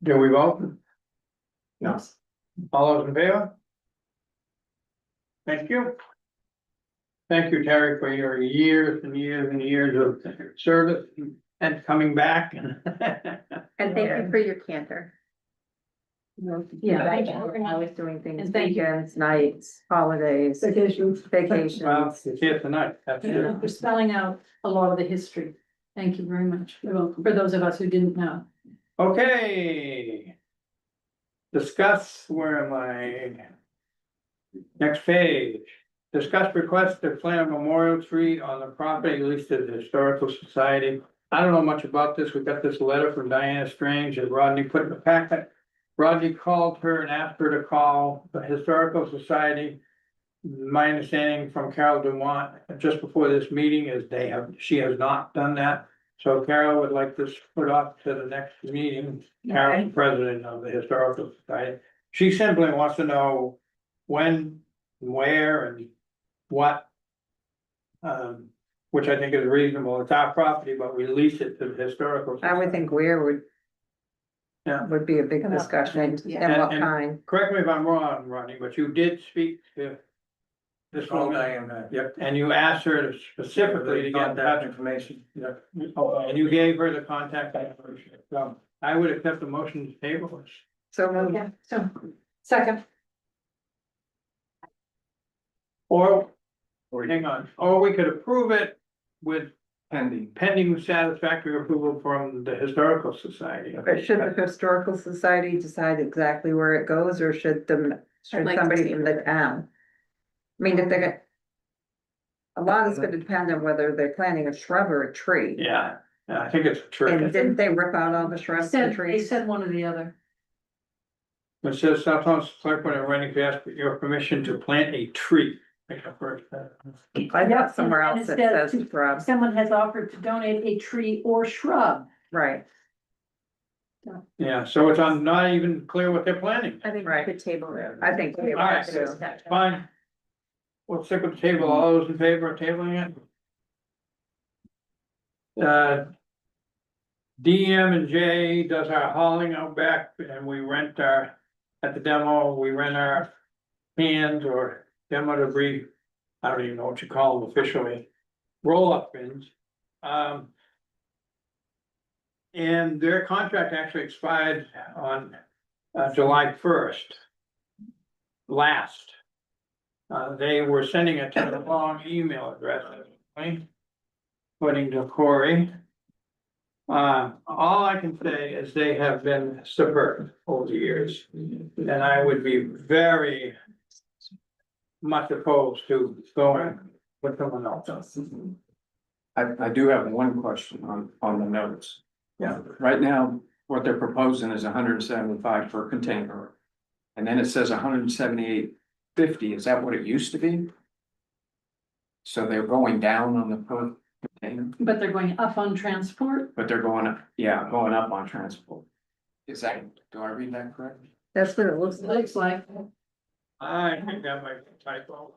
Do we vote? No. All those in favor? Thank you. Thank you, Terry, for your years and years and years of service and coming back. And thank you for your candor. Yeah. I was doing things, And thank you. weekends, nights, holidays, Vacations. Well, vacations. it's here tonight. That's it. For spelling out a lot of the history. Thank you very much. You're welcome. For those of us who didn't know. Okay. Discuss, where am I? Next page. Discuss request to plant a memorial tree on the property leased to the Historical Society. I don't know much about this. We got this letter from Diana Strange and Rodney put in the packet. Rodney called her and asked her to call the Historical Society. My understanding from Carol Dumont, just before this meeting, is she has not done that. So Carol would like this put off to the next meeting. Carol's the president of the Historical Society. She simply wants to know when, where, and what. Which I think is reasonable. It's our property, but we lease it to the Historical I Society. would think where Yeah. would be a big discussion, Yeah. and what And- kind. Correct me if I'm wrong, Rodney, but you did speak to this woman. Yep, and you asked her to specifically to get that information. Yep. And you gave her the contact information. So I would accept the motion to table this. So moved. Okay, so, second. Or, hang on, or we could approve it with pending. satisfactory approval from the Historical Society. But should the historical society decide exactly where it goes, or should like to somebody see from the town? I mean, if they get. A lot is gonna depend on whether they're planting a shrub or a tree. Yeah, I think it's a tree. And didn't they rip out all the shrubs and They trees? said one or the other. It says Southampton Select Board are ready to ask for your permission to plant a tree. Make a first. I got somewhere And else it that says says shrub, Someone has offered to donate a tree or shrub. right, Yeah, so it's not even clear what they're planting. I think we Right. could table it. I think. we All right. do. Fine. We'll stick with the table. All those in favor of tabling it? DM and J does our hauling out back and we rent at the demo, we rent our cans or demo debris. I don't even know what you call them officially, roll-up bins. And their contract actually expired on July 1st. Last. They were sending it to the wrong email address, right? According to Corey. All I can say is they have been superb over the years, and I would be very much opposed to going with someone else. I do have one question on the notes. Yeah. Right now, what they're proposing is 175 per container. And then it says 178.50. Is that what it used to be? So they're going down on the per container, But they're going up on transport. but they're going up, yeah, going up on transport. Is that, do I read that correctly? That's what it looks like. Looks like. I think that might be a typo.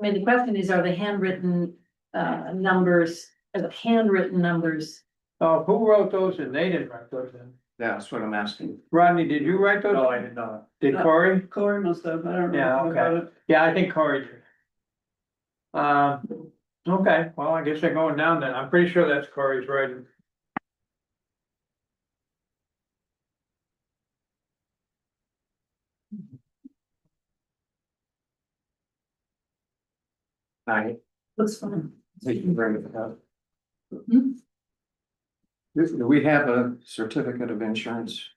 I mean, the question is, are the handwritten numbers, Oh, who wrote those in? They didn't write those in. That's what I'm asking. Rodney, did you write those? No, I did not. Did Corey? Corey must have, I don't know. Yeah, okay. Yeah, I think Corey did. Okay, well, I guess they're going down then. I'm pretty sure that's Corey's writing. Looks fine. They can bring it up. Hmm? Do we have a certificate of insurance?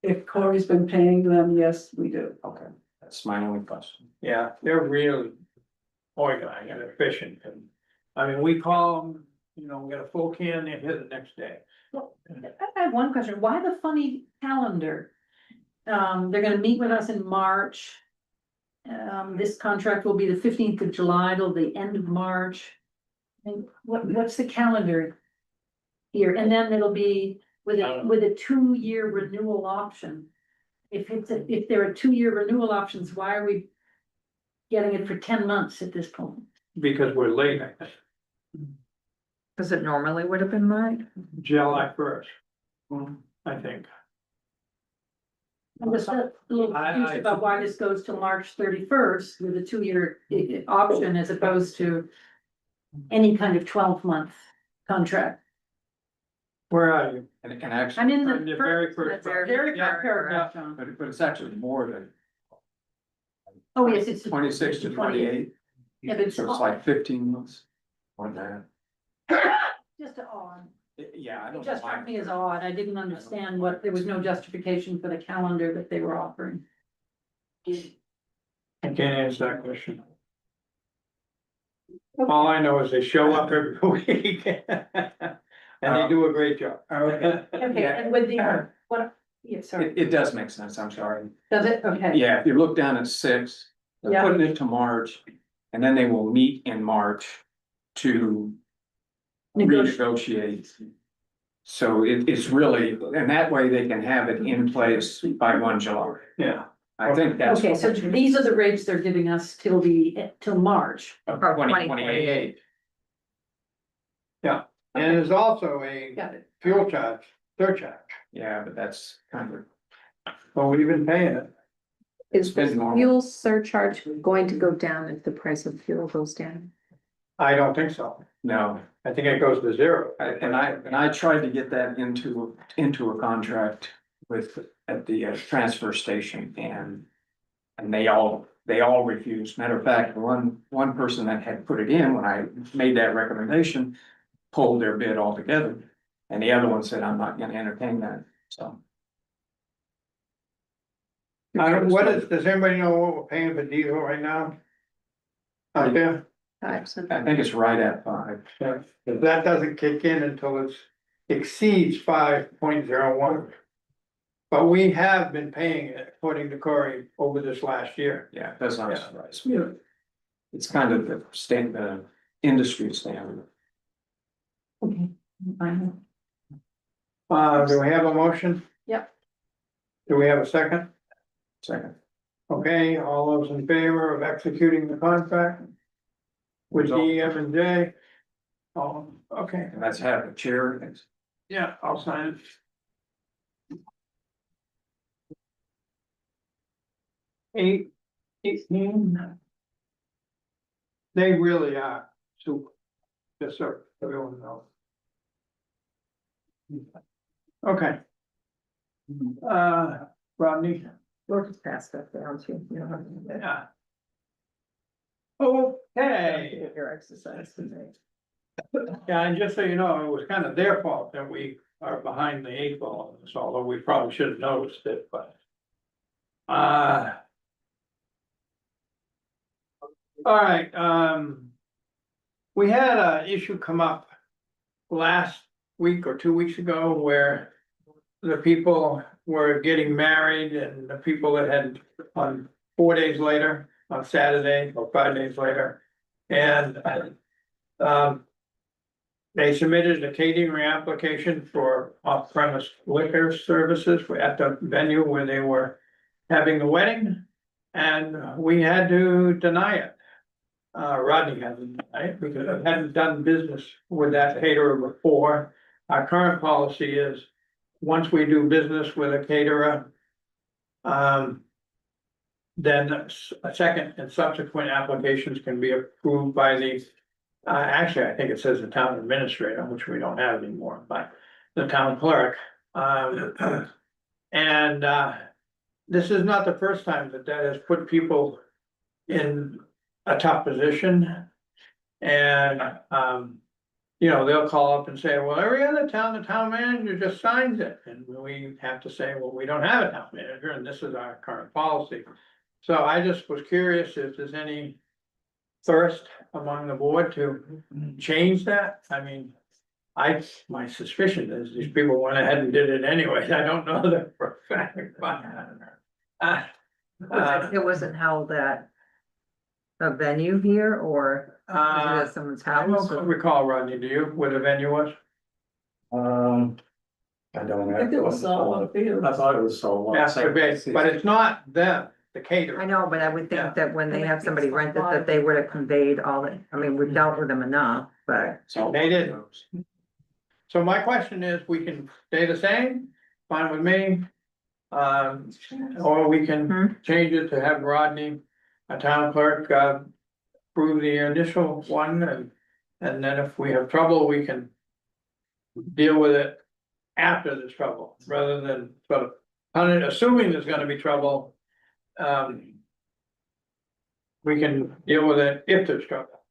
If Corey's been paying them, yes, we do. Okay, that's my only question. Yeah, they're really organized and efficient and, I mean, we call them, we get a full can, they're here the next day. I have one question. Why the funny calendar? They're gonna meet with us in March. This contract will be the 15th of July till the end of March. And what's the calendar here? And then it'll be with a 2-year renewal option. If there are 2-year renewal options, why are we getting it for 10 months at this point? Because we're late, I think. Cause it normally would have been mine. July 1st, I think. I'm just a little confused about why this goes to March 31st with a 2-year option as opposed to any kind of 12-month contract. Where are you? And actually, I'm in The the very first, first. very Yeah, first paragraph, John. but it's actually more than Oh, yes, it's 26 to 28, Yeah, but it's so it's like 15 months. Or that. just odd. Yeah, I It don't. just know struck why. me as odd. I didn't understand there was no justification for the calendar that they were offering. I can't answer that question. All I know is they show up every week. And they do a great job. Okay, Yeah. and with the, what, yeah, sorry, It does make sense, I'm sorry. does it? Okay. Yeah, if you look down at 6, they're Yeah. putting it to March, and then they will meet in March to renegotiate. So it's really, and that way they can have it in place by 1 July. Yeah. I think that's. Okay, so these are the rates they're giving us till March. Of Or 2028. And there's also a Got it. fuel charge, surcharge. Yeah, but that's kind of. Well, we've been paying it. Is the Been normal. fuel surcharge going to go down if the price of fuel goes down? I don't think so. No, I think it goes to 0. and I tried to get that into a contract at the transfer station and they all refused. Matter of fact, one person that had put it in when I made that recommendation pulled their bid altogether. And the other one said, I'm not gonna entertain that, so. does anybody know what we're paying for diesel right now? Out there? I think it's right at 5. Yeah, if that doesn't kick in until it exceeds 5.01. But we have been paying it, according to Corey, over this last year. Yeah, that's not a Yeah. surprise. It's kind of the industry standard. Okay. Fine. Do we have a motion? Yep. Do we have a second? Second. Okay, all those in favor of executing the contract with EM and J? Oh, okay, And that's have the chair. yeah, I'll sign it. 18. They really are super, just so everyone knows. Okay. Rodney, We'll just pass that down to you. You know, yeah. Okay. get your exercise today. Yeah, and just so you know, it was kind of their fault that we are behind the 8 ball on this, although we probably should have noticed it, but. All right, we had an issue come up last week or 2 weeks ago where the people were getting married and the people that had on 4 days later, on Saturday or 5 days later. And they submitted a catering application for off-premise liquor services at the venue where they were having the wedding. And we had to deny it. Rodney had to deny it because I hadn't done business with that caterer before. Our current policy is, once we do business with a caterer, then a second and subsequent applications can be approved by the, actually, I think it says the town administrator, which we don't have anymore, but the town clerk. And this is not the first time that has put people in a tough position. And, you know, they'll call up and say, well, every other town, the town manager just signs it. And we have to say, well, we don't have a town manager and this is our current policy. So I just was curious if there's any thirst among the board to change that. I mean, my suspicion is these people went ahead and did it anyway. I don't know that for a fact, but. It wasn't held at a venue here or was it at someone's I house? don't recall, Rodney, do you, where the venue was? I don't I think it was Salt Field. I thought it was so. Yeah, okay, but it's not them, the I caterer. know, but I would Yeah. think that when they have somebody rent it, that they would have conveyed all that, I mean, we've dealt with them enough, but. They did. So my question is, we can stay the same, fine with me. Or we can change it to have Rodney, a town clerk, approve the initial one and then if we have trouble, we can deal with it after there's trouble, rather than sort of assuming there's gonna be trouble. We can deal with it if there's trouble.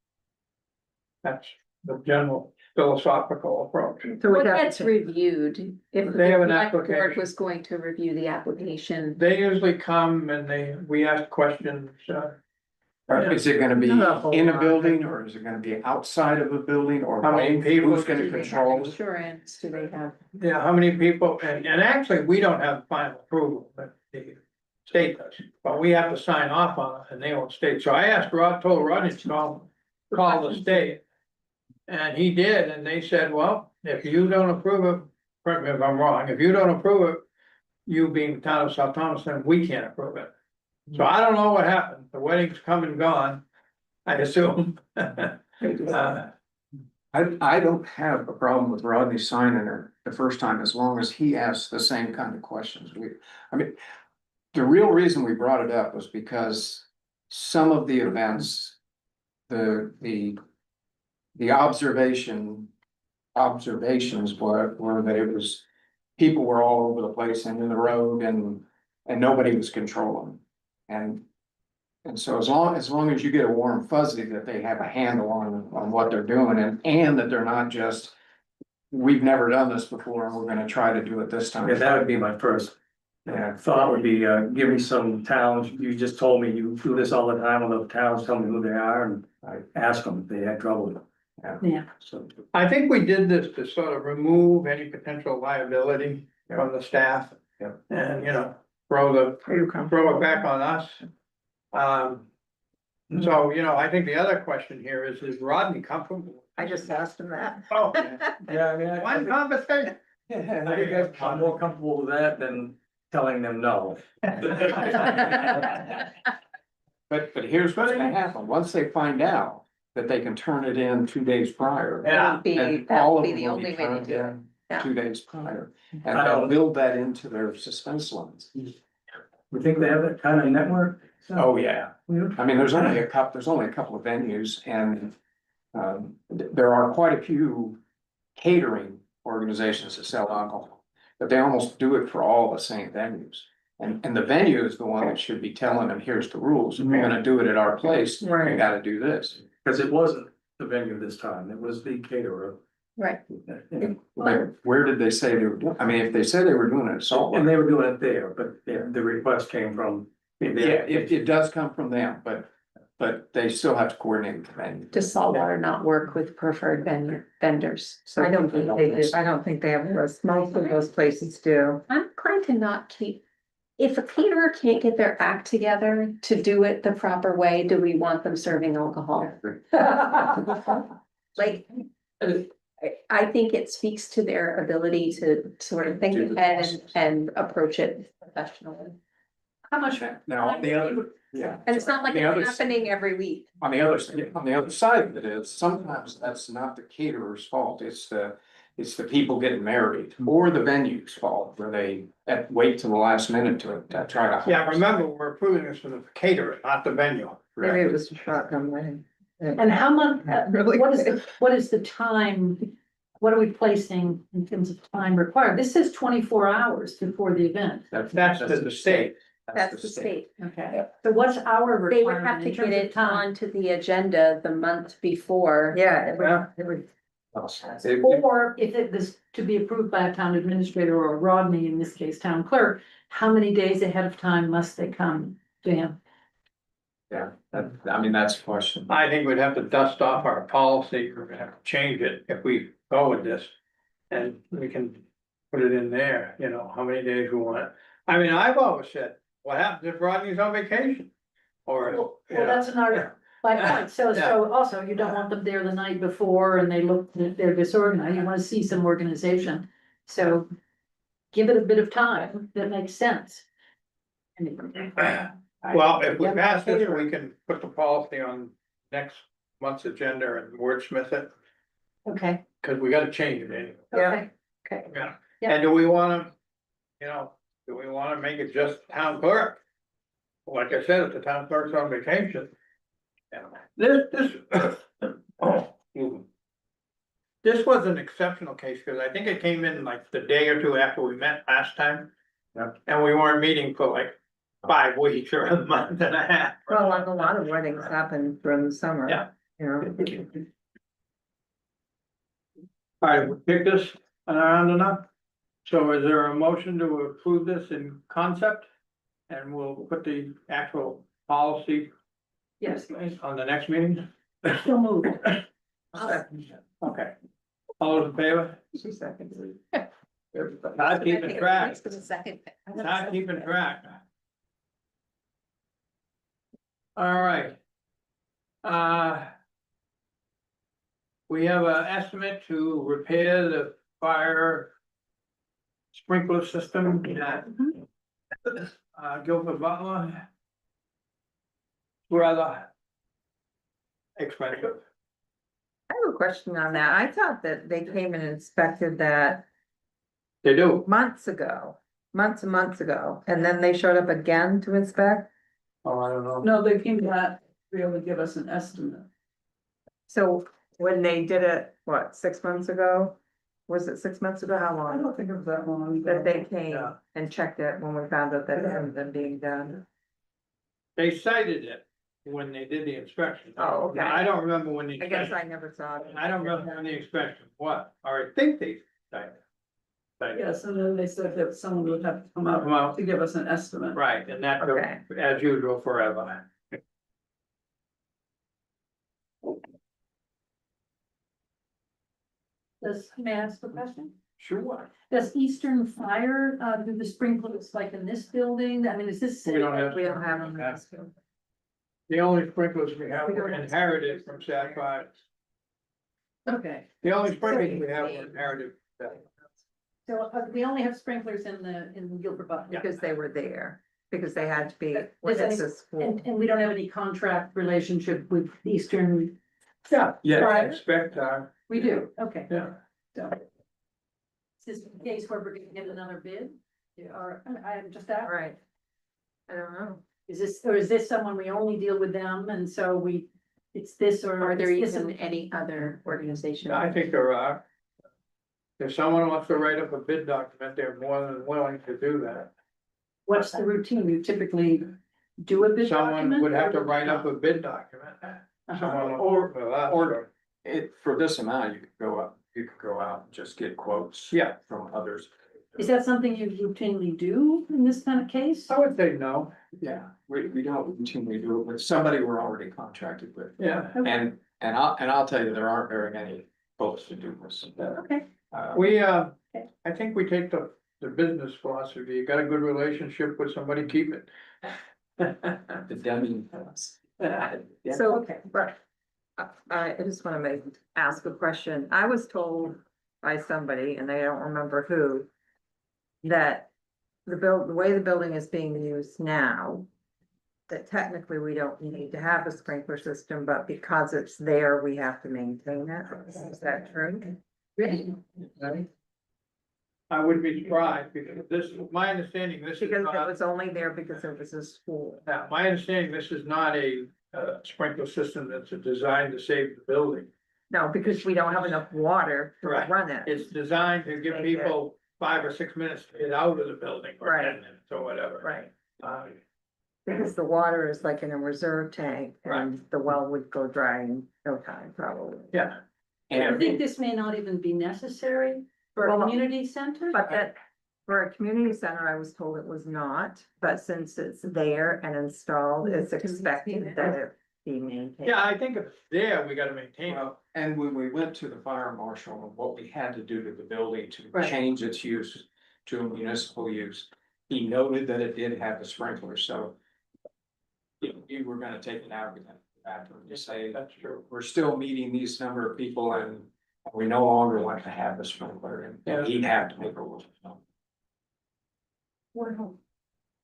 That's the general philosophical approach. So we What have gets to- reviewed, if They have the an select board application. was going to review the application? They usually come and we ask questions, Is it gonna be Not a whole in a lot. building or is it gonna be outside of a building or? How many people Who's gonna Do they have control? insurance? Do they have? yeah, how many people, and actually, we don't have final approval, but the state does. But we have to sign off on it and they won't state, so I asked told Rodney to call the state. And he did, and they said, well, if you don't approve it, correct me if I'm wrong, if you don't approve it, you being the town of South Thomaston, we can't approve it. So I don't know what happened, the wedding's come and gone, I assume. I don't have a problem with Rodney signing it the first time as long as he asks the same kind of questions. I mean, the real reason we brought it up was because some of the events, the observations were that people were all over the place and in the road and nobody was controlling. And so as long as you get a warm fuzzy that they have a handle on what they're doing and that they're not just, we've never done this before and we're gonna try to do it this time. Yeah, that would be my first Yeah. thought would be, give me some towns, you just told me you do this all the time, although towns tell me who they are and I ask them if they had trouble with it. Yeah. So, I think we did this to sort of remove any potential liability from the staff. Yeah. And, throw it back on us. So, I think the other question here is Rodney comfortable? I just asked him that. Oh, yeah, I mean, one conversation. I think I'm more comfortable with that than telling them no. But here's what's gonna happen, once they find out that they can turn it in 2 days prior. Yeah. And That all would of be them the will only be way to turned do it. in Yeah. 2 days prior, and they'll build that into their suspense lines. We think they have that kind of network? Oh, yeah. Yeah. I mean, there's only a couple of venues and there are quite a few catering organizations that sell alcohol. But they almost do it for all the same venues. And the venue is the one that should be telling them, here's the rules. If you're gonna do it at our place, you Right. gotta do this. Because it wasn't the venue this time, it was the caterer. Right. Yeah. Like, where did they say they were doing? I mean, if they said they were doing it at Salt And Lake, they were doing it there, but yeah, the request came from. yeah, it does come from them, but they still have to coordinate with the venue. Does saltwater not work with preferred vendors? So I don't think they do. I don't think they have a list. Most of those places do. I'm inclined to not keep, if a caterer can't get their act together to do it the proper way, do we want them serving alcohol? Like, I think it speaks to their ability to sort of think ahead and approach it professionally. How much? Now, on the other, yeah. And it's not like The other it's happening every week. On the other side of it is, sometimes that's not the caterer's fault, it's the people getting married, or the venue's fault, where they wait till the last minute to try to. Yeah, remember, we're approving this for the caterer, not the venue. Maybe it was a shotgun wedding. And how much, Really what is the time, what are we placing in terms of time required? This says 24 hours before the event. That's to the state. That's the state. Okay, so what's our They would have requirement to in get terms of it time? onto the agenda the month before. Yeah, Yeah. it would, Or if it was to be approved by a town administrator or Rodney, in this case, town clerk, how many days ahead of time must they come to him? Yeah, I mean, that's a question. I think we'd have to dust off our policy, we're gonna have to change it if we go with this. And we can put it in there, how many days we want. I mean, I've always said, what happens if Rodney's on vacation? Or, Well, that's another, my point, so also you don't want them there the night before and they're disorganized, you wanna see some organization. So give it a bit of time that makes sense. well, if we pass this, we can put the policy on next month's agenda and wordsmith it, Okay, cause we gotta change it anyway. okay, okay. Yeah, Yeah. and do we wanna make it just town clerk? Like I said, if the town clerk's on vacation. Yeah. This, oh, excuse me. This was an exceptional case, cause I think it came in like the day or two after we met last time. Yeah. And we weren't meeting for like 5 weeks or a month and a half. well, a lot of weddings happen during the summer. Yeah. You know, Alright, we picked this around enough. So is there a motion to approve this in concept? And we'll put the actual policy Yes, on the next meeting? still moved. Okay. All those in favor? 2 seconds. Not keeping track, For the second. not keeping track. All right. We have an estimate to repair the fire sprinkler system at Guilford Butler. Rather expensive. I have a question on that. I thought that they came and inspected that They do. months and months ago, and then they showed up again to inspect. Oh, I don't know. No, they came back, to be able to give us an estimate. So when they did it, what, 6 months ago? was it 6 months ago? How I long? don't think it was that long. That they came Yeah. and checked it when we found out that it hadn't been being done. They cited it when they did the inspection. Oh, okay. I don't remember when the I guess inspection, I never saw it. I don't remember when the inspection, what, or I think they cited. Yes, and then they said that someone would have to come out Well, to give us an estimate. right, and that goes, Okay. as usual, forever. May I ask a question? Sure. Does Eastern Fire, do the sprinklers like in this building? I mean, is this? We don't have. We don't have them. in this building. The only sprinklers we have were inherited from Sapphire. Okay, The only sprinklers we have were inherited. so we only have sprinklers in Gilbert Butler. Because they were there, because they had to be, when Does it's any- a school. And we don't have any contract relationship with Eastern, Yeah. Yeah. I expect, we do, okay. yeah. So. Is this a case where we're gonna get another bid? Or, I'm just All asking, right. I don't know. is this someone we only deal with them and so it's this or? Are there is this even any other organization? I think there are. If someone wants to write up a bid document, they're more than willing to do that. What's the routine? You typically do a bid document? Someone would have to write up a bid document. Uh-huh. Someone or it, for this amount, you could go out and just get quotes. Yeah. From others. Is that something you routinely do in this kind of case? I would say no, Yeah, we don't routinely do it with somebody we're already contracted with. yeah. And I'll tell you, there aren't very many folks to do this. Okay, We, I think we take the business philosophy, you got a good relationship with somebody, keep it. The Deming. Yeah. So, okay. right. I just wanna ask a question. I was told by somebody, and I don't remember who, that the way the building is being used now, that technically we don't need to have a sprinkler system, but because it's there, we have to maintain it. Is that true? I would be surprised, because this, my understanding, this is Because it not, was only there because it was a school. my understanding, this is not a sprinkler system that's designed to save the building. No, because we don't have enough water to Right. run it. It's designed to give Make it- people 5 or 6 minutes to get out of the building, or Right. 10 minutes, or whatever. Right. Uh, Because the water is like in a reserve tank and the well would go dry in no time, probably. Yeah, I think this may not even be necessary for a Well, community center. But that, for a community center, I was told it was not, but since it's there and installed, it's expected that it be maintained. yeah, I think if it's there, we gotta maintain it. Well, and when we went to the fire marshal, and what we had to do to the building to Right. change its use to a municipal use, he noted that it did have a sprinkler, so if you were gonna take it out, we'd have to just say, That's true. we're still meeting these number of people and we no longer want to have the sprinkler and he'd have to make a rule. Well,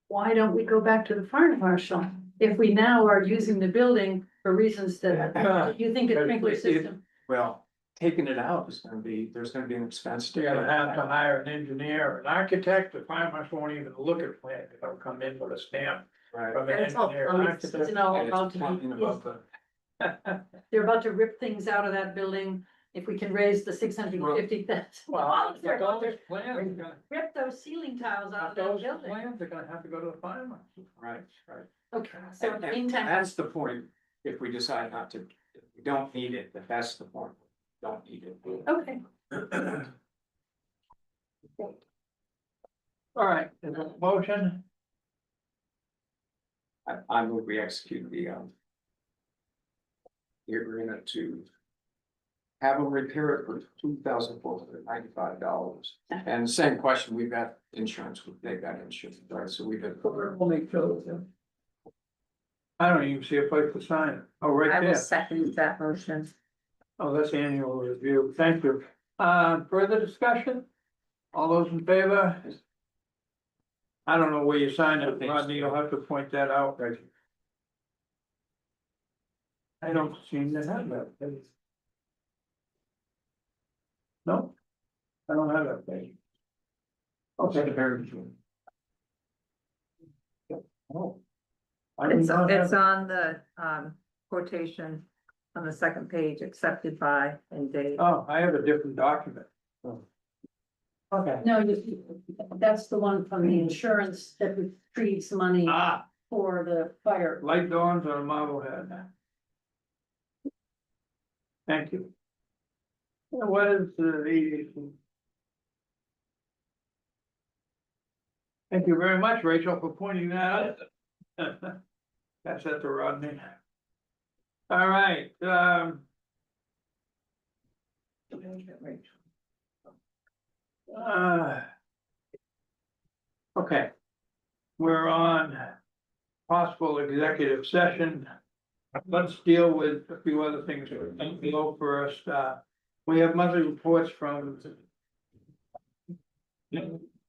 why don't we go back to the fire marshal? If we now are using the building for reasons that you think a sprinkler system. Well, taking it out is gonna be, there's gonna be an expense to You're gonna have to it. hire an engineer, or an architect, the fire marshal won't even look at plans, they'll come in with a stamp Right. from an It's all, engineer. it's architect. all And about it's to talking about be, the, they're about to rip things out of that building. If we can raise the 650, that's. Well, They're about those to plans, are gonna- rip those ceiling tiles out of that those building. plans are gonna have to go to the fire marshal. right, right. Okay, so in the And meantime, that's the point, if we decide not to, if we don't need it, then that's the point, don't need it. okay, All right, is there a motion? I move we execute the agreement to have them repair it for $2,495. And the same question, we've got insurance, they've got insurance, right, so we've got. We'll make sure. I don't even see a place to sign it. Oh, I right will there. second that motion. Oh, that's annual review. Thank you. Further discussion? All those in favor? I don't know where you sign it, Rodney, you'll have to point that out. I don't seem to have that. No? I don't have that page. Okay. Oh. I do It's, not it's have, on the, quotation on the second page, accepted by and date. oh, I have a different document. Okay. No, that's the one from the insurance that retrieves money Ah, for the fire. light dawns on a Marblehead. Thank you. What is the? Thank you very much, Rachel, for pointing that out. That's at the Rodney. All right, okay. We're on possible executive session. Let's deal with a few other things below first. We have monthly reports from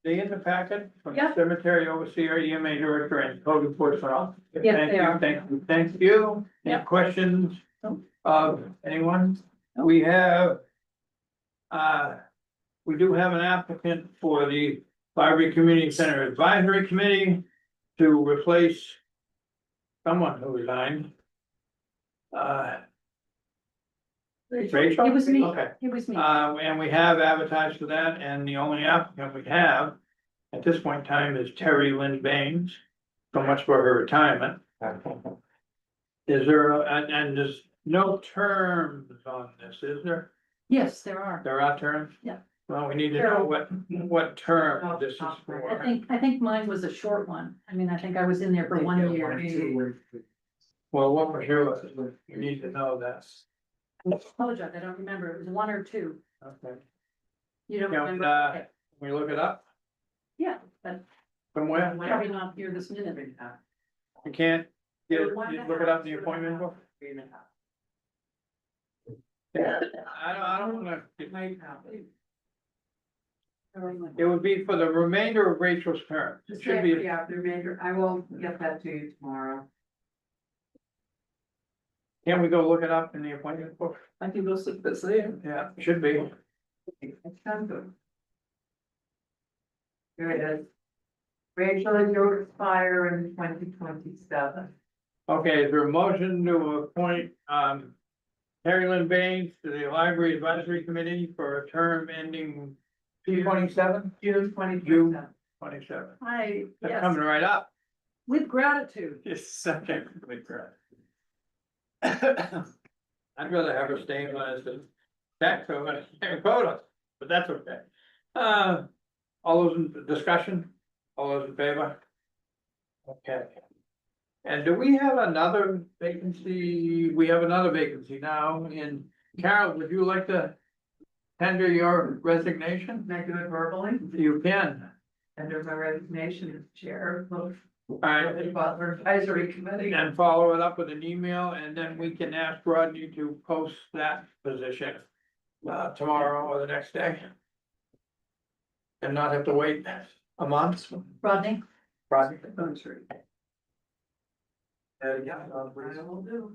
they in the packet from Yeah. cemetery overseer, EMA director, and code enforcement. Yes, Thank they you, are. thank you, thank you. Any Yeah. questions No. of anyone? No. We have, we do have an applicant for the Library Community Center Advisory Committee to replace someone who resigned. Rachel? It was me, Okay. it was me. And we have advertised for that, and the only applicant we have at this point in time is Terry Lynn Baines. So much for her retirement. Is there, and there's no terms on this, is there? Yes, there are. There are terms? Yeah. Well, we need to know what term this is I for. think mine was a short one. I mean, I think I was in there for 1 year. Well, what was yours? We need to know that. I apologize, I don't remember. It was 1 or 2. Okay. You don't Yeah, remember? Okay. we look it up Yeah, but somewhere? probably not here this minute. You can't get, you look it up in the appointment book? I don't wanna. It would be for the remainder of Rachel's term. It should be. Yeah, the remainder, I will get that to you tomorrow. Can we go look it up in the appointment book? I can go sit this there. Yeah, should be. Sounds good. Here it is. Rachel, you'll expire in 2027. Okay, is there a motion to appoint, Terry Lynn Baines to the Library Advisory Committee for a term ending June 27? June 2027. 27. I, That's yes, coming right up. with gratitude. Yes, okay, with gratitude. I'd rather have her stay on as the tax over and quota, but that's okay. All those in discussion, all those in favor? Okay. And do we have another vacancy? We have another vacancy now in, Carol, would you like to tender your resignation? Can I do it verbally? You can. Tender my resignation as chair of All right, the Butler Advisory Committee. and follow it up with an email, and then we can ask Rodney to post that position tomorrow or the next day. And not have to wait a month. Rodney? Rodney. I will do.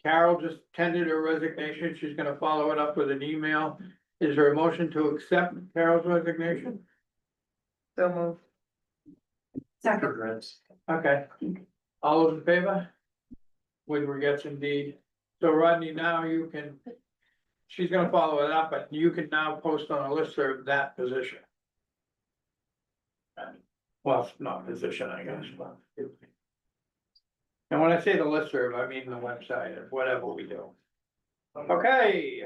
Carol just tendered her resignation. She's gonna follow it up with an email. Is there a motion to accept Carol's resignation? So move. Second. Okay. All those in favor? With regrets indeed. So Rodney, now you can, she's gonna follow it up, but you can now post on a listserv that position. Well, it's not position, I guess, but. And when I say the listserv, I mean the website or whatever we do. Okay.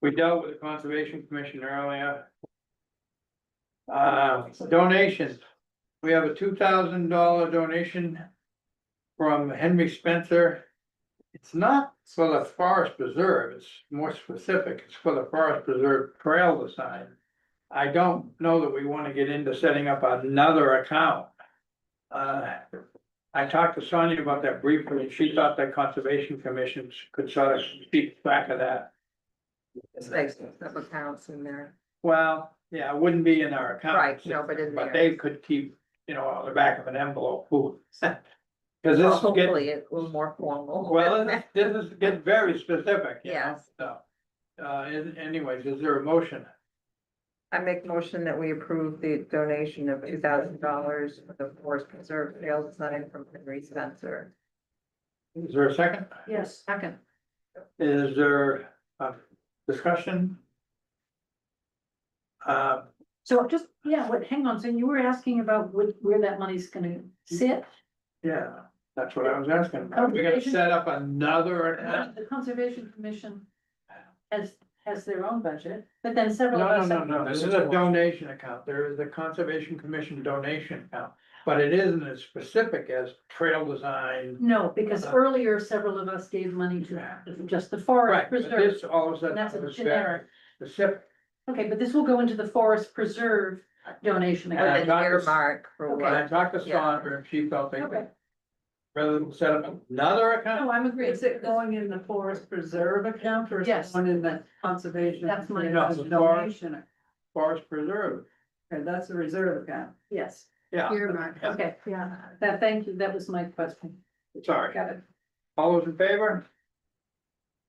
We dealt with the Conservation Commission earlier. Donations. We have a $2,000 donation from Henry Spencer. It's not for the Forest Preserve, it's more specific, it's for the Forest Preserve Trail design. I don't know that we want to get into setting up another account. I talked to Sonia about that briefly, and she thought that Conservation Commission could sort of keep track of that. It's makes some accounts in there. Well, yeah, it wouldn't be in our account. Right, no, but in there. they could keep, on the back of an envelope, who. Cause Well, this is getting, hopefully it's a little more formal. well, this is getting very specific, Yes. so. Anyways, is there a motion? I make motion that we approve the donation of $2,000 for the Forest Preserve Trail design from Henry Spencer. Is there a second? Yes, second. Is there a discussion? So just, yeah, hang on, so you were asking about where that money's gonna sit? Yeah, that's what I was asking. about. We're gonna set up another account. The Conservation Commission has their own budget, but then several. No, of us no, have- no, no, this is a donation account, there is a Conservation Commission donation account, but it isn't as specific as trail design. No, because earlier, several of us gave money to just the forest Right, but preserve. this all of a And sudden that's a was generic. very specific. Okay, but this will go into the forest preserve donation And I account. talked to- Earmark for When I what? talked to Yeah. Sandra, and she felt they, Okay. rather than set up another account, No, I'm agreeing. Is it going in the forest preserve account or is it Yes. going in the conservation? That's my- No, It's a the donation, forest preserve, okay, that's the reserve account. Yes, yeah, earmark, Yeah. okay, yeah, thank you, that was my question. sorry. Got it. All those in favor?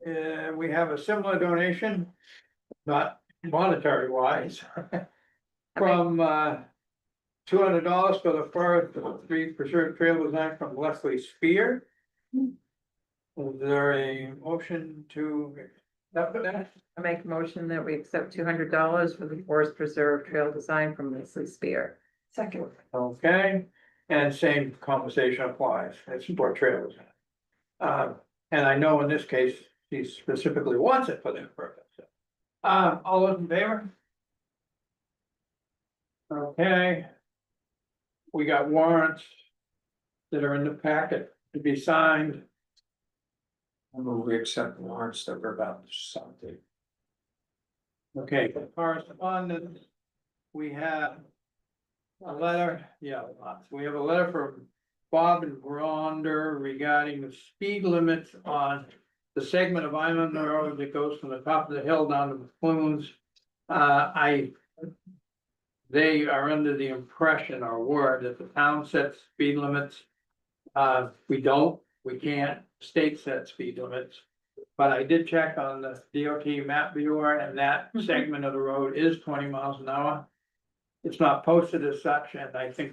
We have a similar donation, not monetary wise. From, $200 for the forest street preserve trail design from Leslie Spear. Is there a motion to accept that? I make a motion that we accept $200 for the Forest Preserve Trail Design from Leslie Spear. Second. Okay, and same conversation applies, it's for trails. And I know in this case, she specifically wants it for that purpose. All those in favor? Okay. We got warrants that are in the packet to be signed. I move we accept the warrants that we're about to sign. Okay, for correspondence, we have a letter, yeah, lots. We have a letter from Bob and Gronder regarding the speed limits on the segment of Island Road that goes from the top of the hill down to the Flumes. They are under the impression or word that the town sets speed limits. We don't, we can't, state set speed limits. But I did check on the DOT map viewer and that segment of the road is 20 miles an hour. It's not posted as such, and I think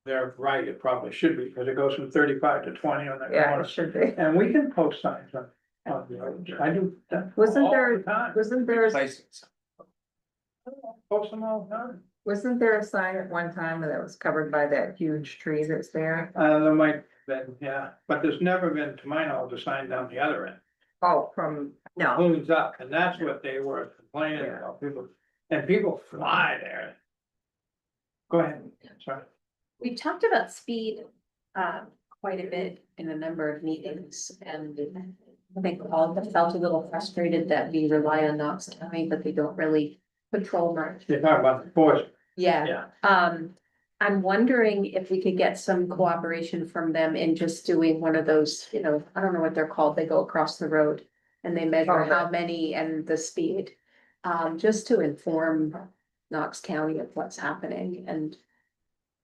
they're right, it probably should be, because it goes from 35 to 20 on that Yeah, corner. it should be. And we can post signs on the road, I do that Wasn't all there- the time. Wasn't there, Places. Post them all the time. wasn't there a sign at one time that was covered by that huge tree that's there? There might have been, yeah, but there's never been, to my knowledge, a sign down the other end. Oh, from, no, Balloons up, and that's what they were complaining Yeah. about, people, and people fly there. Go ahead, sorry. We talked about speed, quite a bit in a number of meetings, and I think all felt a little frustrated that we rely on Knox County, but they don't really patrol much. You're talking about the force, Yeah, yeah, I'm wondering if we could get some cooperation from them in just doing one of those, you know, I don't know what they're called, they go across the road. And they measure Oh, how many and the speed, just to inform Knox County of what's happening and.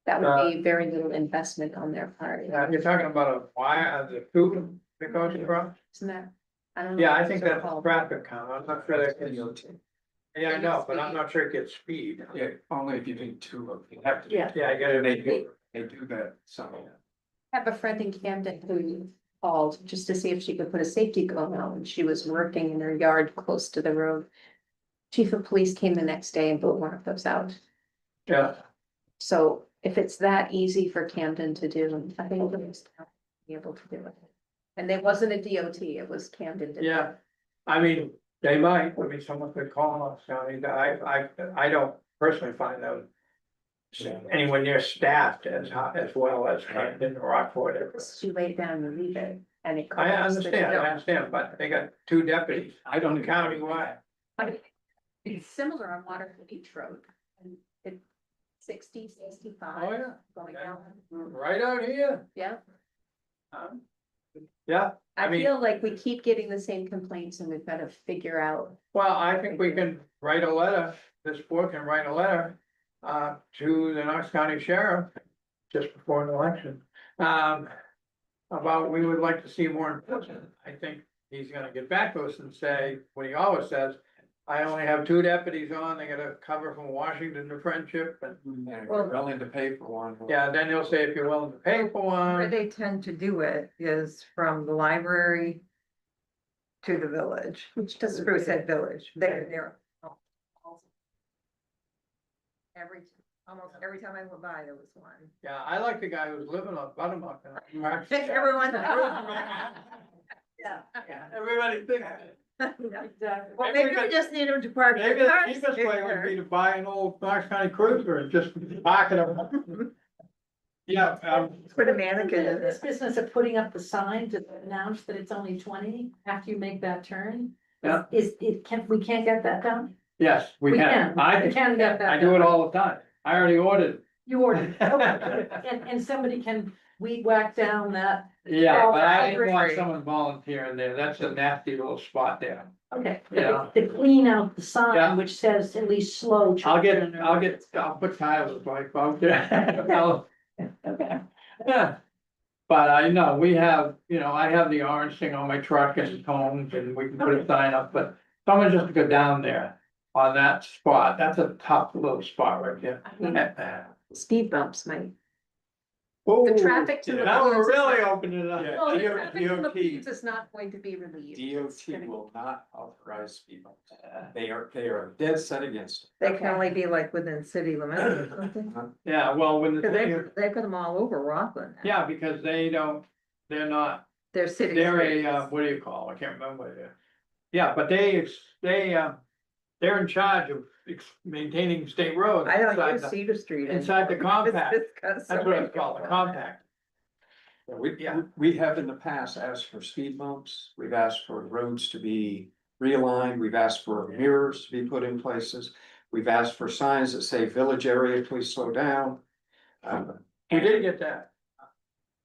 That would be very little investment on their part, you're talking about a wire, the tube that goes across? isn't that? I don't know Yeah, what I think they're that's a called. traffic count, I'm not sure that gets, yeah, I know, but I'm not sure it gets speed. Yeah, only if you need two of them, you have to. Yeah. Yeah, I gotta They make do, they do that, so. I have a friend in Camden who called just to see if she could put a safety cone out when she was working in her yard close to the road. Chief of police came the next day and put one of those out. Yeah, So if it's that easy for Camden to do, I think we'll just be able to do it. And it wasn't a DOT, it was Camden. did it. yeah, I mean, they might, I mean, someone could call Knox County, I don't personally find them. Anywhere near staffed as well as Camden or Rockport. You lay it down and leave it and it. I covers the understand, but they got two deputies, I don't. countywide. It's similar on Waterford Beach Road. And it's 60, 65. Oh, yeah. Going down, Right out here. yeah. Yeah, I I mean- feel like we keep getting the same complaints and we've got to figure out. well, I think we can write a letter, this board can write a letter. To the Knox County Sheriff, just before an election. About we would like to see more enforcement. I think he's gonna get back to us and say, what he always says. I only have two deputies on, they gotta cover from Washington to Friendship and, And if you're willing to pay for one. yeah, then he'll say if you're willing to pay for where one. they tend to do it is from the library to the village, Which doesn't. Spruce Head Village, they're. Almost every time I went by, there was one. Yeah, I like the guy who's living on Buttermilk. Everyone. Yeah, everybody thinks. Exactly. Well, maybe we just need them to park. Maybe their the cars cheapest way would there. be to buy an old Knox County Cruiser and just park it up. Yeah, Put a mannequin in This it. business of putting up the sign to announce that it's only 20 after you make that turn. Yeah. We can't get that done? yes, we can. We I can get that. I do it done. all the time. I already ordered. You ordered, okay, and somebody can weed whack down that, Yeah, Oh, but I didn't great. want someone volunteering there. That's a nasty little spot there. okay, Yeah. to clean out the sign, Yeah. which says at least slow. children or- I'll put Tyler's wife out there. I'll- Okay. Yeah. But I know, we have, I have the orange thing on my truck and cones and we can put a sign up, but someone just to go down there on that spot, that's a tough little spot right there. Speed bumps might. Oh, The traffic to the. now we're points is really not- opening it up. Yeah. Well, the DOT traffic to the points is not going to be relieved. It's DOT gonna- will not authorize speed bumps. They are dead set against They can only be like within city limits or something. it. Yeah, well, when the, Cause they've got them all over Rockland. yeah, because they're not, They're city. they're streets. what do you call, it? I can't remember what it is. Yeah, but they're in charge of maintaining state roads. I don't inside use the- Cedar Street. inside the anymore. compact. It's got so That's what many it's called, a people on it. compact. We have in the past asked for speed bumps, we've asked for roads to be realigned, we've asked for mirrors to be put in places. We've asked for signs that say village area, please slow down. We did get that.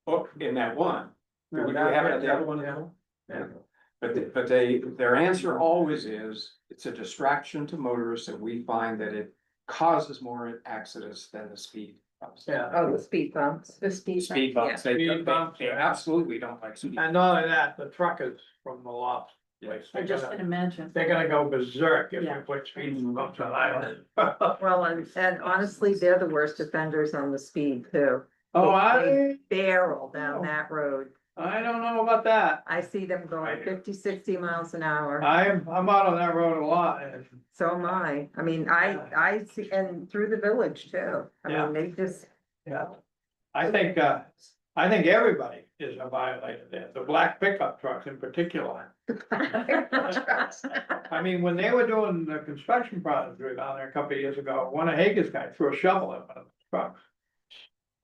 Oh, in that one. We haven't had the other one now. Yeah. But their answer always is, it's a distraction to motorists and we find that it causes more accidents than the speed bumps. Yeah, Oh, the speed bumps. The speed. Speed bumps, Speed bumps, they absolutely don't like speed. and not only that, the truckers from the loft place, I just can imagine. they're gonna go berserk if Yeah. we put speed bumps on island. Well, and honestly, they're the worst offenders on the speed too. Oh, They barrel Oh. down that road. I don't know about that. I see them going 50, 60 miles an hour. I'm out on that road a lot and, So am I. I mean, I see, and through the village too. I Yeah. mean, they just, yeah. I think everybody is a violator there, the black pickup trucks in particular. I mean, when they were doing the construction project down there a couple of years ago, one of Hager's guys threw a shovel in one of the trucks.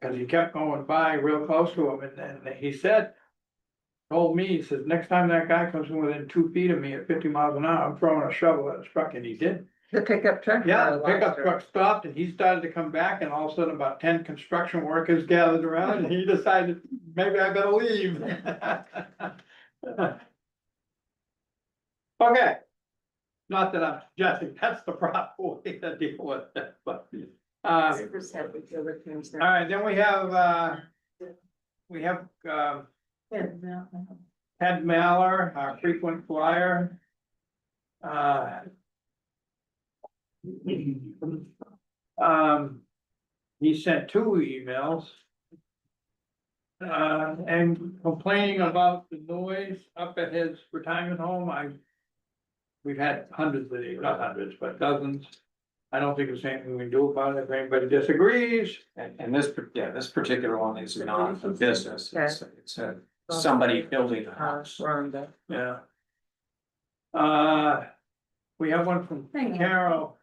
Cause he kept going by real close to him and then he told me, he says, next time that guy comes in within 2 feet of me at 50 miles an hour, I'm throwing a shovel at his truck, and he did. the pickup truck. Yeah, the pickup truck stopped and he started to come back and all of a sudden about 10 construction workers gathered around and he decided, maybe I better leave. Okay. Not that I'm suggesting that's the proper way to deal with it, but, all right, then we have, Ted Maller, our frequent flyer. He sent 2 emails. And complaining about the noise up at his retirement home. We've had hundreds of these, not hundreds, but dozens. I don't think there's anything we can do about it, if anybody disagrees. And this particular one is not a business, it's somebody building a house. Rhonda. Yeah. We have one from Hang on. Carol,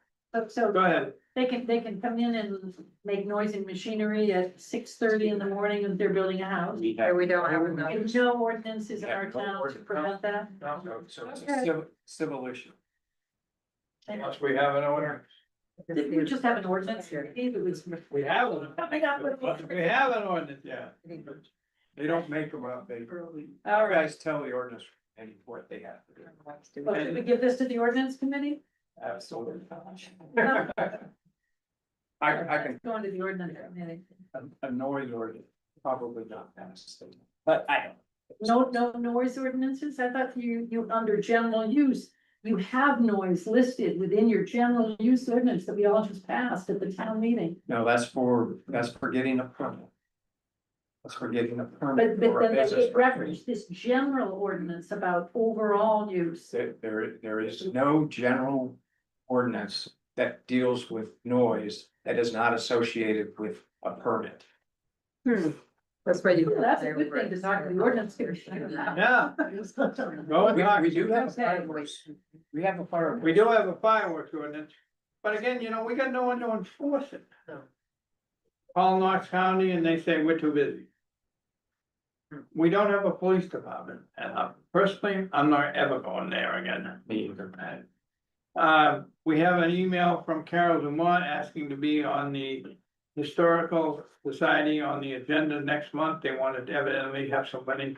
So go ahead. they can come in and make noise and machinery at 6:30 in the morning if they're building a house. We We don't have enough. There's no ordinances in Yeah, our no town to ordinance. prevent that. So it's Okay. a civil issue. Unless we have an order. Didn't we just have an ordinance here? It was We have one. coming up with. We have an ordinance, yeah. They don't make them up, they, All right. guys tell the ordinance and what they have to do. Well, should we give this to the ordinance committee? Absolutely. No. I can, Going to the ordinance committee. a noise ordinance, probably not pass, but I don't. No noise ordinances? I thought you under general use, you have noise listed within your general use ordinance that we all just passed at the town meeting. No, that's for getting a permit. That's for getting a permit. But for a then business it referenced this general ordinance about overall use. There is no general ordinance that deals with noise that is not associated with a permit. That's why you. That's a good thing to talk to the ordinance commissioner. Yeah. Go back. We do have fireworks. We have a fireworks. We do have a fireworks ordinance, but again, you know, we got no one to enforce it. Call Knox County and they say we're too busy. We don't have a police department, and personally, I'm not ever going there again. Me either. We have an email from Carol Dumont asking to be on the Historical Society on the agenda next month. They wanted to evidently have some money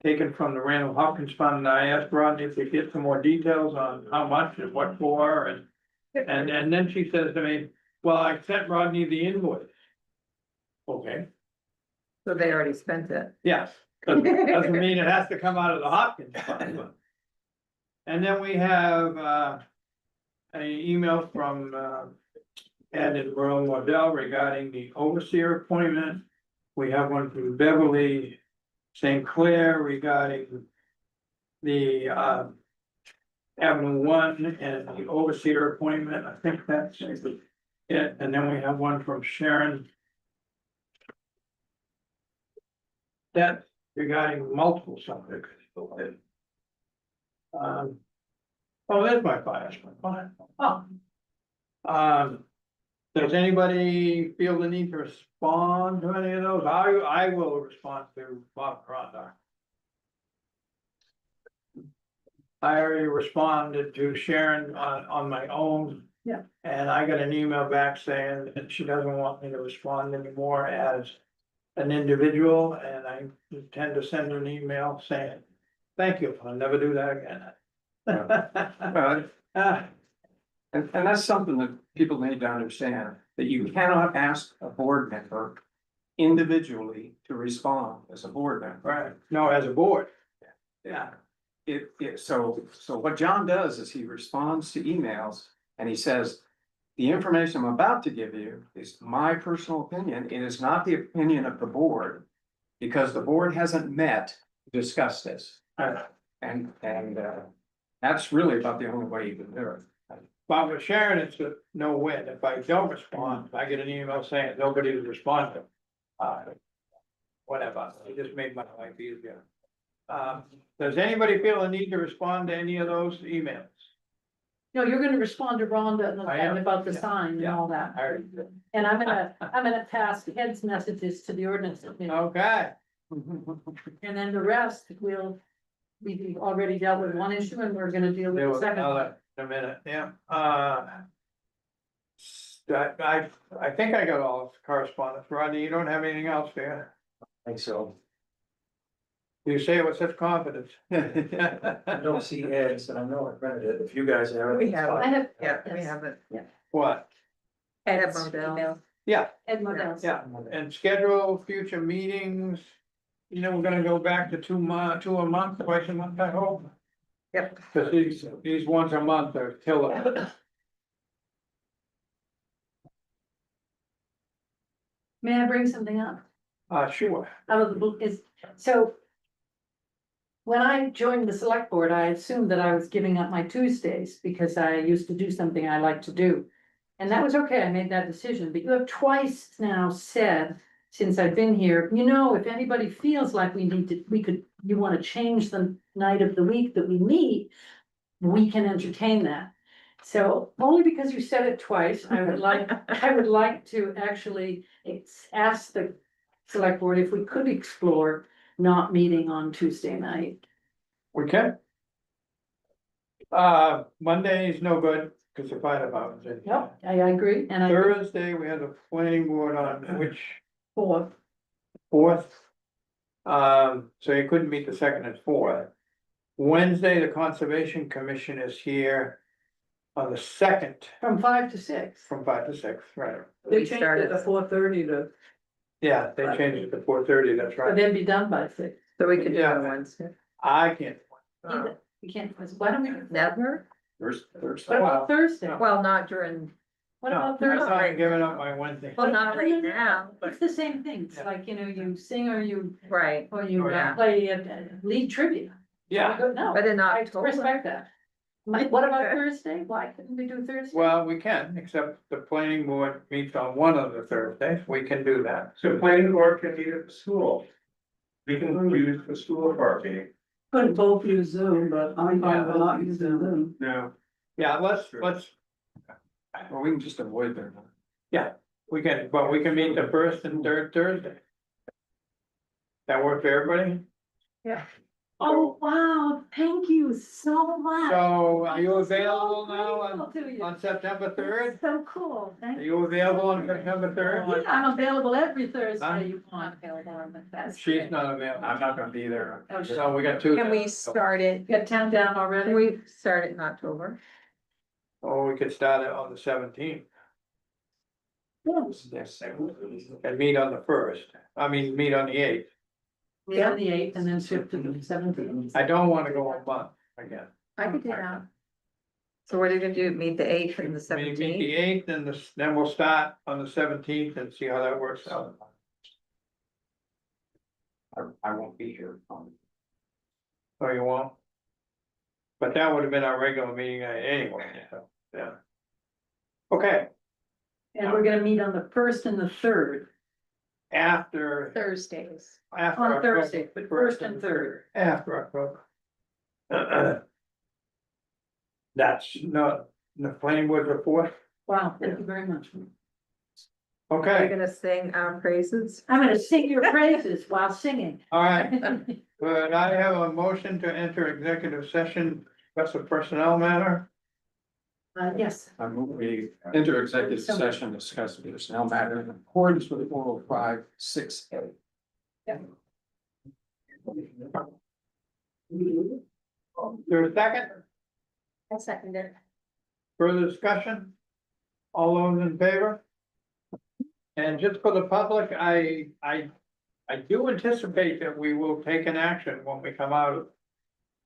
taken from the Randall Hopkins Fund, and I asked Rodney if we get some more details on how much and what for, and then she says to me, well, I sent Rodney the invoice. Okay, So they already spent it. yes, doesn't mean it has to come out of the Hopkins Fund. And then we have, an email from, Ed and Merle Waddell regarding the overseer appointment. We have one from Beverly St. Clair regarding the, Avenue One and the overseer appointment. I think that's it. And then we have one from Sharon. That's regarding multiple subjects. Oh, there's my file. Oh. Does anybody feel the need to respond to any of those? I will respond to Bob Crondock. I already responded to Sharon on my own. Yeah. And I got an email back saying that she doesn't want me to respond anymore as an individual, and I intend to send her an email saying, thank you, I'll never do that again. Well, and that's something that people need to understand, that you cannot ask a board member individually to respond as a board member. Right, no, as a board. Yeah. So what John does is he responds to emails and he says, the information I'm about to give you is my personal opinion. It is not the opinion of the board, because the board hasn't met to discuss this. And that's really about the only way you can do it. But with Sharon, it's a no win. If I don't respond, I get an email saying nobody's responding. Whatever, it just made my life easier. Does anybody feel a need to respond to any of those emails? No, you're gonna respond to Rhonda I am. and about the Yeah. sign and Yeah. all that. All right. And I'm gonna pass Ed's messages to the ordinance committee. Okay. And then the rest we've already dealt with one issue and we're gonna deal with There the was second. another in a minute, yeah. I think I got all the correspondence. Rodney, you don't have anything else there? I think so. You say it with such confidence. I don't see Ed's, and I know I printed it. If you guys have it. We have I have. Yeah, we have it. What? Ed's email. Yeah, Ed Modell's. yeah, and schedule future meetings. You know, we're gonna go back to two a month, twice a month, I hope. Yep. Cause these once a month are killer. May I bring something up? Sure. Out of the book is, so. When I joined the select board, I assumed that I was giving up my Tuesdays because I used to do something I like to do. And that was okay, I made that decision, but you have twice now said, since I've been here, you know, if anybody feels like you wanna change the night of the week that we meet, we can entertain that. So only because you said it twice, I would like to actually ask the select board if we could explore not meeting on Tuesday night. We can. Monday is no good, cause the fire department's in. Yep, I agree, and Thursday, we have the planning board on which fourth, fourth. So you couldn't meet the second and fourth. Wednesday, the Conservation Commission is here on the second, from 5 to 6. from 5 to 6, right? They changed it to 4:30 to, Yeah, they changed it to 4:30, that's but right. then be done by 6. So we could do Yeah. it Wednesday. I can't. We can't, why don't we? Never? There's, What about Thursday? Well, not during What No, about I'm not Thursday? giving up my Wednesday. Well, not right now, It's the same thing. It's like, you sing or you right, Oh, yeah. play lead trivia. Yeah, No, but in I October. respect that. What about Thursday? Why couldn't we do Thursday? Well, we can, except the planning board meets on one of the Thursdays, we can do that. So planning board can meet at the school. We can use the school for our meeting. Couldn't both use Zoom, but I'm fine with not using Zoom. No. Yeah, let's, or we can just avoid them. we can, but we can meet the first and third Thursday. That work for everybody? Oh, wow, thank you so much. So are you I'm so available now grateful to you. on September third? So cool, thank Are you. you available on September third? Yeah, I'm available every Huh? Thursday you Not want. available on the fest. She's not available. I'm not gonna be there. Oh, So we got two. Can we start it? Got town down already? We start in October. Or we could start it on the 17th Yes. and meet on the first, meet on the 8th. Meet on the eighth and then shift to the 17th. I don't wanna go a month again. I could do that. So what are you gonna do, meet the 8th and the Meet 17th? the 8th and then we'll start on the 17th and see how that works out. I won't be here. Oh, you won't? But that would have been our regular meeting anyway, so, yeah. Okay, And we're gonna meet on the first and the third, after. Thursdays. After on October Thursday, but first and third. After October. That's not the planning board report, Wow, thank you very much. Are you okay, gonna sing our praises? I'm gonna sing your praises while singing. all right, but I have a motion to enter executive session, that's a personnel matter. Yes, I move we enter executive session, discuss personnel matter in accordance with 405-6A. There's a second, I second it. further discussion? All those in favor? And just for the public, I do anticipate that we will take an action when we come out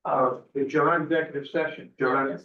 of John, executive session. John,